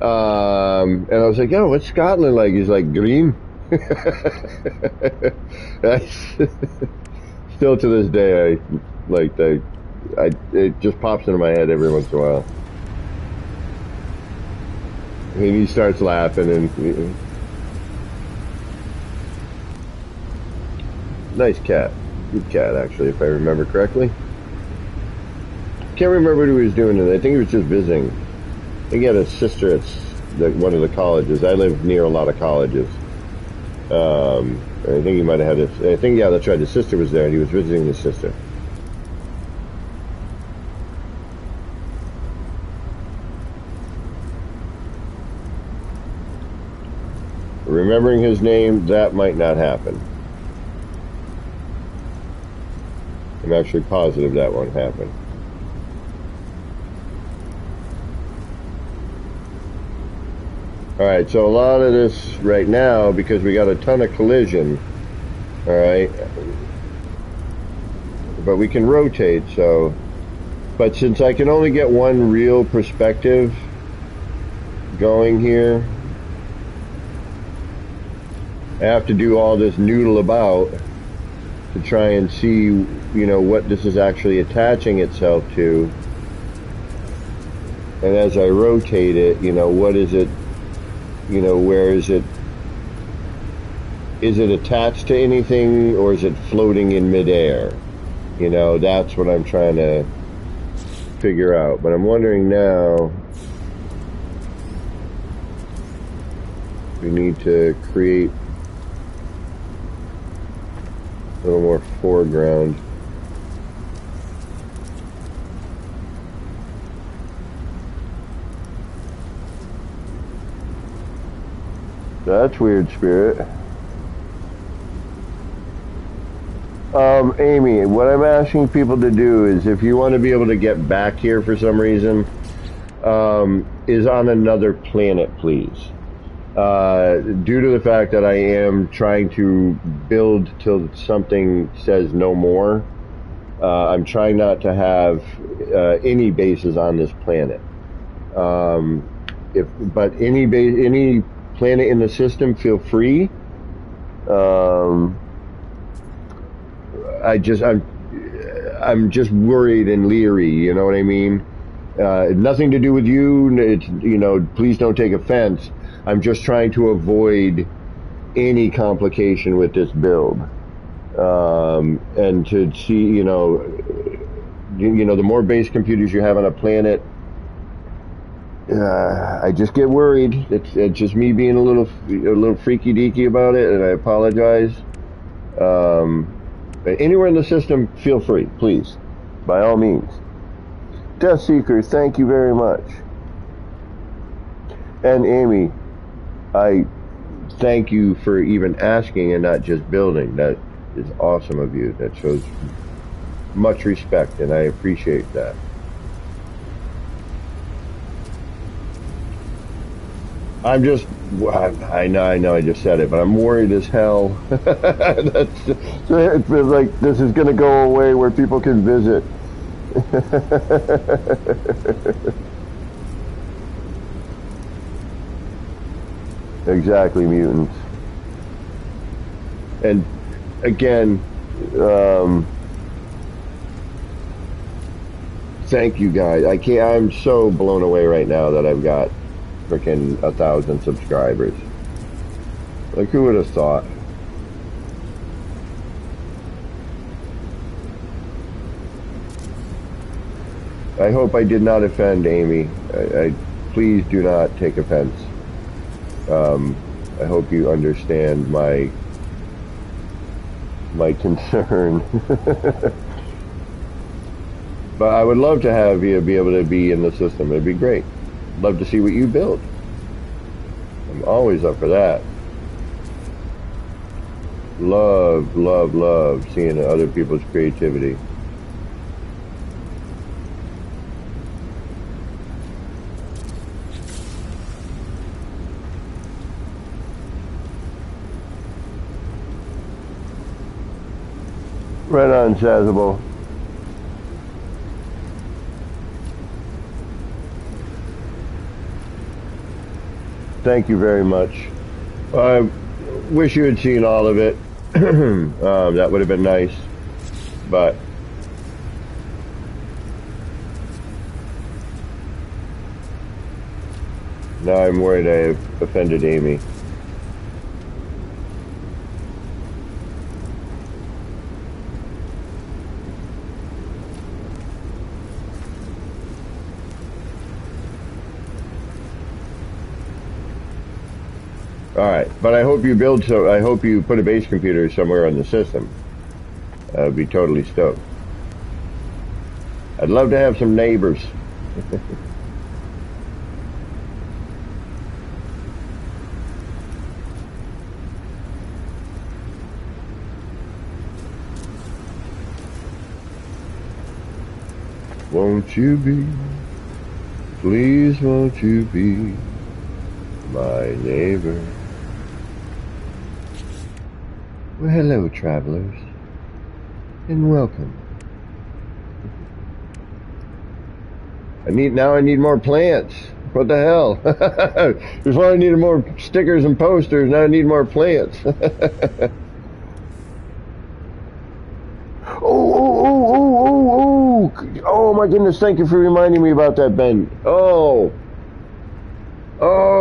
And I was like, "Yo, what's Scotland like?" He's like, "Green." Still to this day, it just pops into my head every once in a while. And he starts laughing, and nice cat. Good cat, actually, if I remember correctly. Can't remember what he was doing today. I think he was just visiting. I think he had a sister at one of the colleges. I live near a lot of colleges. I think he might have had yeah, that's right. His sister was there, and he was visiting his sister. Remembering his name, that might not happen. I'm actually positive that won't happen. Alright, so a lot of this right now, because we got a ton of collision, alright, but we can rotate, so, but since I can only get one real perspective going here, I have to do all this noodle about to try and see, what this is actually attaching itself to. And as I rotate it, what is it, where is it attached to anything, or is it floating in midair? That's what I'm trying to figure out. But I'm wondering now, we need to create a little more foreground. That's weird, Spirit. Amy, what I'm asking people to do is, if you want to be able to get back here for some reason, is on another planet, please. Due to the fact that I am trying to build till something says no more, I'm trying not to have any bases on this planet. But any planet in the system, feel free. I'm just worried and leery, you know what I mean? Nothing to do with you. It's, please don't take offense. I'm just trying to avoid any complication with this build, and to see, the more base computers you have on a planet, I just get worried. It's just me being a little freaky deaky about it, and I apologize. But anywhere in the system, feel free, please, by all means. Death Seeker, thank you very much. And Amy, I thank you for even asking and not just building. That is awesome of you. That shows much respect, and I appreciate that. I'm just, I know I just said it, but I'm worried as hell. It feels like this is going to go away where people can visit. Exactly, mutants. And again, thank you guys. I'm so blown away right now that I've got freaking 1,000 subscribers. Like, who would have thought? I hope I did not offend Amy. please do not take offense. I hope you understand my concern. But I would love to have you be able to be in the system. It'd be great. Love to see what you build. I'm always up for that. Love, love, love seeing other people's creativity. Right on, Chazable. Thank you very much. I wish you had seen all of it. That would have been nice. But now I'm worried I've offended Amy. Alright, but I hope you I hope you put a base computer somewhere on the system. I'd be totally stoked. I'd love to have some neighbors. Won't you be, please won't you be my neighbor? Well, hello, travelers, and welcome. I need more plants. What the hell? Before I needed more stickers and posters, now I need more plants. Oh my goodness, thank you for reminding me about that, Ben. Oh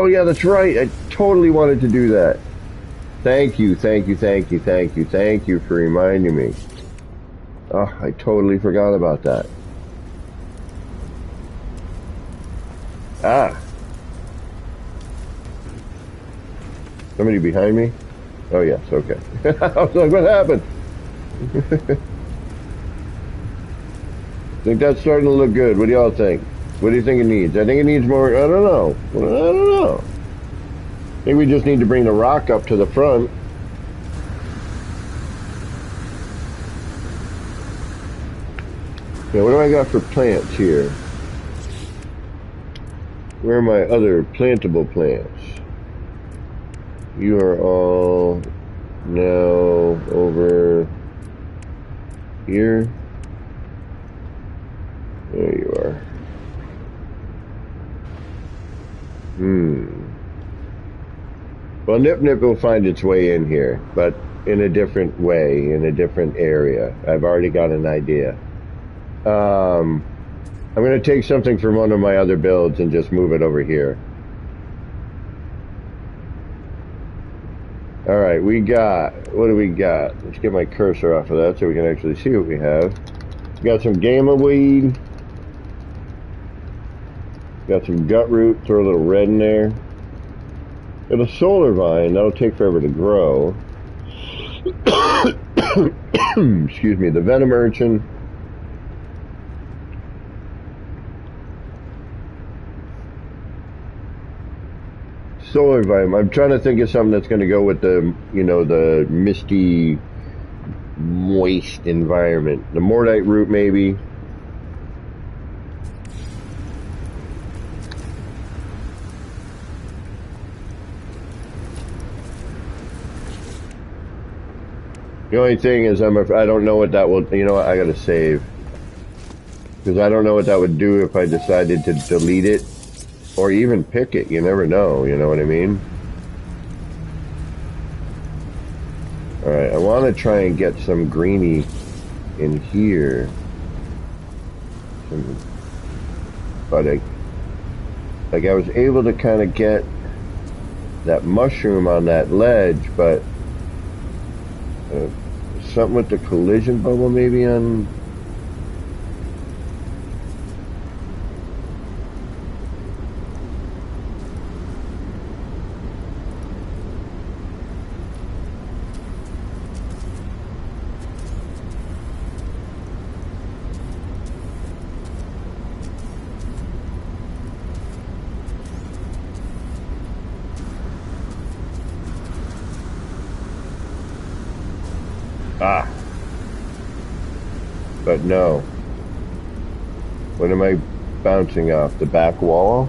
yeah, that's right. I totally wanted to do that. Thank you for reminding me. Oh, I totally forgot about that. Ah. Somebody behind me? Oh yes, okay. I was like, what happened? I think that's starting to look good. What do y'all think? What do you think it needs? I think it needs more, I don't know. I think we just need to bring the rock up to the front. Now, what do I got for plants here? Where are my other plantable plants? You are all now over here. There you are. Well, Nip Nip will find its way in here, but in a different way, in a different area. I've already got an idea. I'm going to take something from one of my other builds and just move it over here. Alright, what do we got? Let's get my cursor off of that so we can actually see what we have. We got some gamma weed. Got some gut root, throw a little red in there. Got a solar vine, that'll take forever to grow. Excuse me, the venom urchin. Solar vine, I'm trying to think of something that's going to go with the, the misty, moist environment. The mordite root maybe. The only thing is I don't know what that will, I gotta save. Because I don't know what that would do if I decided to delete it. Or even pick it, you never know, you know what I mean? Alright, I want to try and get some greeny in here. But I was able to kind of get that mushroom on that ledge, but something with the collision bubble maybe on... Ah, but no. What am I bouncing off? The back wall?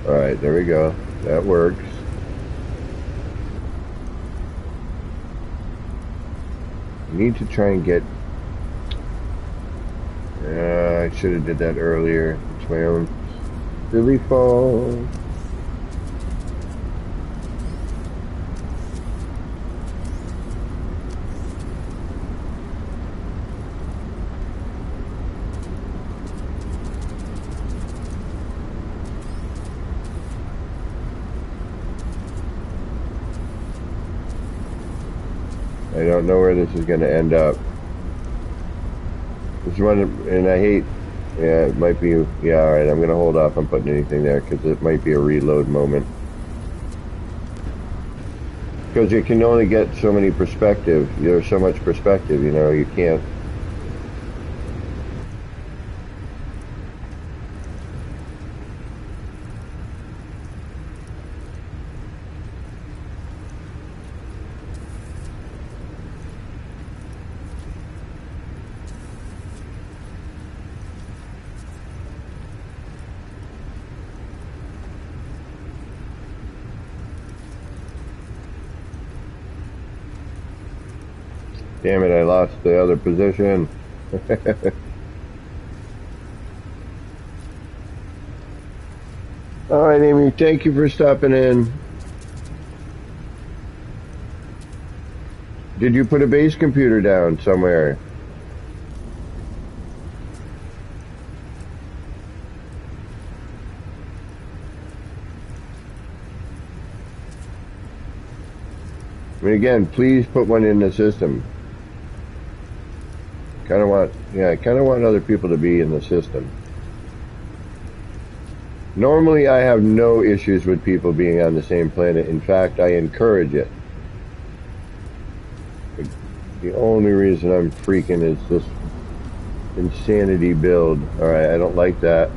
Alright, there we go. That works. I need to try and get... I should have did that earlier. It's my own silly fault. I don't know where this is going to end up. This one, and I hate, yeah, it might be, yeah, alright, I'm going to hold off on putting anything there because it might be a reload moment. Because you can only get so many perspective, there's so much perspective, you know, you can't. Damn it, I lost the other position. Alright, Amy, thank you for stopping in. Did you put a base computer down somewhere? I mean, again, please put one in the system. I kind of want other people to be in the system. Normally, I have no issues with people being on the same planet. In fact, I encourage it. The only reason I'm freaking is this insanity build. Alright, I don't like that.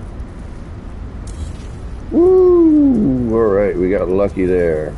Woo! Alright, we got lucky there.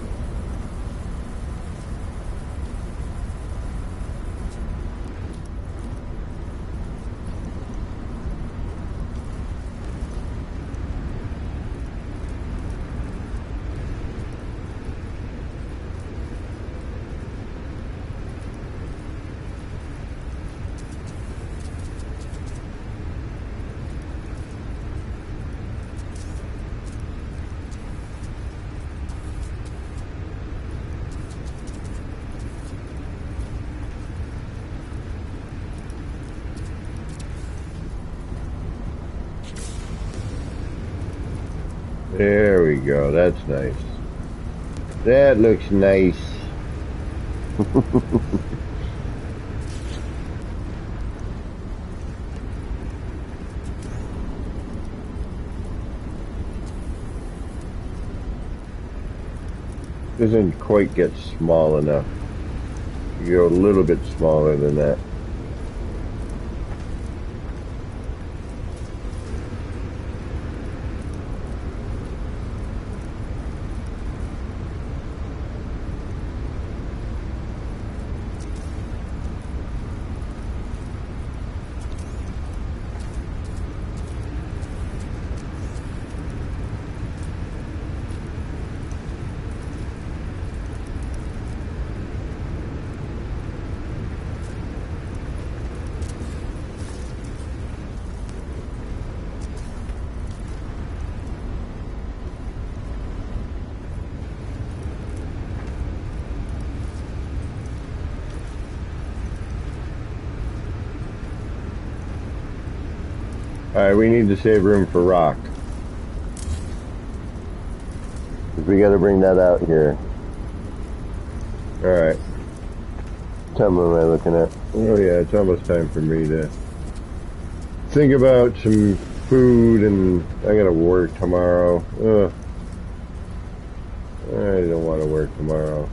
There we go, that's nice. That looks nice. Doesn't quite get small enough. You go a little bit smaller than that. Alright, we need to save room for rock. We gotta bring that out here. Alright. What time am I looking at? Oh yeah, it's almost time for me to think about some food, and I gotta work tomorrow. Ugh. I don't want to work tomorrow.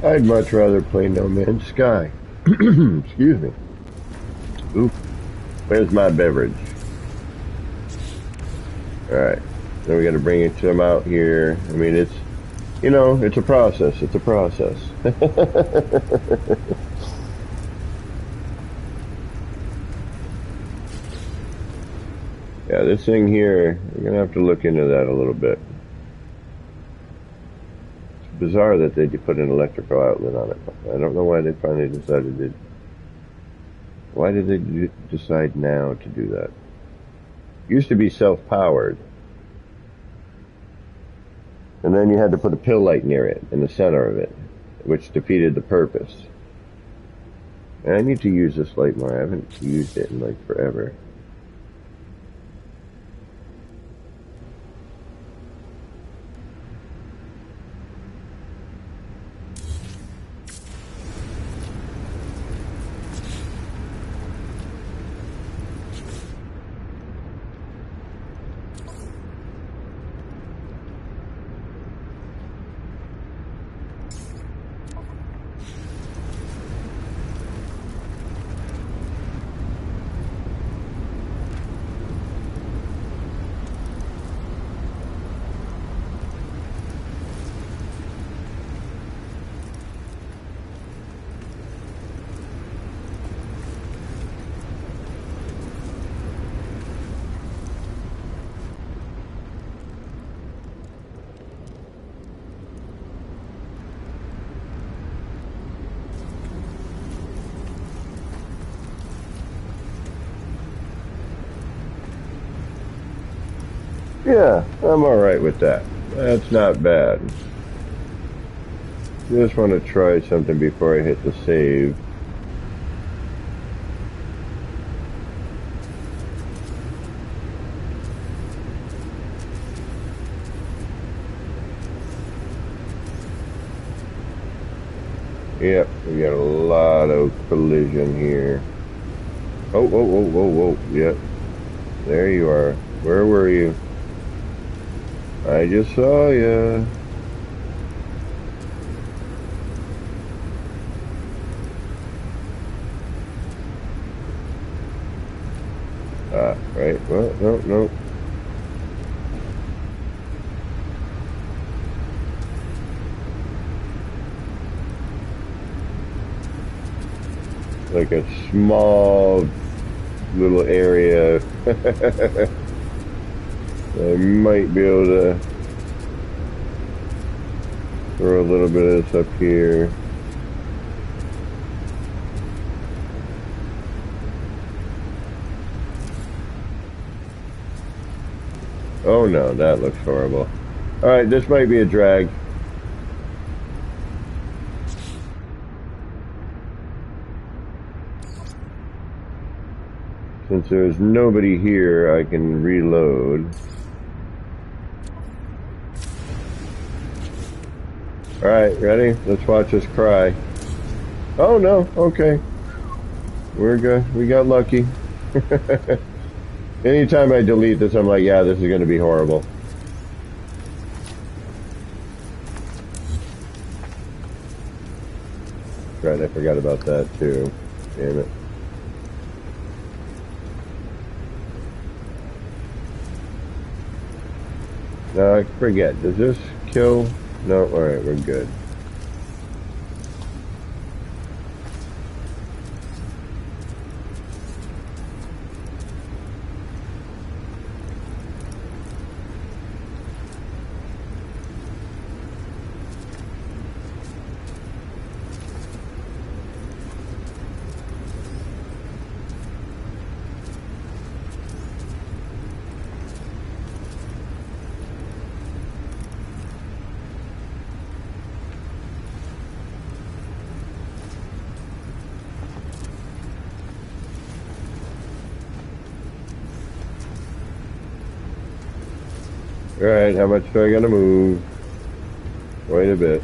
I'd much rather play No Man's Sky. Excuse me. Ooh, where's my beverage? Alright, then we gotta bring it to them out here. I mean, it's, you know, it's a process. It's a process. Yeah, this thing here, we're gonna have to look into that a little bit. It's bizarre that they put an electrical outlet on it. I don't know why they finally decided to. Why did they decide now to do that? It used to be self-powered. And then you had to put a pill light near it, in the center of it, which defeated the purpose. And I need to use this light more. I haven't used it in like forever. Yeah, I'm alright with that. That's not bad. Just want to try something before I hit the save. Yep, we got a lot of collision here. Oh, whoa, whoa, whoa, whoa. Yep. There you are. Where were you? I just saw ya. Ah, right. Well, no, no. Like a small little area. I might be able to throw a little bit of this up here. Oh no, that looks horrible. Alright, this might be a drag. Since there's nobody here, I can reload. Alright, ready? Let's watch us cry. Oh no, okay. We're good. We got lucky. Anytime I delete this, I'm like, yeah, this is going to be horrible. Right, I forgot about that too. Damn it. No, I forget. Does this kill? No, alright, we're good. Alright, how much do I gotta move? Wait a bit.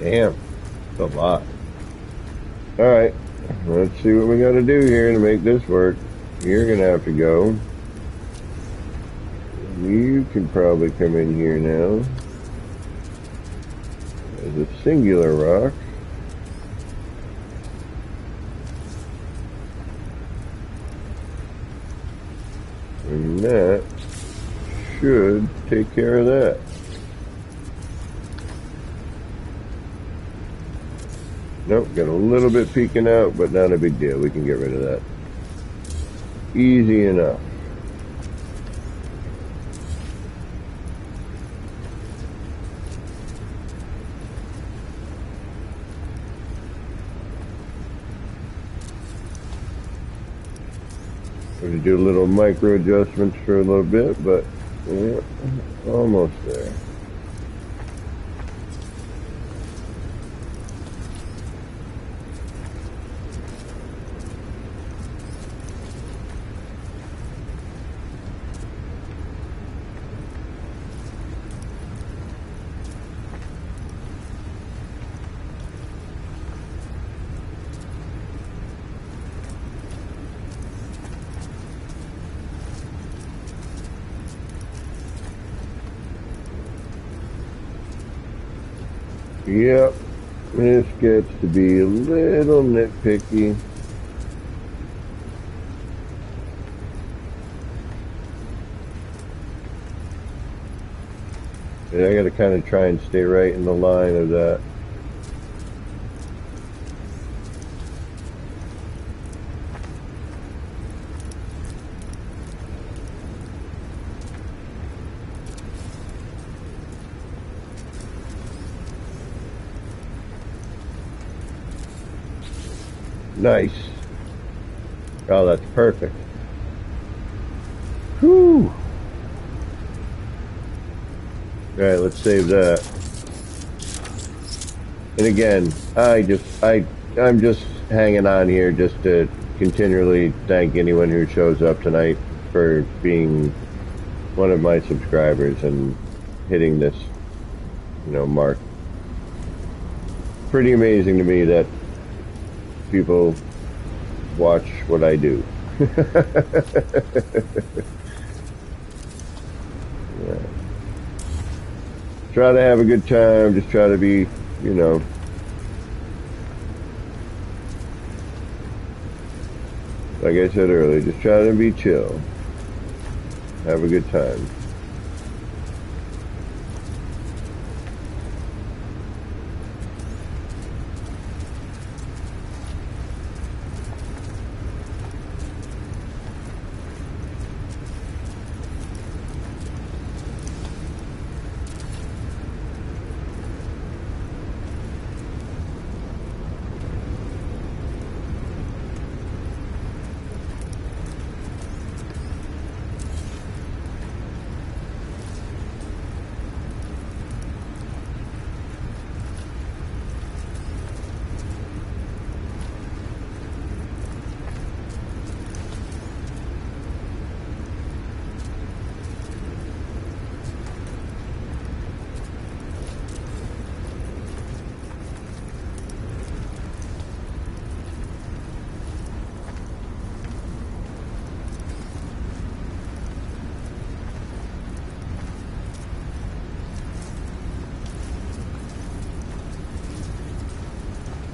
Damn, that's a lot. Alright, let's see what we gotta do here to make this work. You're gonna have to go. You can probably come in here now. There's a singular rock. And that should take care of that. Nope, got a little bit peeking out, but not a big deal. We can get rid of that. Easy enough. We're going to do a little micro adjustments for a little bit, but yeah, almost there. Yep, this gets to be a little nitpicky. And I gotta kind of try and stay right in the line of that. Nice. Oh, that's perfect. Whew. Alright, let's save that. And again, I'm just hanging on here just to continually thank anyone who shows up tonight for being one of my subscribers and hitting this, mark. Pretty amazing to me that people watch what I do. Yeah. Try to have a good time, just try to be, like I said earlier, just try to be chill. Have a good time.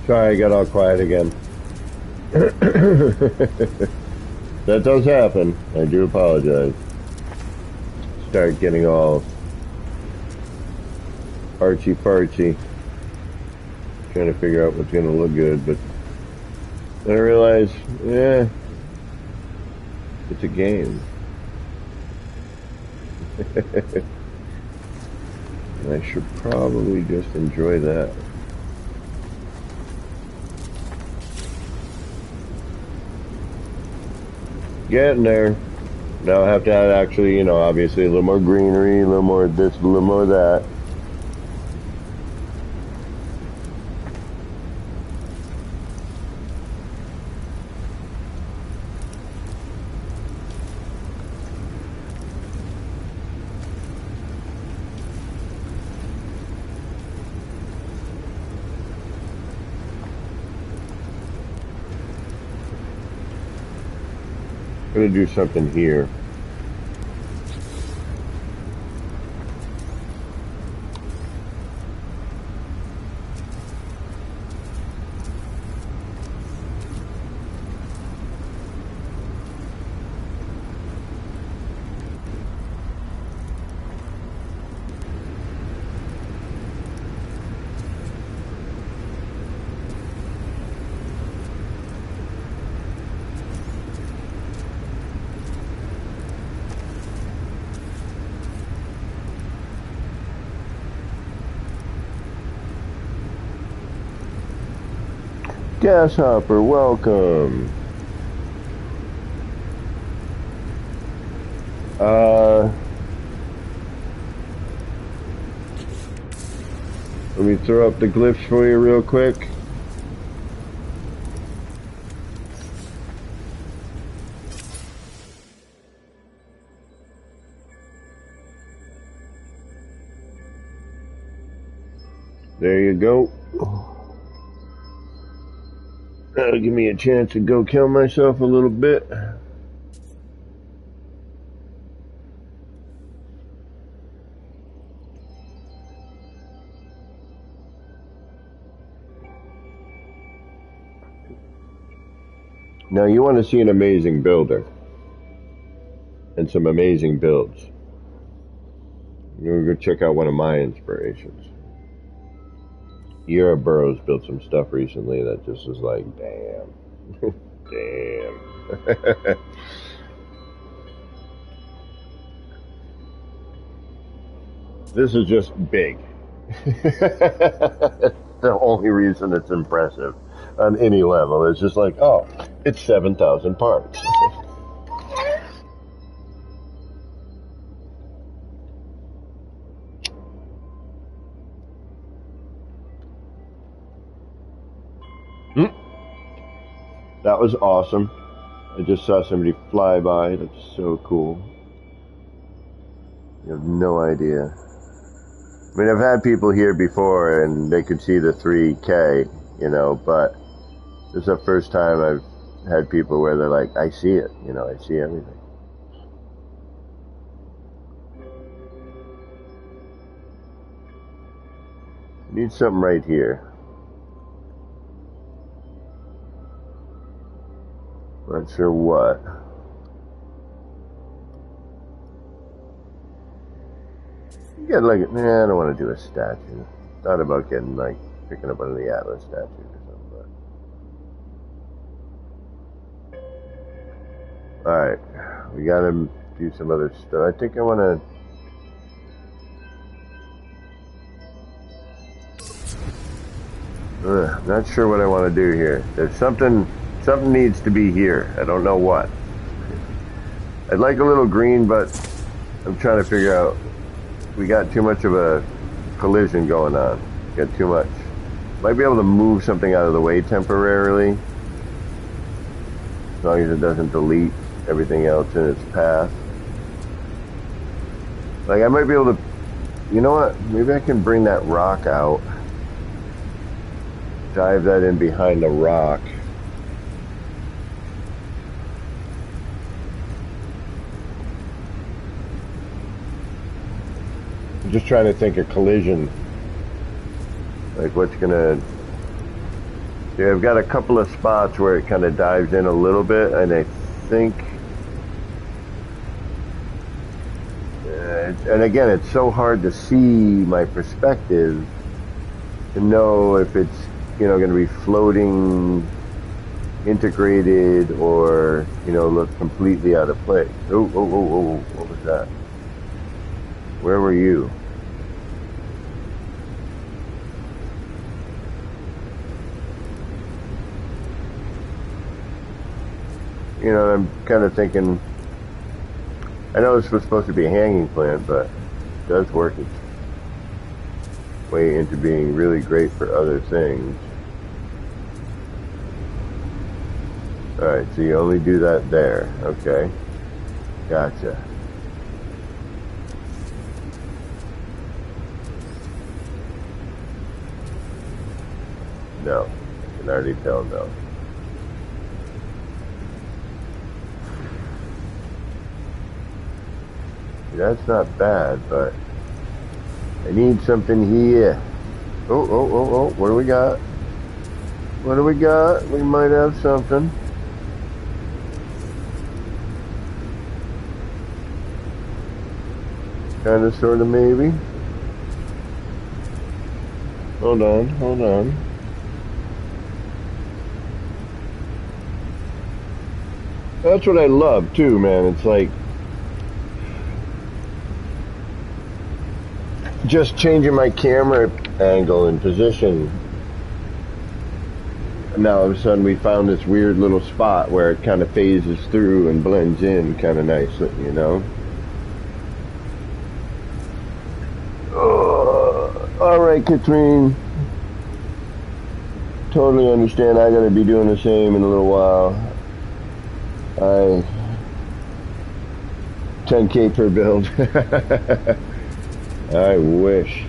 Sorry, I got all quiet again. That does happen. I do apologize. Start getting all artsy-fartsy. Trying to figure out what's going to look good, but then I realize, it's a game. And I should probably just enjoy that. Getting there. Now I have to add actually, obviously a little more greenery, a little more this, a little more that. going to do something here. Gasshopper, welcome. Let me throw up the glyphs for you real quick. There you go. That'll give me a chance to go kill myself a little bit. Now you want to see an amazing builder and some amazing builds. You're going to go check out one of my inspirations. Euro Burrows built some stuff recently that just was like, damn. Damn. This is just big. The only reason it's impressive on any level. It's just like, oh, it's 7,000 parts. That was awesome. I just saw somebody fly by. That's so cool. You have no idea. I mean, I've had people here before and they could see the 3K, you know, but this is the first time I've had people where they're like, I see it, you know, I see everything. Need something right here. Not sure what. You get like, nah, I don't want to do a statue. Thought about getting like, picking up one of the Atlas statues or something, but. Alright, we gotta do some other stuff. I think I want to. Not sure what I want to do here. There's something needs to be here. I don't know what. I'd like a little green, but I'm trying to figure out. We got too much of a collision going on. Got too much. Might be able to move something out of the way temporarily. As long as it doesn't delete everything else in its path. Like I might be able to, you know what? Maybe I can bring that rock out. Dive that in behind the rock. I'm just trying to think of collision. Like what's gonna... Yeah, I've got a couple of spots where it kind of dives in a little bit, and I think... and again, it's so hard to see my perspective to know if it's, you know, going to be floating, integrated, or, you know, look completely out of place. Oh, what was that? Where were you? You know, I'm kind of thinking, I know this was supposed to be a hanging plant, but it does work its way into being really great for other things. Alright, so you only do that there. Okay. Gotcha. No. I can already tell no. That's not bad, but I need something here. Oh, what do we got? What do we got? We might have something. Kind of, sort of, maybe. Hold on. That's what I love too, man. It's like just changing my camera angle and position. Now all of a sudden we found this weird little spot where it kind of phases through and blends in kind of nicely, you know? Alright, Katrine. Totally understand. I gotta be doing the same in a little while. 10K per build. I wish.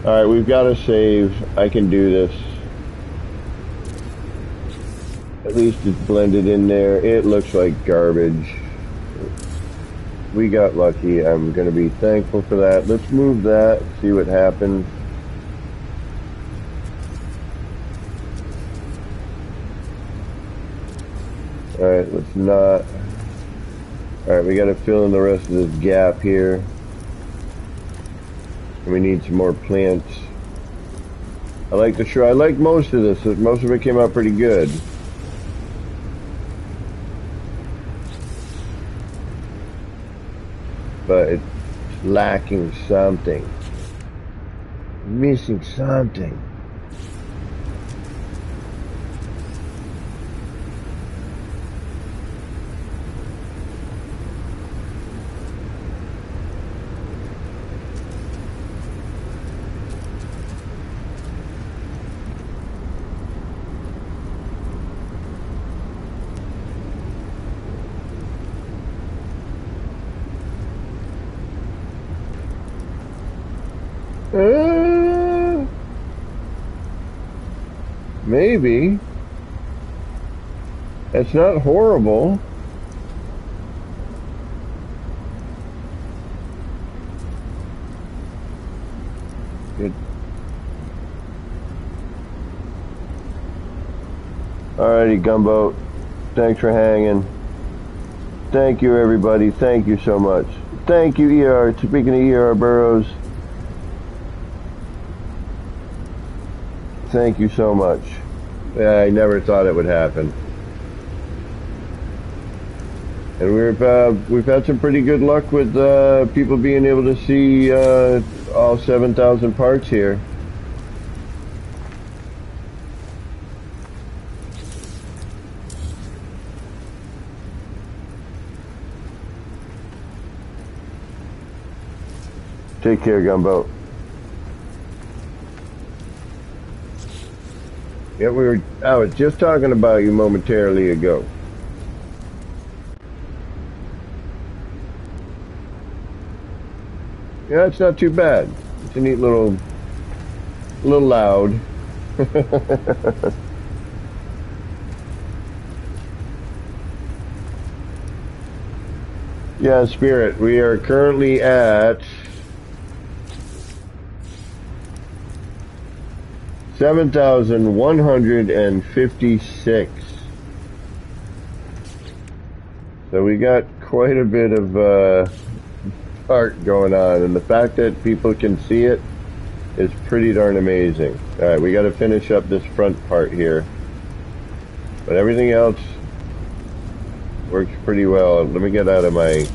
Alright, we've got to save. I can do this. At least it's blended in there. It looks like garbage. We got lucky. I'm going to be thankful for that. Let's move that, see what happens. Alright, let's not. Alright, we got to fill in the rest of this gap here. And we need some more plants. I like the shrub. I like most of this. Most of it came out pretty good. But it's lacking something. Missing something. Maybe. It's not horrible. Good. Alrighty, Gumbo. Thanks for hanging. Thank you, everybody. Thank you so much. Thank you, ER. Speaking of ER Burrows. Thank you so much. Yeah, I never thought it would happen. And we've had some pretty good luck with people being able to see all 7,000 parts here. Take care, Gumbo. Yeah, I was just talking about you momentarily ago. Yeah, it's not too bad. It's a neat little loud. Yeah, Spirit, we are currently at 7,156. So we got quite a bit of art going on, and the fact that people can see it is pretty darn amazing. Alright, we got to finish up this front part here. But everything else works pretty well. Let me get out of my...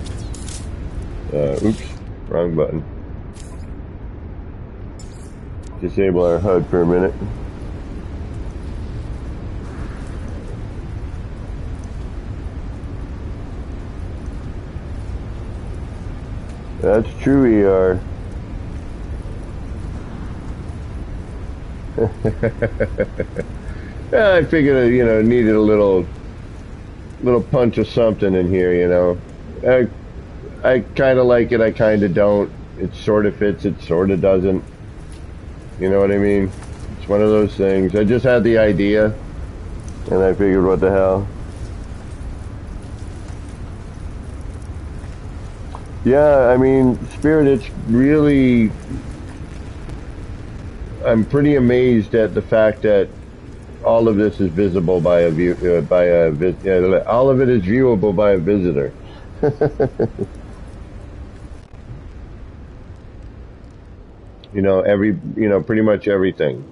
oops, wrong button. Disable our HUD for a minute. That's true, ER. Yeah, I figured, you know, needed a little punch of something in here, you know. I kind of like it, I kind of don't. It sort of fits, it sort of doesn't. You know what I mean? It's one of those things. I just had the idea, and I figured, what the hell. Yeah, I mean, Spirit, it's really, I'm pretty amazed at the fact that all of this is visible by a view, all of it is viewable by a visitor. Pretty much everything.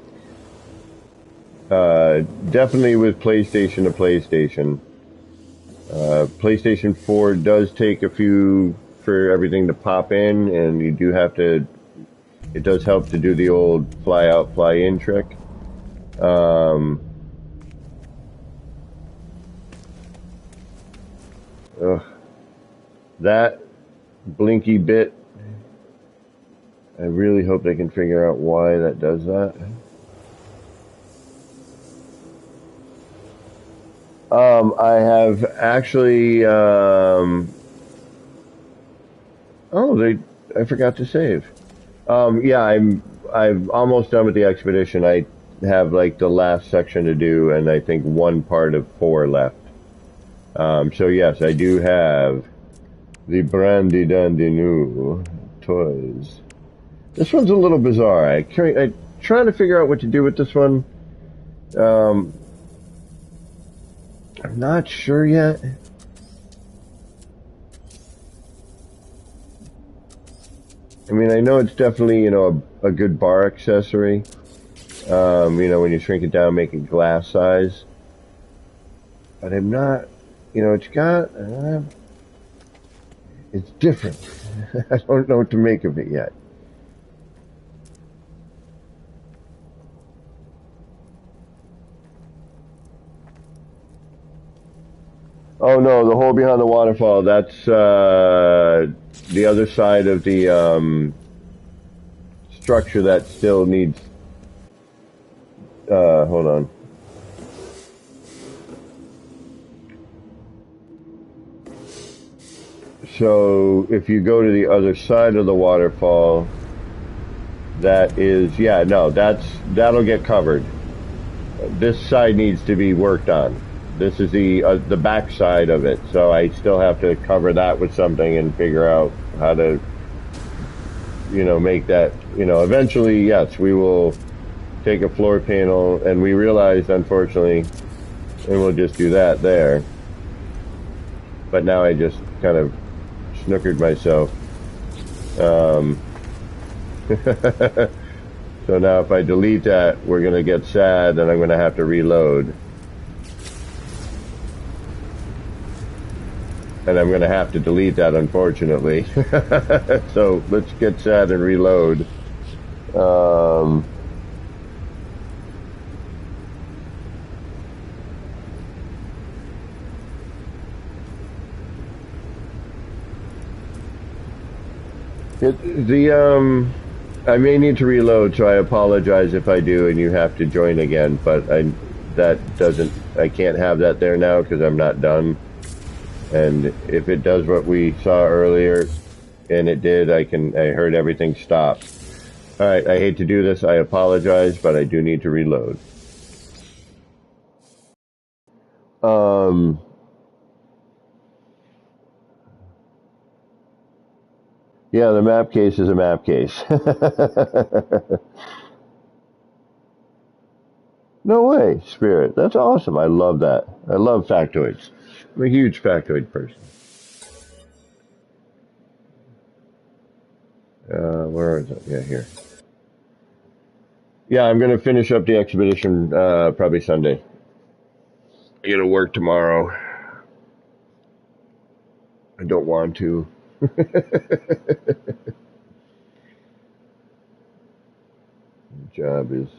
Definitely with PlayStation to PlayStation. PlayStation 4 does take a few for everything to pop in, and you do have to, it does help to do the old fly out, fly in trick. Um, ugh, that blinky bit, I really hope they can figure out why that does that. I have actually, I forgot to save. Yeah, I'm almost done with the expedition. I have like the last section to do, and I think one part of 4 left. So yes, I do have the Brandy Dandy New toys. This one's a little bizarre. I trying to figure out what to do with this one. Um, I'm not sure yet. I mean, I know it's definitely, a good bar accessory. When you shrink it down, make it glass size. But I'm not, it's different. I don't know what to make of it yet. Oh no, the hole behind the waterfall, that's, the other side of the, structure that still needs, hold on. So if you go to the other side of the waterfall, that is, yeah, no, that'll get covered. This side needs to be worked on. This is the back side of it, so I still have to cover that with something and figure out how to, make that, eventually, yes, we will take a floor panel, and we realized, unfortunately, and we'll just do that there. But now I just kind of snookered myself. So now if I delete that, we're going to get sad, and I'm going to have to reload. And I'm going to have to delete that, unfortunately. So let's get sad and reload. I may need to reload, so I apologize if I do, and you have to join again. But I can't have that there now because I'm not done. And if it does what we saw earlier, and it did, I heard everything stop. All right, I hate to do this. I apologize, but I do need to reload. Yeah, the map case is a map case. No way, Spirit. That's awesome. I love that. I love factoids. I'm a huge factoid person. Where is it? Yeah, here. Yeah, I'm going to finish up the expedition probably Sunday. I got to work tomorrow. I don't want to. The job is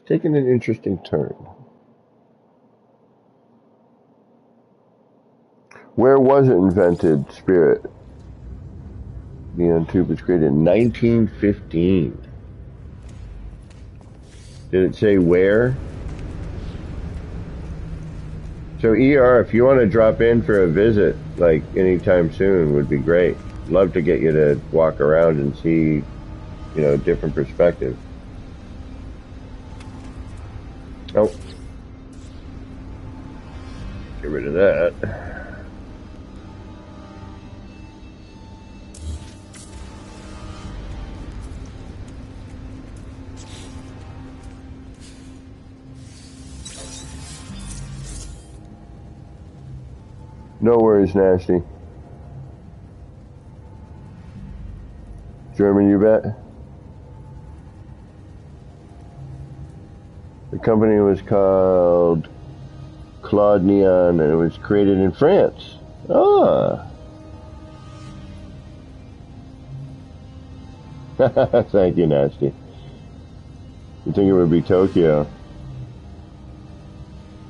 taking an interesting turn. Where was it invented, Spirit? Neon tube was created in 1915. Did it say where? So ER, if you want to drop in for a visit, like anytime soon, would be great. Love to get you to walk around and see, different perspective. Oh. Get rid of that. No worries, Nasty. German, you bet. The company was called Claude Neon, and it was created in France. Ah. Thank you, Nasty. You think it would be Tokyo?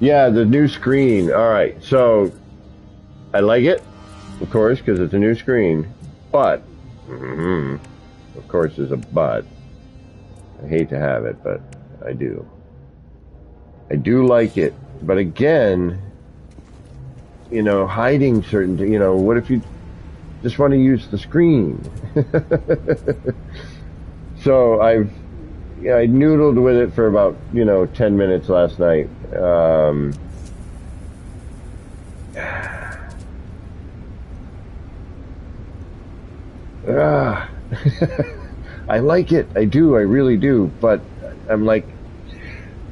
Yeah, the new screen. All right, so I like it, of course, because it's a new screen. But, of course, there's a but. I hate to have it, but I do. I do like it, but again, you know, hiding certain, you know, what if you just want to use the screen? So I noodled with it for about, 10 minutes last night. I like it. I do. I really do. But I'm like,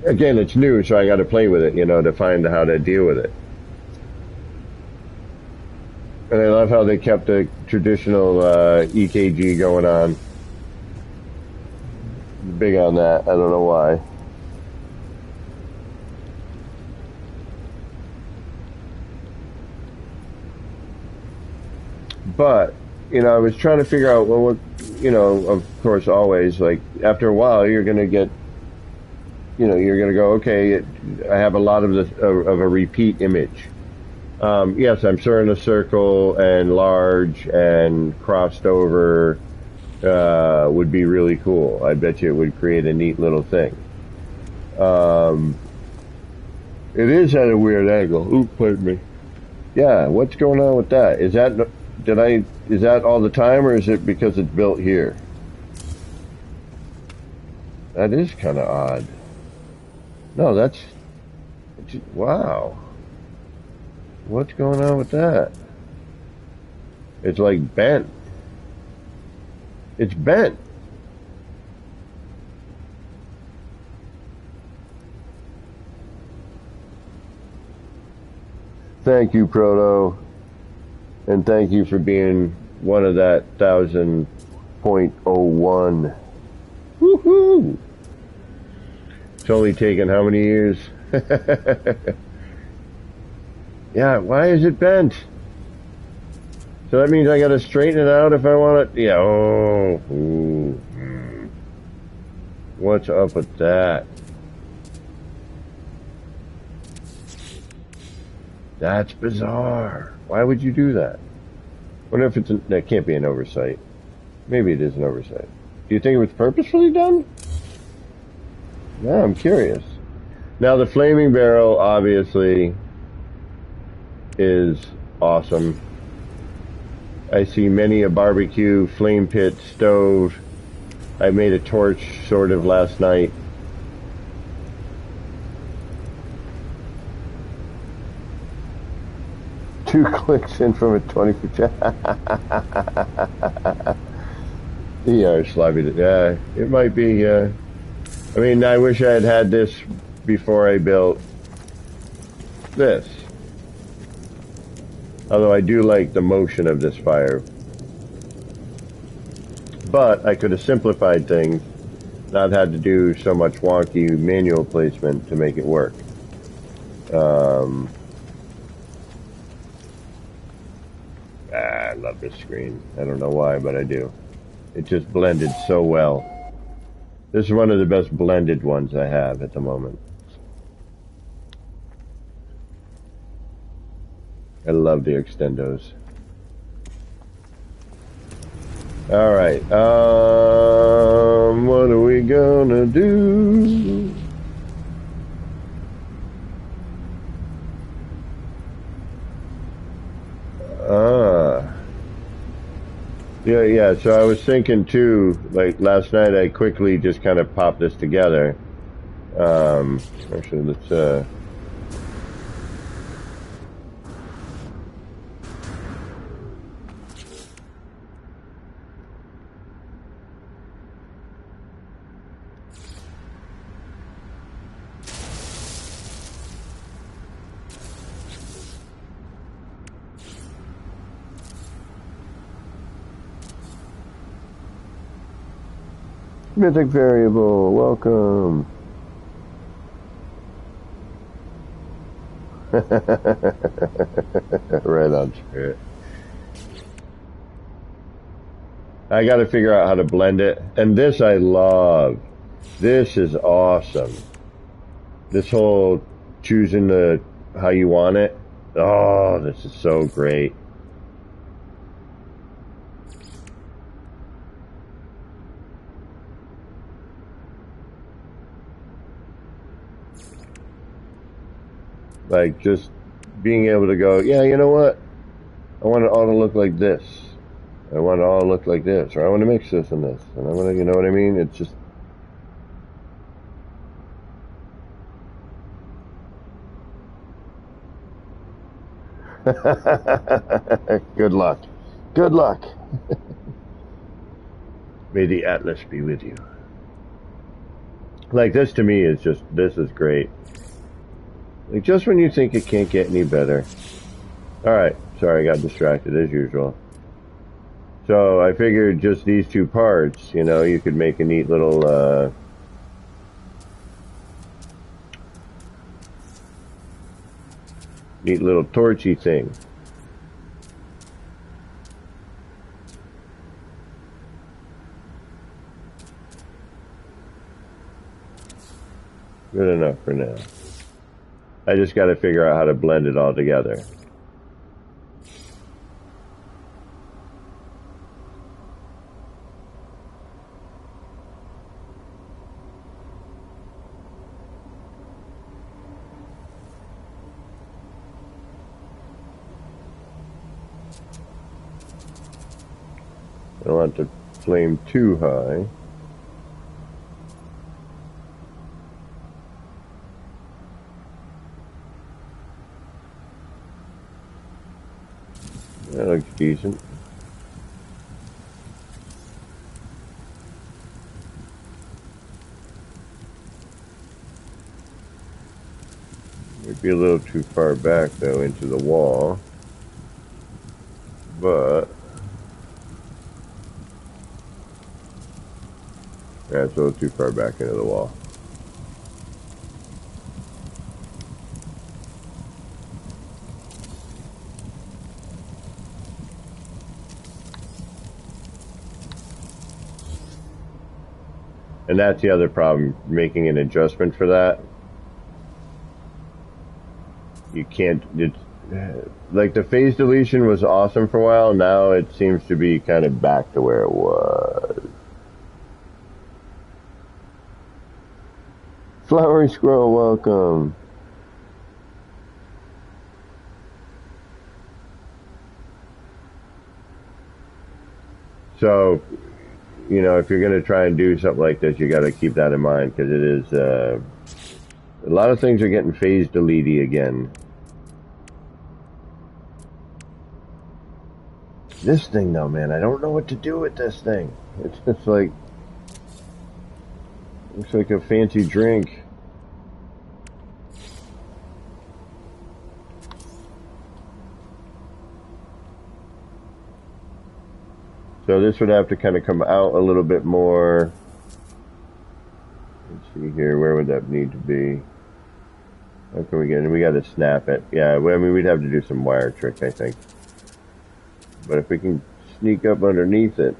again, it's new, so I got to play with it, to find how to deal with it. And I love how they kept the traditional EKG going on. Big on that. I don't know why. But, I was trying to figure out, well, what, of course, always, like, after a while, you're going to get, you're going to go, okay, I have a lot of a repeat image. Yes, I'm sure in a circle and large and crossed over would be really cool. I bet you it would create a neat little thing. It is at a weird angle. Ooh, pardon me. Yeah, what's going on with that? Is that all the time, or is it because it's built here? That is kind of odd. No, wow. What's going on with that? It's like bent. It's bent. Thank you, Proto. And thank you for being one of that 1,000.01. Woohoo! It's only taken how many years? Yeah, why is it bent? So that means I gotta straighten it out if I want it? Yeah, What's up with that? That's bizarre. Why would you do that? What if that can't be an oversight? Maybe it is an oversight. Do you think it was purposefully done? Yeah, I'm curious. Now the flaming barrel obviously is awesome. I see many a barbecue, flame pit, stove. I made a torch sort of last night. Two clicks in from a 20-foot. Yeah, sloppy. Yeah, it might be. I mean, I wish I had had this before I built this. Although I do like the motion of this fire. But I could have simplified things, not had to do so much wonky manual placement to make it work. I love this screen. I don't know why, but I do. It just blended so well. This is one of the best blended ones I have at the moment. I love the extendos. Alright, what are we gonna do? Yeah, so I was thinking too, like last night I quickly just kind of popped this together. Actually, let's, Mythic variable, welcome. Right on spirit. I got to figure out how to blend it. And this I love. This is awesome. This whole choosing how you want it. Oh, this is so great. Like just being able to go, yeah, you know what? I want it all to look like this. I want it all to look like this, or I want to mix this and this, and I want to, you know what I mean? It's just. Good luck. Good luck. May the Atlas be with you. Like this to me is just, this is great. Like just when you think it can't get any better. Alright, sorry, I got distracted as usual. So I figured just these two parts, you know, you could make a neat little, torchy thing. Good enough for now. I just got to figure out how to blend it all together. I don't want the flame too high. That looks decent. Might be a little too far back though into the wall, but yeah, it's a little too far back into the wall. And that's the other problem, making an adjustment for that. You can't, it's, like the phase deletion was awesome for a while, now it seems to be kind of back to where it was. Flowery Squirrel, welcome. So, you know, if you're going to try and do something like this, you got to keep that in mind, because it is, a lot of things are getting phase deleted again. This thing though, man, I don't know what to do with this thing. It's just like, looks like a fancy drink. So this would have to kind of come out a little bit more. Let's see here, where would that need to be? How can we get it? We got to snap it. Yeah, well, I mean, we'd have to do some wire trick, I think. But if we can sneak up underneath it.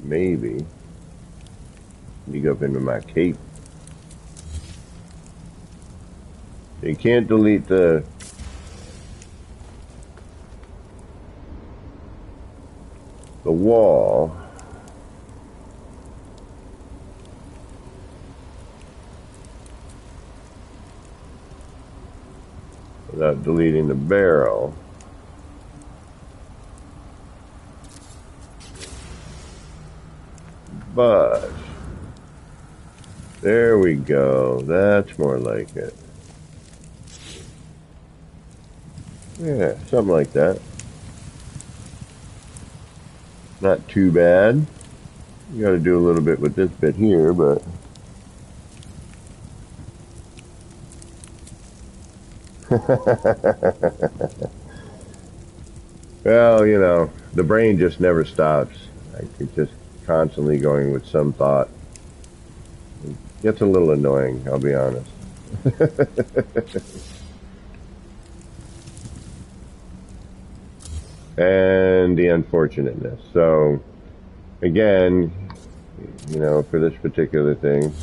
Maybe. Sneak up into my cape. You can't delete the wall. Without deleting the barrel. But there we go. That's more like it. Yeah, something like that. Not too bad. You got to do a little bit with this bit here, but Well, you know, the brain just never stops. Like, it's just constantly going with some thought. It gets a little annoying, I'll be honest. And the unfortunateness. So, again, you know, for this particular thing,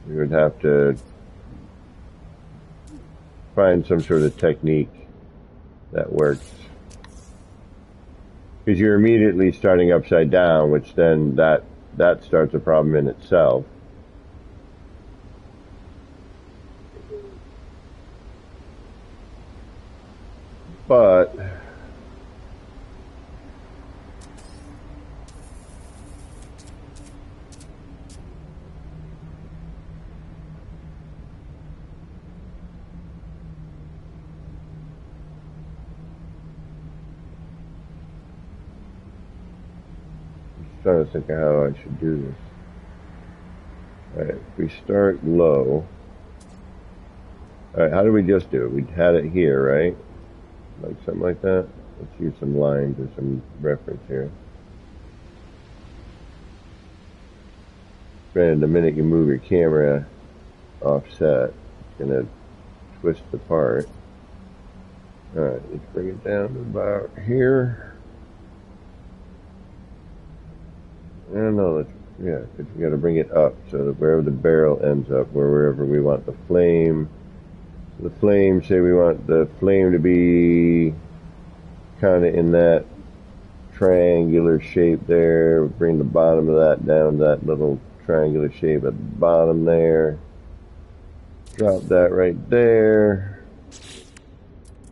we would have to find some sort of technique that works. Because you're immediately starting upside down, which then that starts a problem in itself. But I'm trying to think of how I should do this. Alright, if we start low. Alright, how do we just do it? We had it here, right? Like something like that. Let's use some lines or some reference here. Granted, the minute you move your camera offset, it's going to twist the part. Alright, let's bring it down to about here. I don't know, yeah, because we got to bring it up so that wherever the barrel ends up, wherever we want the flame. The flame, say we want the flame to be kind of in that triangular shape there. Bring the bottom of that down to that little triangular shape at the bottom there. Drop that right there.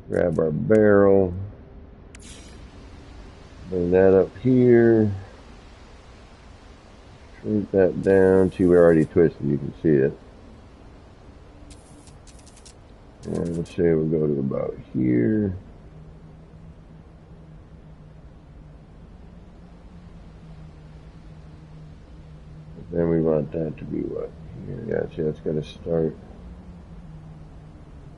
Grab our barrel. Bring that up here. Shrink that down. See, we're already twisted. You can see it. And let's say we'll go to about here. Then we want that to be what? Here. Yeah, see, that's got to start.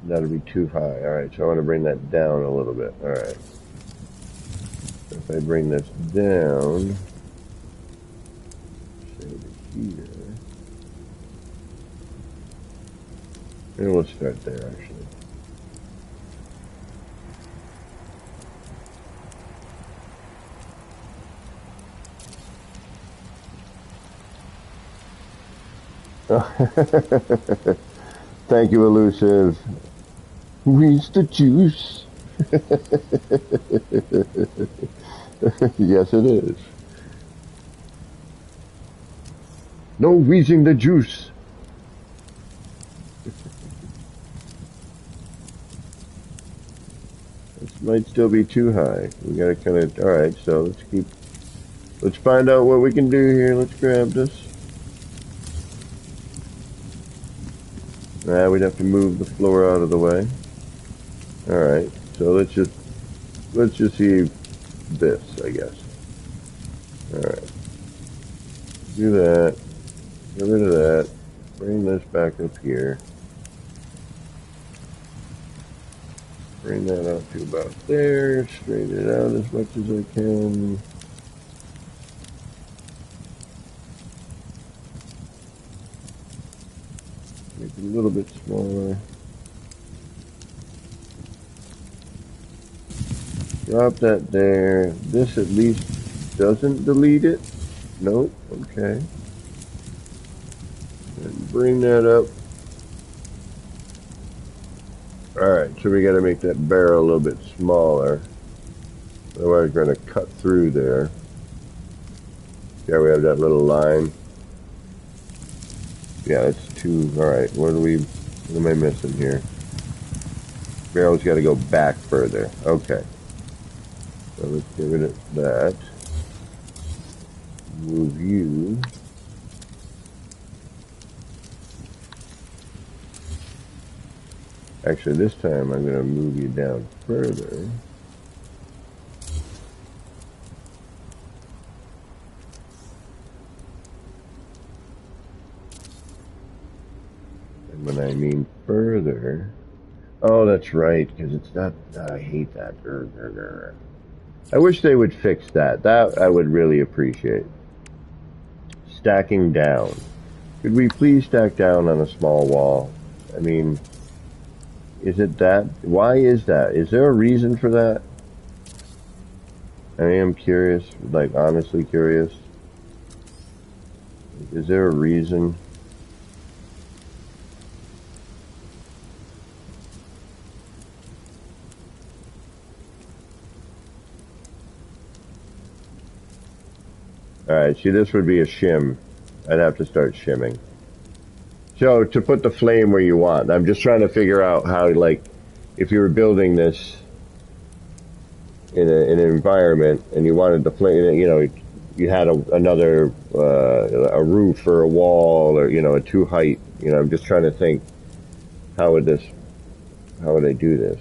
That'll be too high. Alright, so I want to bring that down a little bit. Alright. So if I bring this down, say to here. And we'll start there, actually. Thank you, Elusive. Where's the juice? Yes, it is. No wheezing the juice. This might still be too high. We gotta kind of, alright, so let's find out what we can do here. Let's grab this. We'd have to move the floor out of the way. Alright, so let's just see this, I guess. Alright. Do that. Get rid of that. Bring this back up here. Bring that up to about there. Straighten it out as much as I can. Make it a little bit smaller. Drop that there. This at least doesn't delete it. Nope. Okay. And bring that up. Alright, so we gotta make that barrel a little bit smaller. Otherwise we're gonna cut through there. Yeah, we have that little line. Yeah, it's too, alright, what am I missing here? Barrel's gotta go back further. Okay. So let's get rid of that. Move you. Actually, this time I'm going to move you down further. And when I mean further, oh, that's right, because it's not, I hate that. I wish they would fix that. That I would really appreciate. Stacking down. Could we please stack down on a small wall? I mean, is it that? Why is that? Is there a reason for that? I am curious, like honestly curious. Is there a reason? Alright, see, this would be a shim. I'd have to start shimming. So, to put the flame where you want, I'm just trying to figure out how, like, if you were building this in an environment and you wanted the flame, you know, you had another, a roof or a wall or, you know, a two height, you know, I'm just trying to think, how would I do this?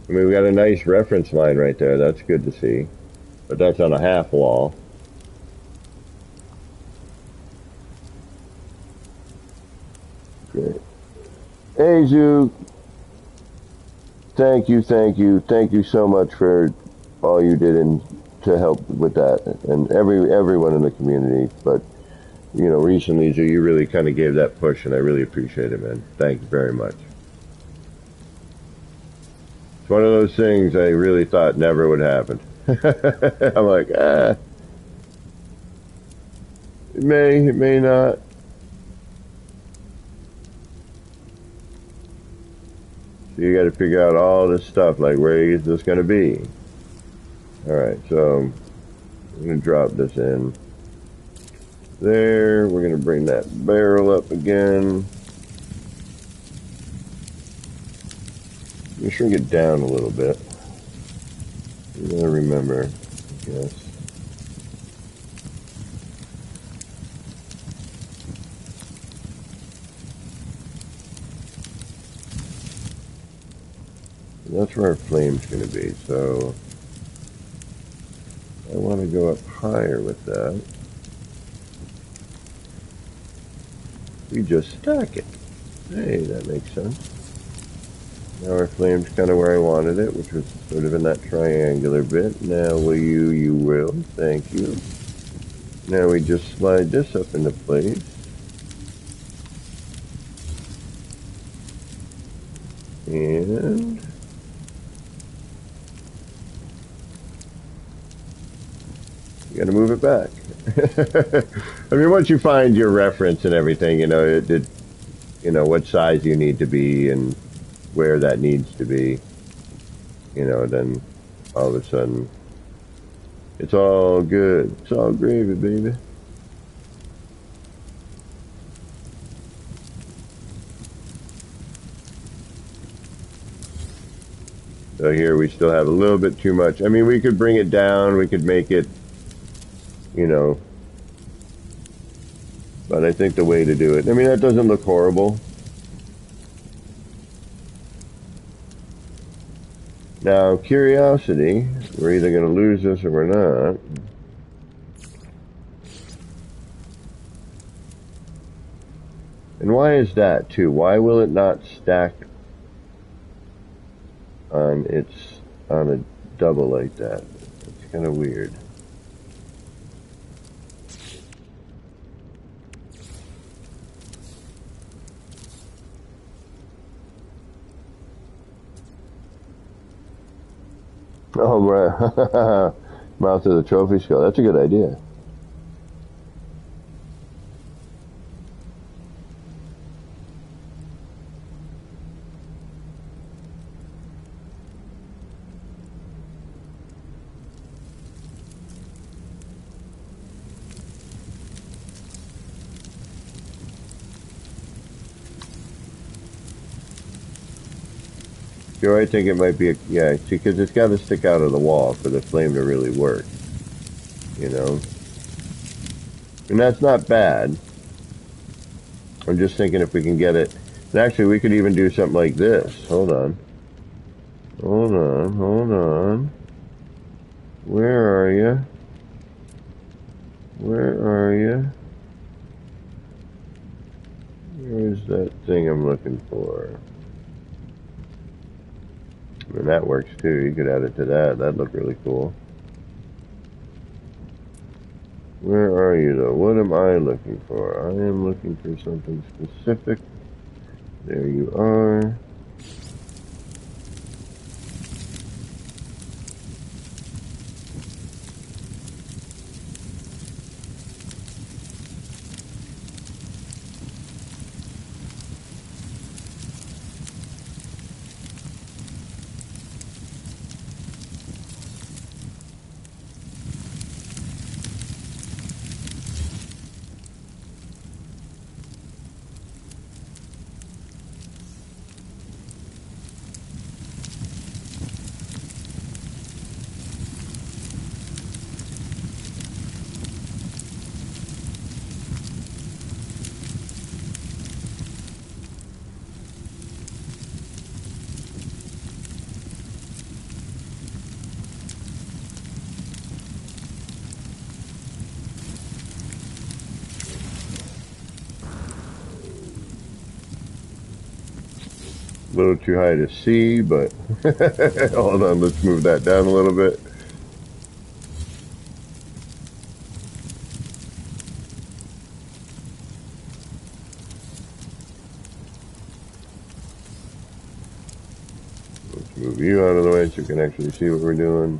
I mean, we got a nice reference line right there, that's good to see. But that's on a half wall. Great. Hey, Zoo. Thank you so much for all you did to help with that, and everyone in the community. But you know, recently, Zoo, you really kind of gave that push, and I really appreciate it, man. Thank you very much. It's one of those things I really thought never would happen. I'm like, it may not. So you got to figure out all this stuff, like where is this going to be? Alright, so I'm going to drop this in there. We're going to bring that barrel up again. I'm going to shrink it down a little bit. You got to remember, yes. That's where our flame's going to be, so I want to go up higher with that. We just stack it. Hey, that makes sense. Now our flame's kind of where I wanted it, which was sort of in that triangular bit. Now will you will. Thank you. Now we just slide this up into place. And you gotta move it back. I mean, once you find your reference and everything, you know, you know, what size you need to be and where that needs to be, you know, then all of a sudden, it's all good. It's all gravy, baby. So here we still have a little bit too much. I mean, we could bring it down, we could make it, you know, but I think the way to do it, I mean, that doesn't look horrible. Now, curiosity, we're either going to lose this or we're not. And why is that, too? Why will it not stack on a double like that? It's kind of weird. Oh, right. Mouth of the trophy skull. That's a good idea. I think it might be yeah, because it's got to stick out of the wall for the flame to really work, you know. And that's not bad. I'm just thinking if we can get it. And actually, we could even do something like this. Hold on. Hold on. Where are you? Where is Where's that thing I'm looking for? And that works too. You could add it to that. That'd look really cool. Where are you though? What am I looking for? I am looking for something specific. There you are. A little too high to see, but hold on, let's move that down a little bit. Let's move you out of the way so you can actually see what we're doing.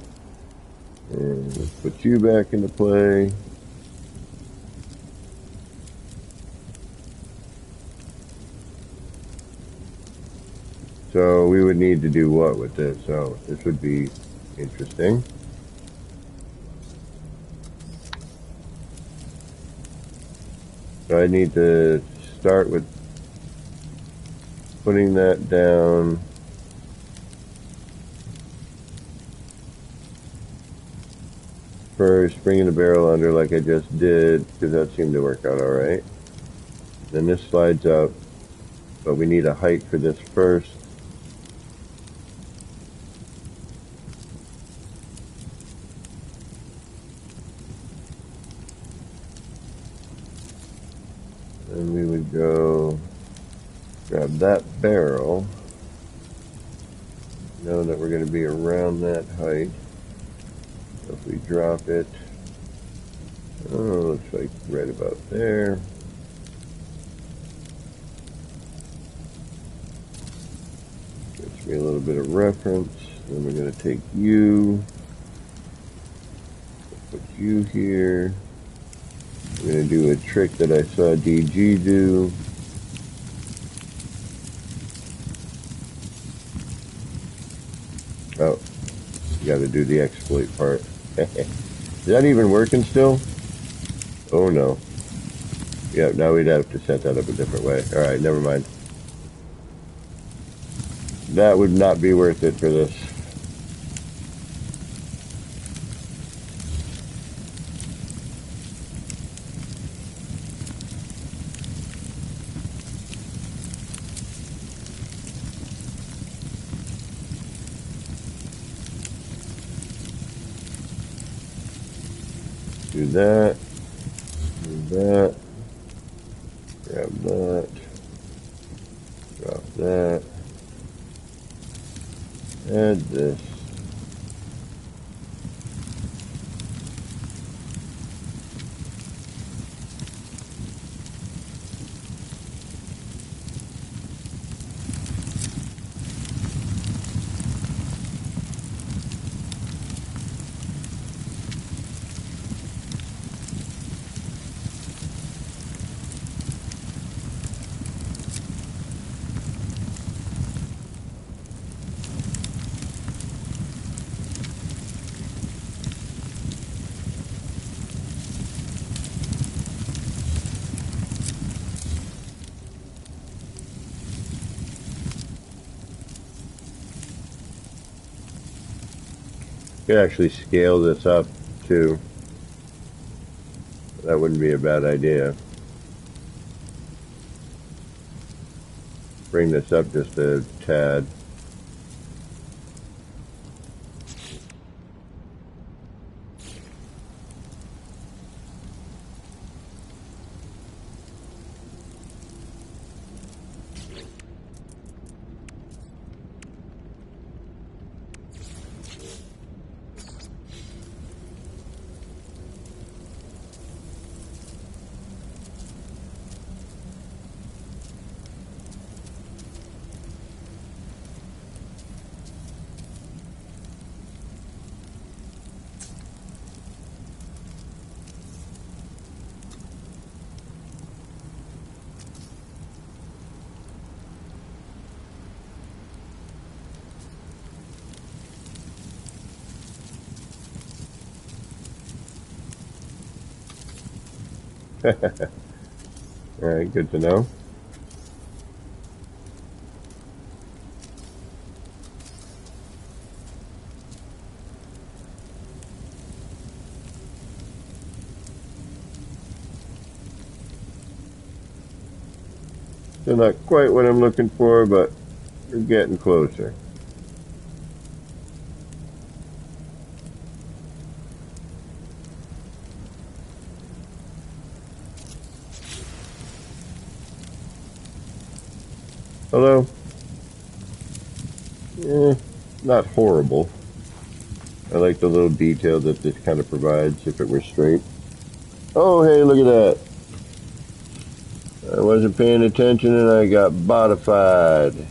And let's put you back into play. So we would need to do what with this? So this would be interesting. So I need to start with putting that down. First, bringing the barrel under like I just did, because that seemed to work out alright. Then this slides up, but we need a height for this first. Then we would go grab that barrel. Know that we're going to be around that height. So if we drop it, looks like right about there. Gives me a little bit of reference. Then we're going to take you, put you here. I'm going to do a trick that I saw DG do. Oh, you got to do the exploit part. Is that even working still? Oh no. Yeah, now we'd have to set that up a different way. Alright, never mind. That would not be worth it for this. Do that. Do that. Grab that. Drop that. Add this. Could actually scale this up too. That wouldn't be a bad idea. Bring this up just a tad. Alright, good to know. Still not quite what I'm looking for, but we're getting closer. Hello? Not horrible. I like the little detail that this kind of provides if it were straight. Oh, hey, look at that. I wasn't paying attention and I got botified.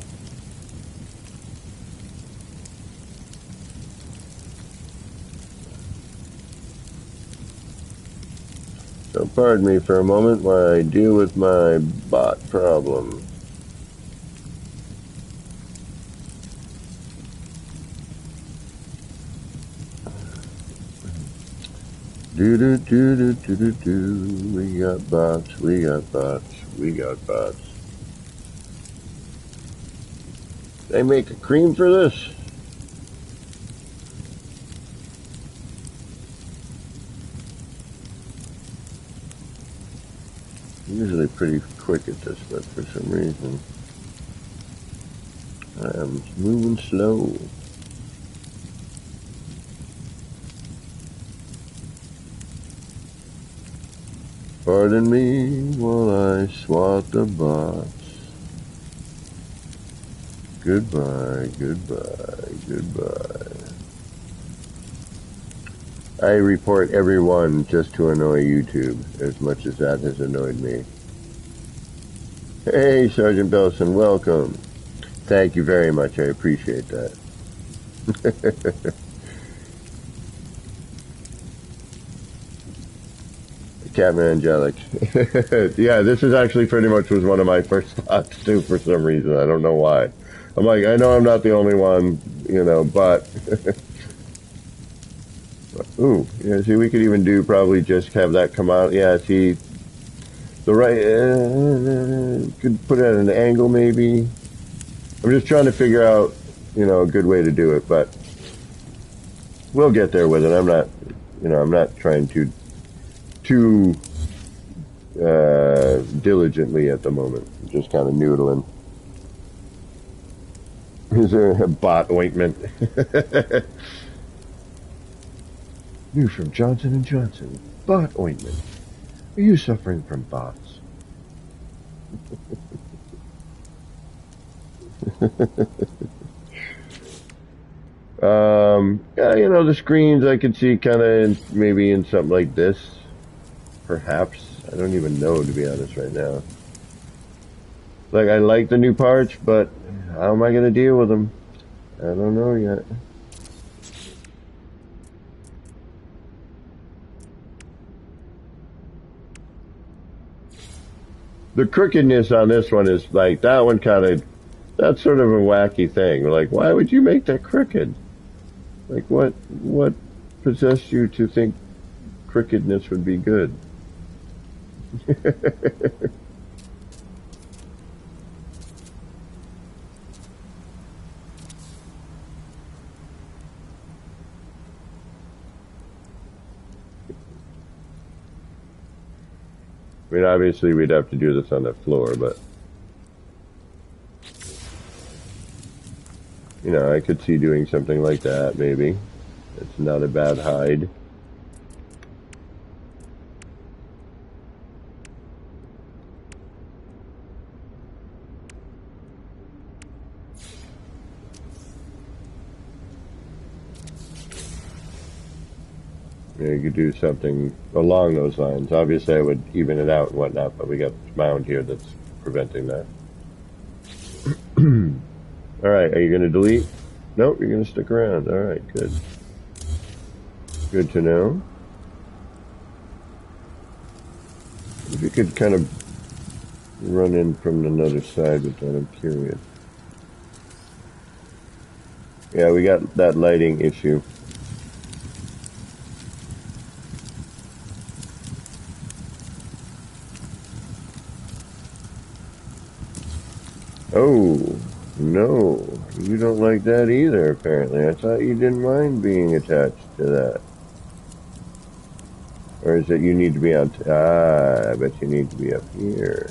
So pardon me for a moment while I deal with my bot problem. Do. We got bots, we got bots, we got bots. They make a cream for this? Usually pretty quick at this, but for some reason I'm moving slow. Pardon me while I swat the bots. Goodbye, goodbye, goodbye. I report everyone just to annoy YouTube, as much as that has annoyed me. Hey, Sergeant Belson, welcome. Thank you very much, I appreciate that. Captain Angelic. Yeah, this is actually pretty much was one of my first thoughts too for some reason. I don't know why. I'm like, I know I'm not the only one, you know, but ooh, yeah, see, we could even do probably just have that come out. Yeah, see, the right, could put it at an angle maybe. I'm just trying to figure out, you know, a good way to do it, but we'll get there with it. I'm not, you know, I'm not trying to too diligently at the moment. I'm just kind of noodling. Is there a bot ointment? New from Johnson & Johnson. Bot ointment. Are you suffering from bots? Yeah, you know, the screens I could see kind of maybe in something like this. Perhaps. I don't even know, to be honest, right now. Like, I like the new parts, but how am I going to deal with them? I don't know yet. The crookedness on this one is like, that one kind of, that's sort of a wacky thing. Like, why would you make that crooked? Like, what possessed you to think crookedness would be good? I mean, obviously we'd have to do this on the floor, but you know, I could see doing something like that, maybe. It's not a bad hide. You know, you could do something along those lines. Obviously, I would even it out and whatnot, but we got this mound here that's preventing that. All right, are you going to delete? Nope, you're going to stick around. All right, good. Good to know. If you could kind of run in from another side with that, I'm curious. Yeah, we got that lighting issue. Oh, no. You don't like that either, apparently. I thought you didn't mind being attached to that. Or is it you need to be on... I bet you need to be up here.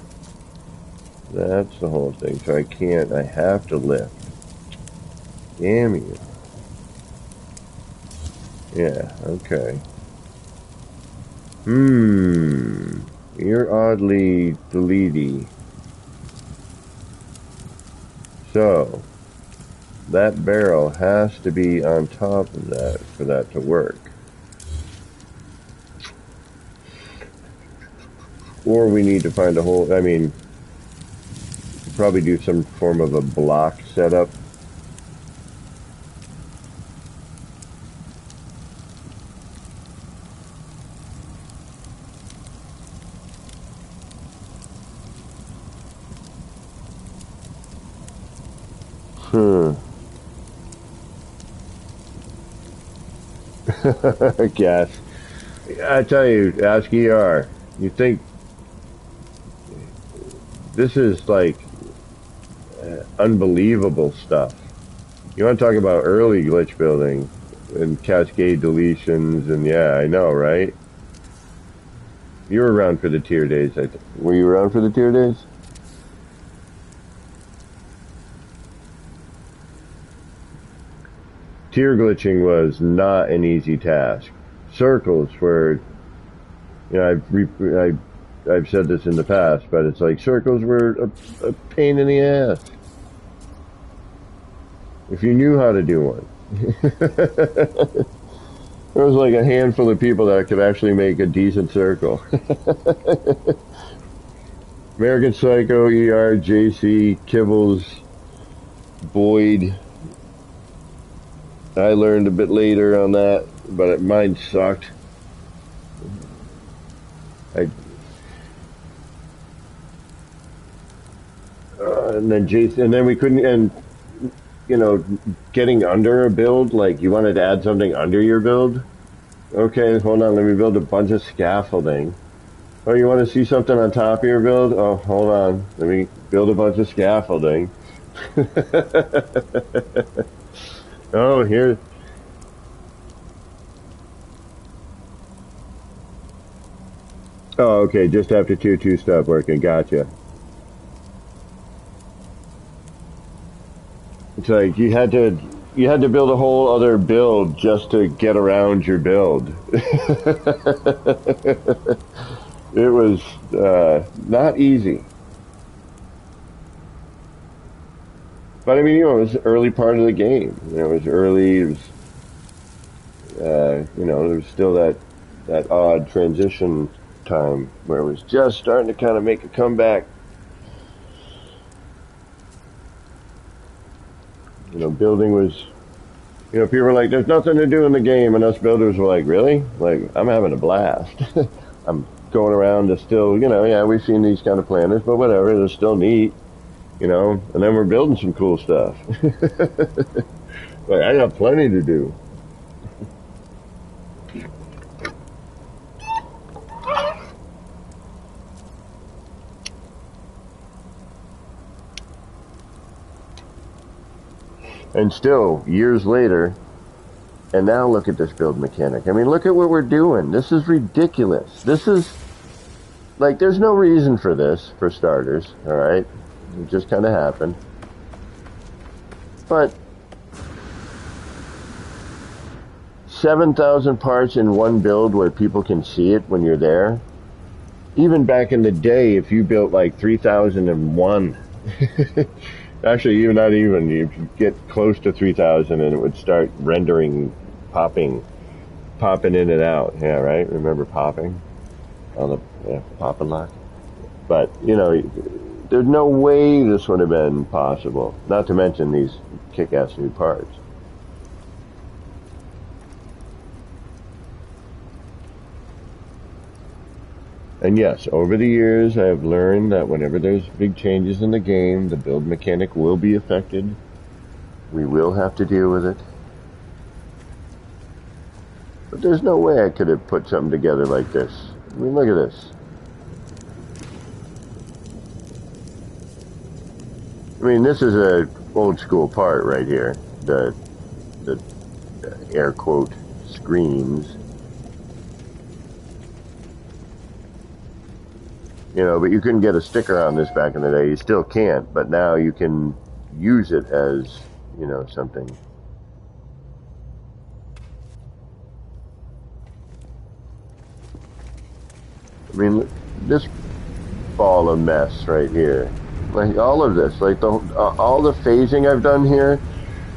That's the whole thing. So I can't... I have to lift. Damn you. Yeah, okay. You're oddly deleted. So, that barrel has to be on top of that for that to work. Or we need to find a whole... I mean, probably do some form of a block setup. Guess. I tell you, ask ER. You think this is like unbelievable stuff. You want to talk about early glitch building and cascade deletions and yeah, I know, right? You were around for the tier days, I think. Were you around for the tier days? Tier glitching was not an easy task. Circles were, you know, I've said this in the past, but it's like circles were a pain in the ass. If you knew how to do one. There was like a handful of people that could actually make a decent circle. American Psycho, ER, JC, Kibbles, Boyd. I learned a bit later on that, but mine sucked. And then JC, and then we couldn't, and you know, getting under a build, like you wanted to add something under your build. Okay, hold on, let me build a bunch of scaffolding. Oh, you want to see something on top of your build? Oh, hold on, let me build a bunch of scaffolding. Oh, here. Oh, okay, just after 2-2 stopped working, gotcha. It's like you had to build a whole other build just to get around your build. It was not easy. But I mean, you know, it was the early part of the game. You know, it was early. It was, you know, there was still that odd transition time where it was just starting to kind of make a comeback. You know, building was, you know, people were like, there's nothing to do in the game, and us builders were like, really? Like, I'm having a blast. I'm going around to still, you know, yeah, we've seen these kind of planners, but whatever, they're still neat, you know, and then we're building some cool stuff. Like, I got plenty to do. And still, years later, and now look at this build mechanic. I mean, look at what we're doing. This is ridiculous. This is, like, there's no reason for this, for starters, alright? It just kind of happened. But 7,000 parts in one build where people can see it when you're there. Even back in the day, if you built like 3,001, actually, even not even, you get close to 3,000 and it would start rendering, popping in and out. Yeah, right? Remember popping? On the pop and lock? But, you know, there's no way this would have been possible. Not to mention these kick-ass new parts. And yes, over the years, I have learned that whenever there's big changes in the game, the build mechanic will be affected. We will have to deal with it. But there's no way I could have put something together like this. I mean, look at this. I mean, this is a old school part right here. The air quote screens. You know, but you couldn't get a sticker on this back in the day. You still can't, but now you can use it as, you know, something. I mean, this ball of mess right here. Like all of this, like all the phasing I've done here.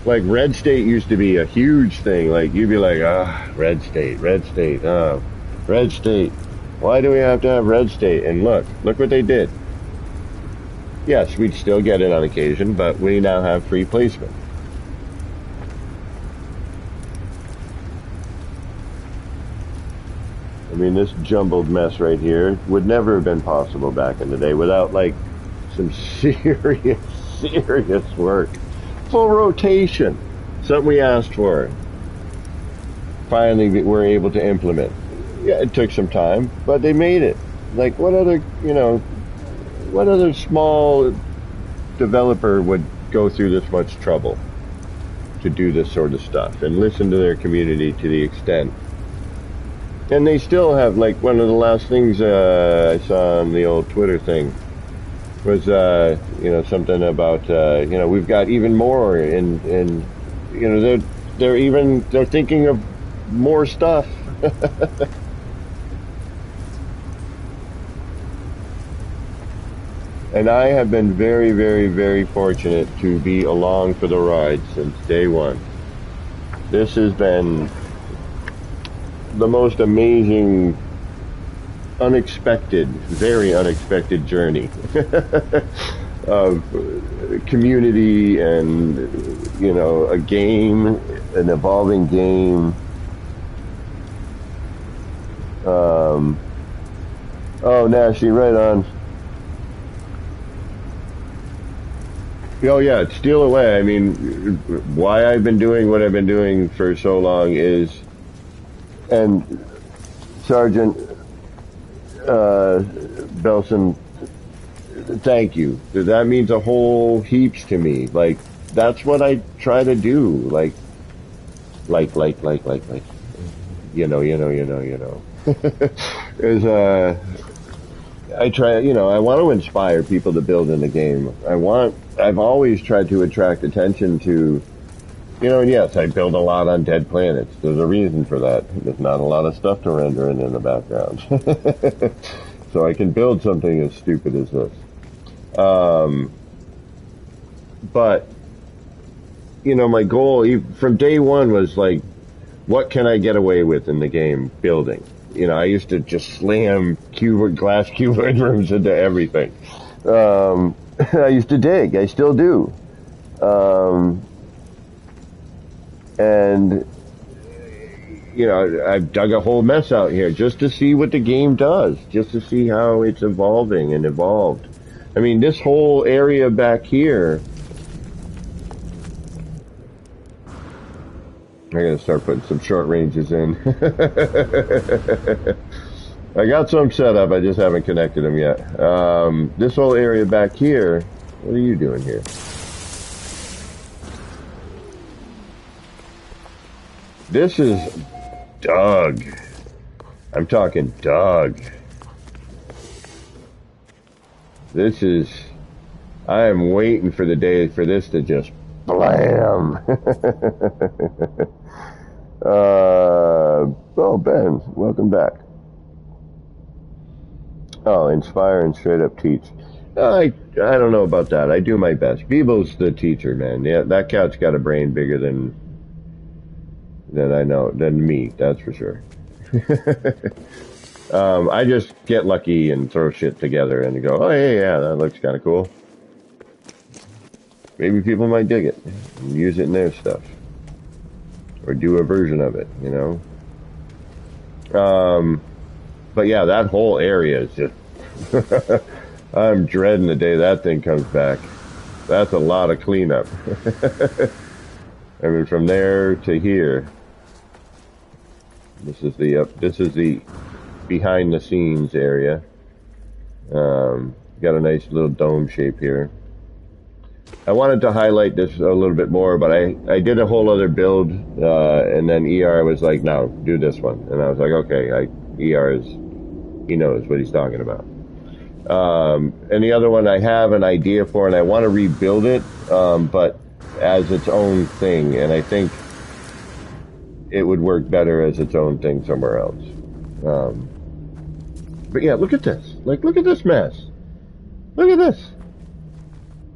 Like red state used to be a huge thing. Like you'd be like, red state, red state, red state. Why do we have to have red state? And look what they did. Yes, we'd still get it on occasion, but we now have free placement. I mean, this jumbled mess right here would never have been possible back in the day without like some serious work. Full rotation. Something we asked for. Finally, we're able to implement. Yeah, it took some time, but they made it. Like, what other small developer would go through this much trouble to do this sort of stuff and listen to their community to the extent? And they still have, like, one of the last things I saw on the old Twitter thing was, something about, we've got even more, and they're thinking of more stuff. And I have been very, very, very fortunate to be along for the ride since day one. This has been the most amazing, unexpected, very unexpected journey of community and, a game, an evolving game. Nashy, right on. Oh yeah, steal away. I mean, why I've been doing what I've been doing for so long is, and Sergeant Belson, thank you. That means a whole heaps to me. Like, that's what I try to do. Like, There's I try, I want to inspire people to build in the game. I've always tried to attract attention to, and yes, I build a lot on dead planets. There's a reason for that. There's not a lot of stuff to render in the background. So I can build something as stupid as this. But, my goal from day one was like, what can I get away with in the game building? I used to just slam glass cuboid rooms into everything. I used to dig. I still do. And, I've dug a whole mess out here just to see what the game does, just to see how it's evolving and evolved. I mean, this whole area back here, I gotta start putting some short ranges in. I got some set up, I just haven't connected them yet. This whole area back here, what are you doing here? This is dug. I'm talking dug. I am waiting for the day for this to just blam. Ben, welcome back. Oh, inspire and straight up teach. I don't know about that. I do my best. Beeble's the teacher, man. Yeah, that cat's got a brain bigger than me, that's for sure. I just get lucky and throw shit together and go, oh yeah, that looks kind of cool. Maybe people might dig it and use it in their stuff. Or do a version of it, But yeah, that whole area is just... I'm dreading the day that thing comes back. That's a lot of cleanup. I mean, from there to here. This is the behind the scenes area. Got a nice little dome shape here. I wanted to highlight this a little bit more, but I did a whole other build, and then ER was like, no, do this one. And I was like, okay, ER is, he knows what he's talking about. And the other one I have an idea for, and I want to rebuild it, but as its own thing, and I think it would work better as its own thing somewhere else. But yeah, look at this. Like, look at this mess. Look at this.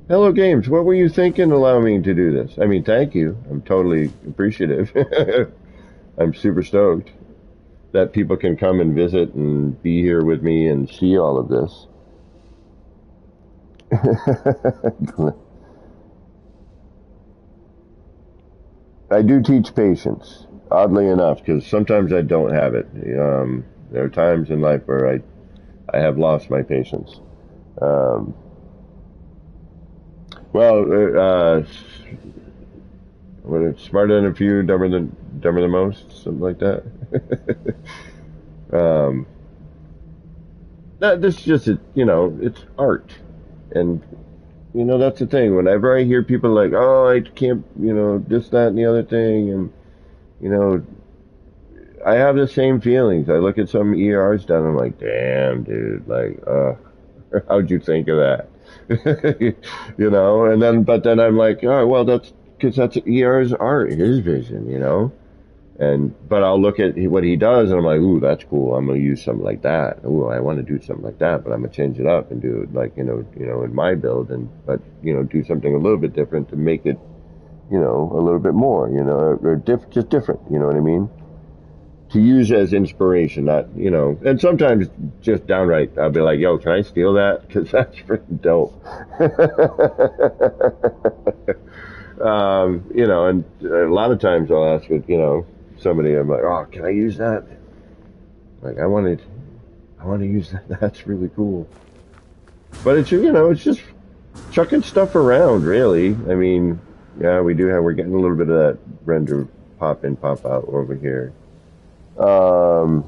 Hello Games, what were you thinking allowing me to do this? I mean, thank you. I'm totally appreciative. I'm super stoked that people can come and visit and be here with me and see all of this. I do teach patience, oddly enough, because sometimes I don't have it. There are times in life where I have lost my patience. What it's smarter than a few, dumber than most, something like that. This is just, it's art, and that's the thing. Whenever I hear people like, oh, I can't, this, that, and the other thing, and I have the same feelings. I look at some ERs done, I'm like, damn, dude, like, how'd you think of that? But then I'm like, oh, well, that's because that's ER's art, his vision, but I'll look at what he does and I'm like, ooh, that's cool. I'm going to use something like that. Ooh, I want to do something like that, but I'm going to change it up and do it like, in my build but do something a little bit different to make it, a little bit more, or just different, you know what I mean? To use as inspiration, not, and sometimes just downright, I'll be like, yo, can I steal that? Because that's freaking dope. And a lot of times I'll ask it, somebody, I'm like, oh, can I use that? Like, I want to use that. That's really cool. But it's, it's just chucking stuff around, really. I mean, yeah, we're getting a little bit of that render pop in, pop out over here. But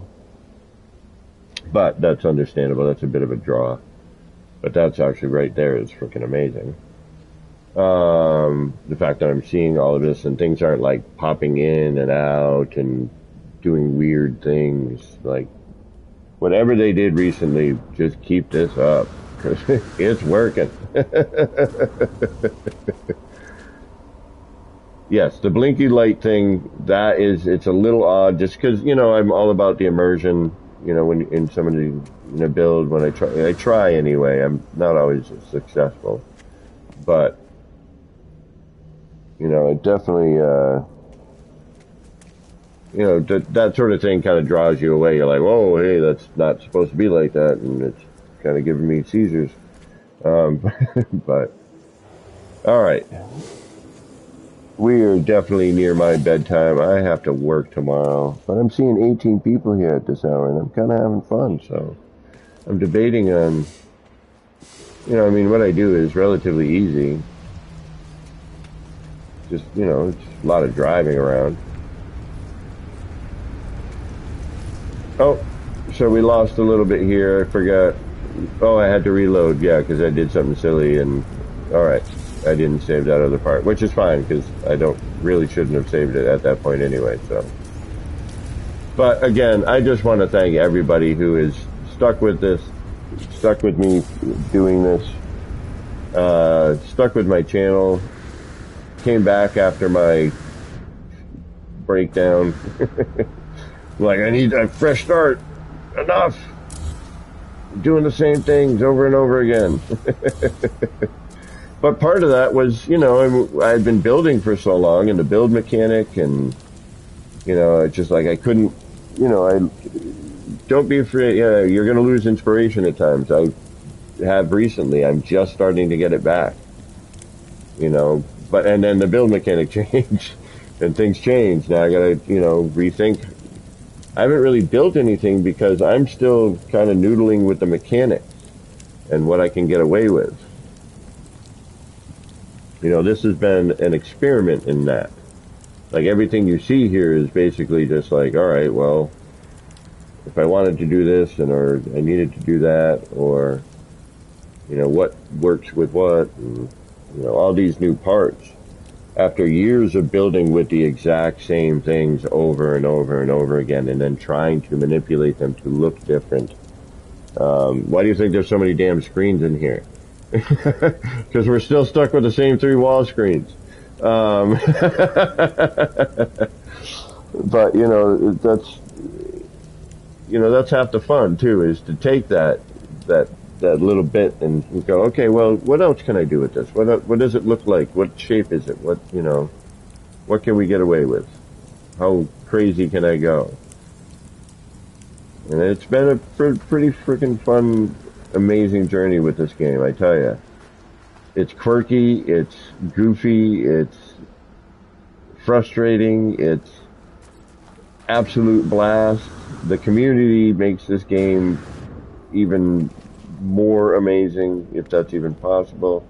that's understandable. That's a bit of a draw. But that's actually right there is freaking amazing. The fact that I'm seeing all of this and things aren't like popping in and out and doing weird things. Like, whatever they did recently, just keep this up. Because it's working. Yes, the blinky light thing, it's a little odd just because, I'm all about the immersion, when in somebody in a build, when I try anyway. I'm not always successful. But, it definitely, that sort of thing kind of draws you away. You're like, whoa, hey, that's not supposed to be like that. And it's kind of giving me seizures. But, all right. We are definitely near my bedtime. I have to work tomorrow. But I'm seeing 18 people here at this hour, and I'm kind of having fun. So I'm debating on, what I do is relatively easy. Just, it's a lot of driving around. Oh, so we lost a little bit here. I forgot. Oh, I had to reload. Yeah, because I did something silly. And all right. I didn't save that other part, which is fine because I shouldn't have saved it at that point anyway. So, but again, I just want to thank everybody who is stuck with this, stuck with me doing this, stuck with my channel, came back after my breakdown. Like, I need a fresh start. Enough. Doing the same things over and over again. But part of that was, I had been building for so long and the build mechanic and, it's just like I couldn't, don't be afraid. Yeah, you're going to lose inspiration at times. I have recently. I'm just starting to get it back, but, and then the build mechanic changed and things changed. Now I got to, rethink. I haven't really built anything because I'm still kind of noodling with the mechanics and what I can get away with. This has been an experiment in that. Like, everything you see here is basically just like, all right, well, if I wanted to do this or I needed to do that, or, what works with what. And all these new parts after years of building with the exact same things over and over and over again, and then trying to manipulate them to look different. Why do you think there's so many damn screens in here? Because we're still stuck with the same 3 wall screens. But that's half the fun too, is to take that little bit and go, okay, well, what else can I do with this? What does it look like? What shape is it? What can we get away with? How crazy can I go? And it's been a pretty freaking fun, amazing journey with this game, I tell you. It's quirky, it's goofy, it's frustrating, it's absolute blast. The community makes this game even more amazing, if that's even possible.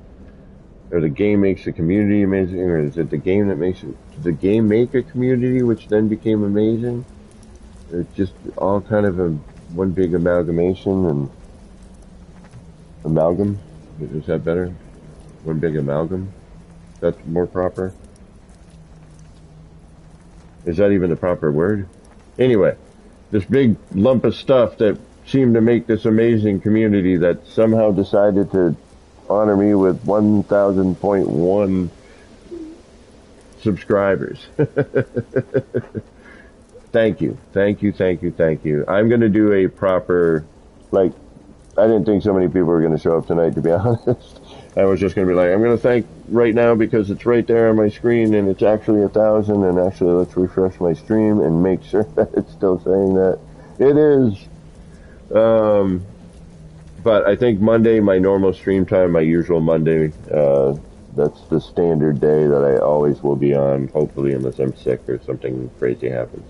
Or the game makes the community amazing, or is it the game that makes it? Did the game make a community which then became amazing? It's just all kind of one big amalgamation and amalgam. Is that better? One big amalgam? That's more proper? Is that even the proper word? Anyway, this big lump of stuff that seemed to make this amazing community that somehow decided to honor me with 1,000.1 subscribers. Thank you. I'm going to do a proper, I didn't think so many people were going to show up tonight, to be honest. I was just going to be like, I'm going to thank right now because it's right there on my screen and it's actually 1,000, and actually let's refresh my stream and make sure that it's still saying that. It is. But I think Monday, my normal stream time, my usual Monday, that's the standard day that I always will be on, hopefully, unless I'm sick or something crazy happens.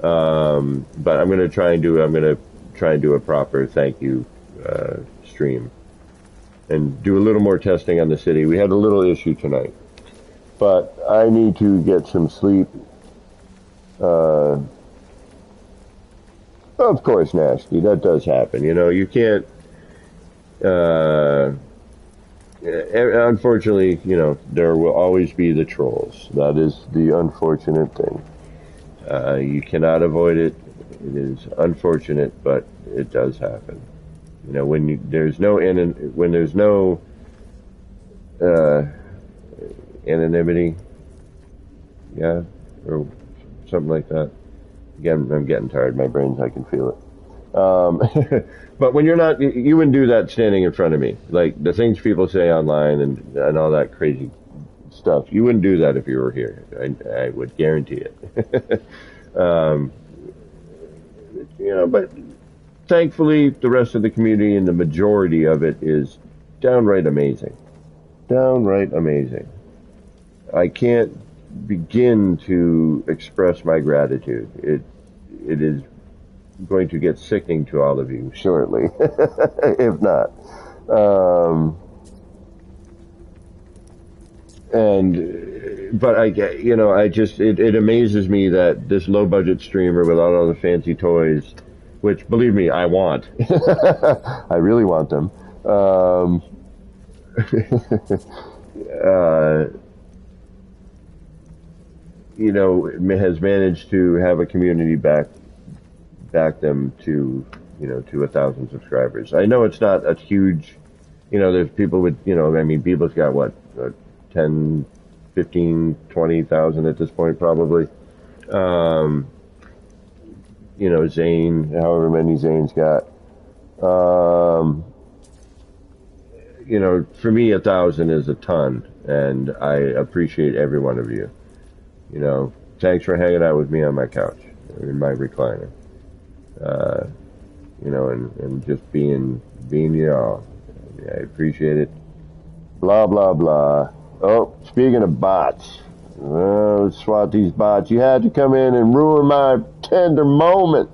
But I'm going to try and do a proper thank you, stream. And do a little more testing on the city. We had a little issue tonight, but I need to get some sleep. Of course, nasty. That does happen. You can't. Unfortunately, there will always be the trolls. That is the unfortunate thing. You cannot avoid it. It is unfortunate, but it does happen. When there's no anonymity, yeah, or something like that. Again, I'm getting tired. My brains, I can feel it. But when you're not, you wouldn't do that standing in front of me. Like the things people say online and all that crazy stuff. You wouldn't do that if you were here. I would guarantee it. But thankfully, the rest of the community and the majority of it is downright amazing. Downright amazing. I can't begin to express my gratitude. It is going to get sickening to all of you shortly, if not. But it amazes me that this low budget streamer without all the fancy toys, which believe me, I want. I really want them. Has managed to have a community back them to 1,000 subscribers. I know it's not a huge, there's people with, people's got what, 10, 15, 20,000 at this point probably. Zane, however many Zane's got. For me, 1,000 is a ton, and I appreciate every one of you. Thanks for hanging out with me on my couch, in my recliner. And just being y'all. I appreciate it. Blah, blah, blah. Oh, speaking of bots. Let's swat these bots. You had to come in and ruin my tender moment.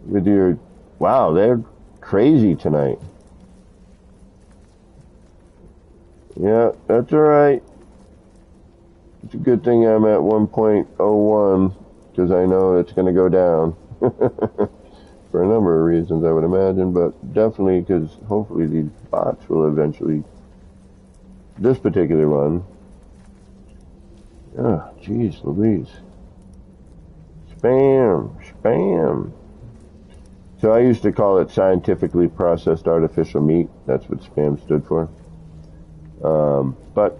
With your... Wow, they're crazy tonight. Yeah, that's alright. It's a good thing I'm at 1.01, because I know it's going to go down. for a number of reasons, I would imagine, but definitely because hopefully these bots will eventually. This particular one. Oh, jeez, Louise. Spam. So I used to call it scientifically processed artificial meat. That's what spam stood for. But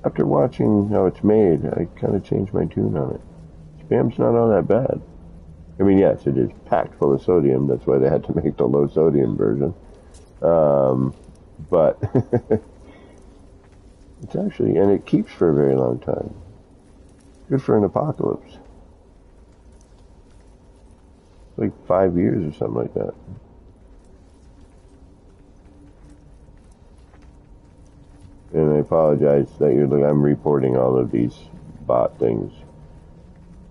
after watching how it's made, I kind of changed my tune on it. Spam's not all that bad. I mean, yes, it is packed full of sodium. That's why they had to make the low sodium version. But it's actually, and it keeps for a very long time. Good for an apocalypse. Like 5 years or something like that. And I apologize that I'm reporting all of these bot things.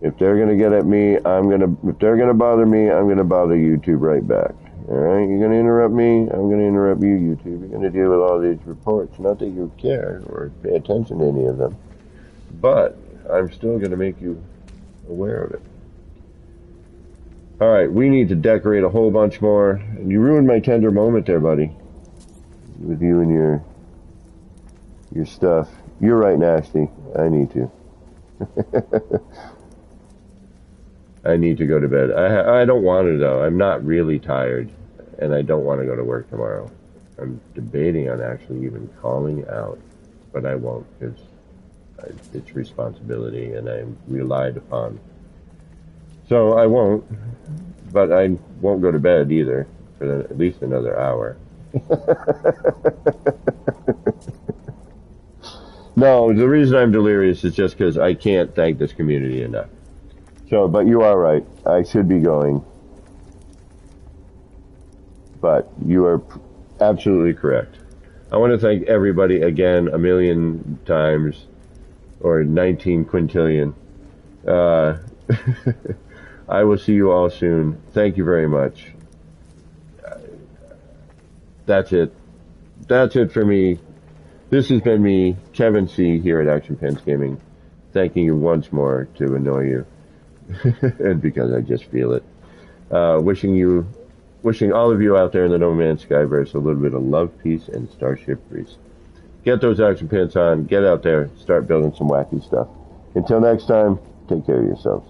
If they're gonna get at me, if they're gonna bother me, I'm gonna bother YouTube right back. Alright? You're gonna interrupt me, I'm gonna interrupt you, YouTube. You're gonna deal with all these reports. Not that you care or pay attention to any of them. But I'm still gonna make you aware of it. Alright, we need to decorate a whole bunch more. You ruined my tender moment there, buddy. With you and your stuff. You're right, Nasty. I need to. I need to go to bed. I don't want to, though. I'm not really tired, and I don't want to go to work tomorrow. I'm debating on actually even calling out, but I won't because it's responsibility, and I'm relied upon. So I won't, but I won't go to bed either for at least another hour. No, the reason I'm delirious is just because I can't thank this community enough. So, but you are right. I should be going. But you are absolutely correct. I want to thank everybody again 1,000,000 times, or 19 quintillion. I will see you all soon. Thank you very much. That's it. That's it for me. This has been me, Kevin C, here at Action Pants Gaming, thanking you once more to annoy you, and because I just feel it. Wishing all of you out there in the No Man's Skyverse a little bit of love, peace, and Starship Breeze. Get those action pants on, get out there, start building some wacky stuff. Until next time, take care of yourselves.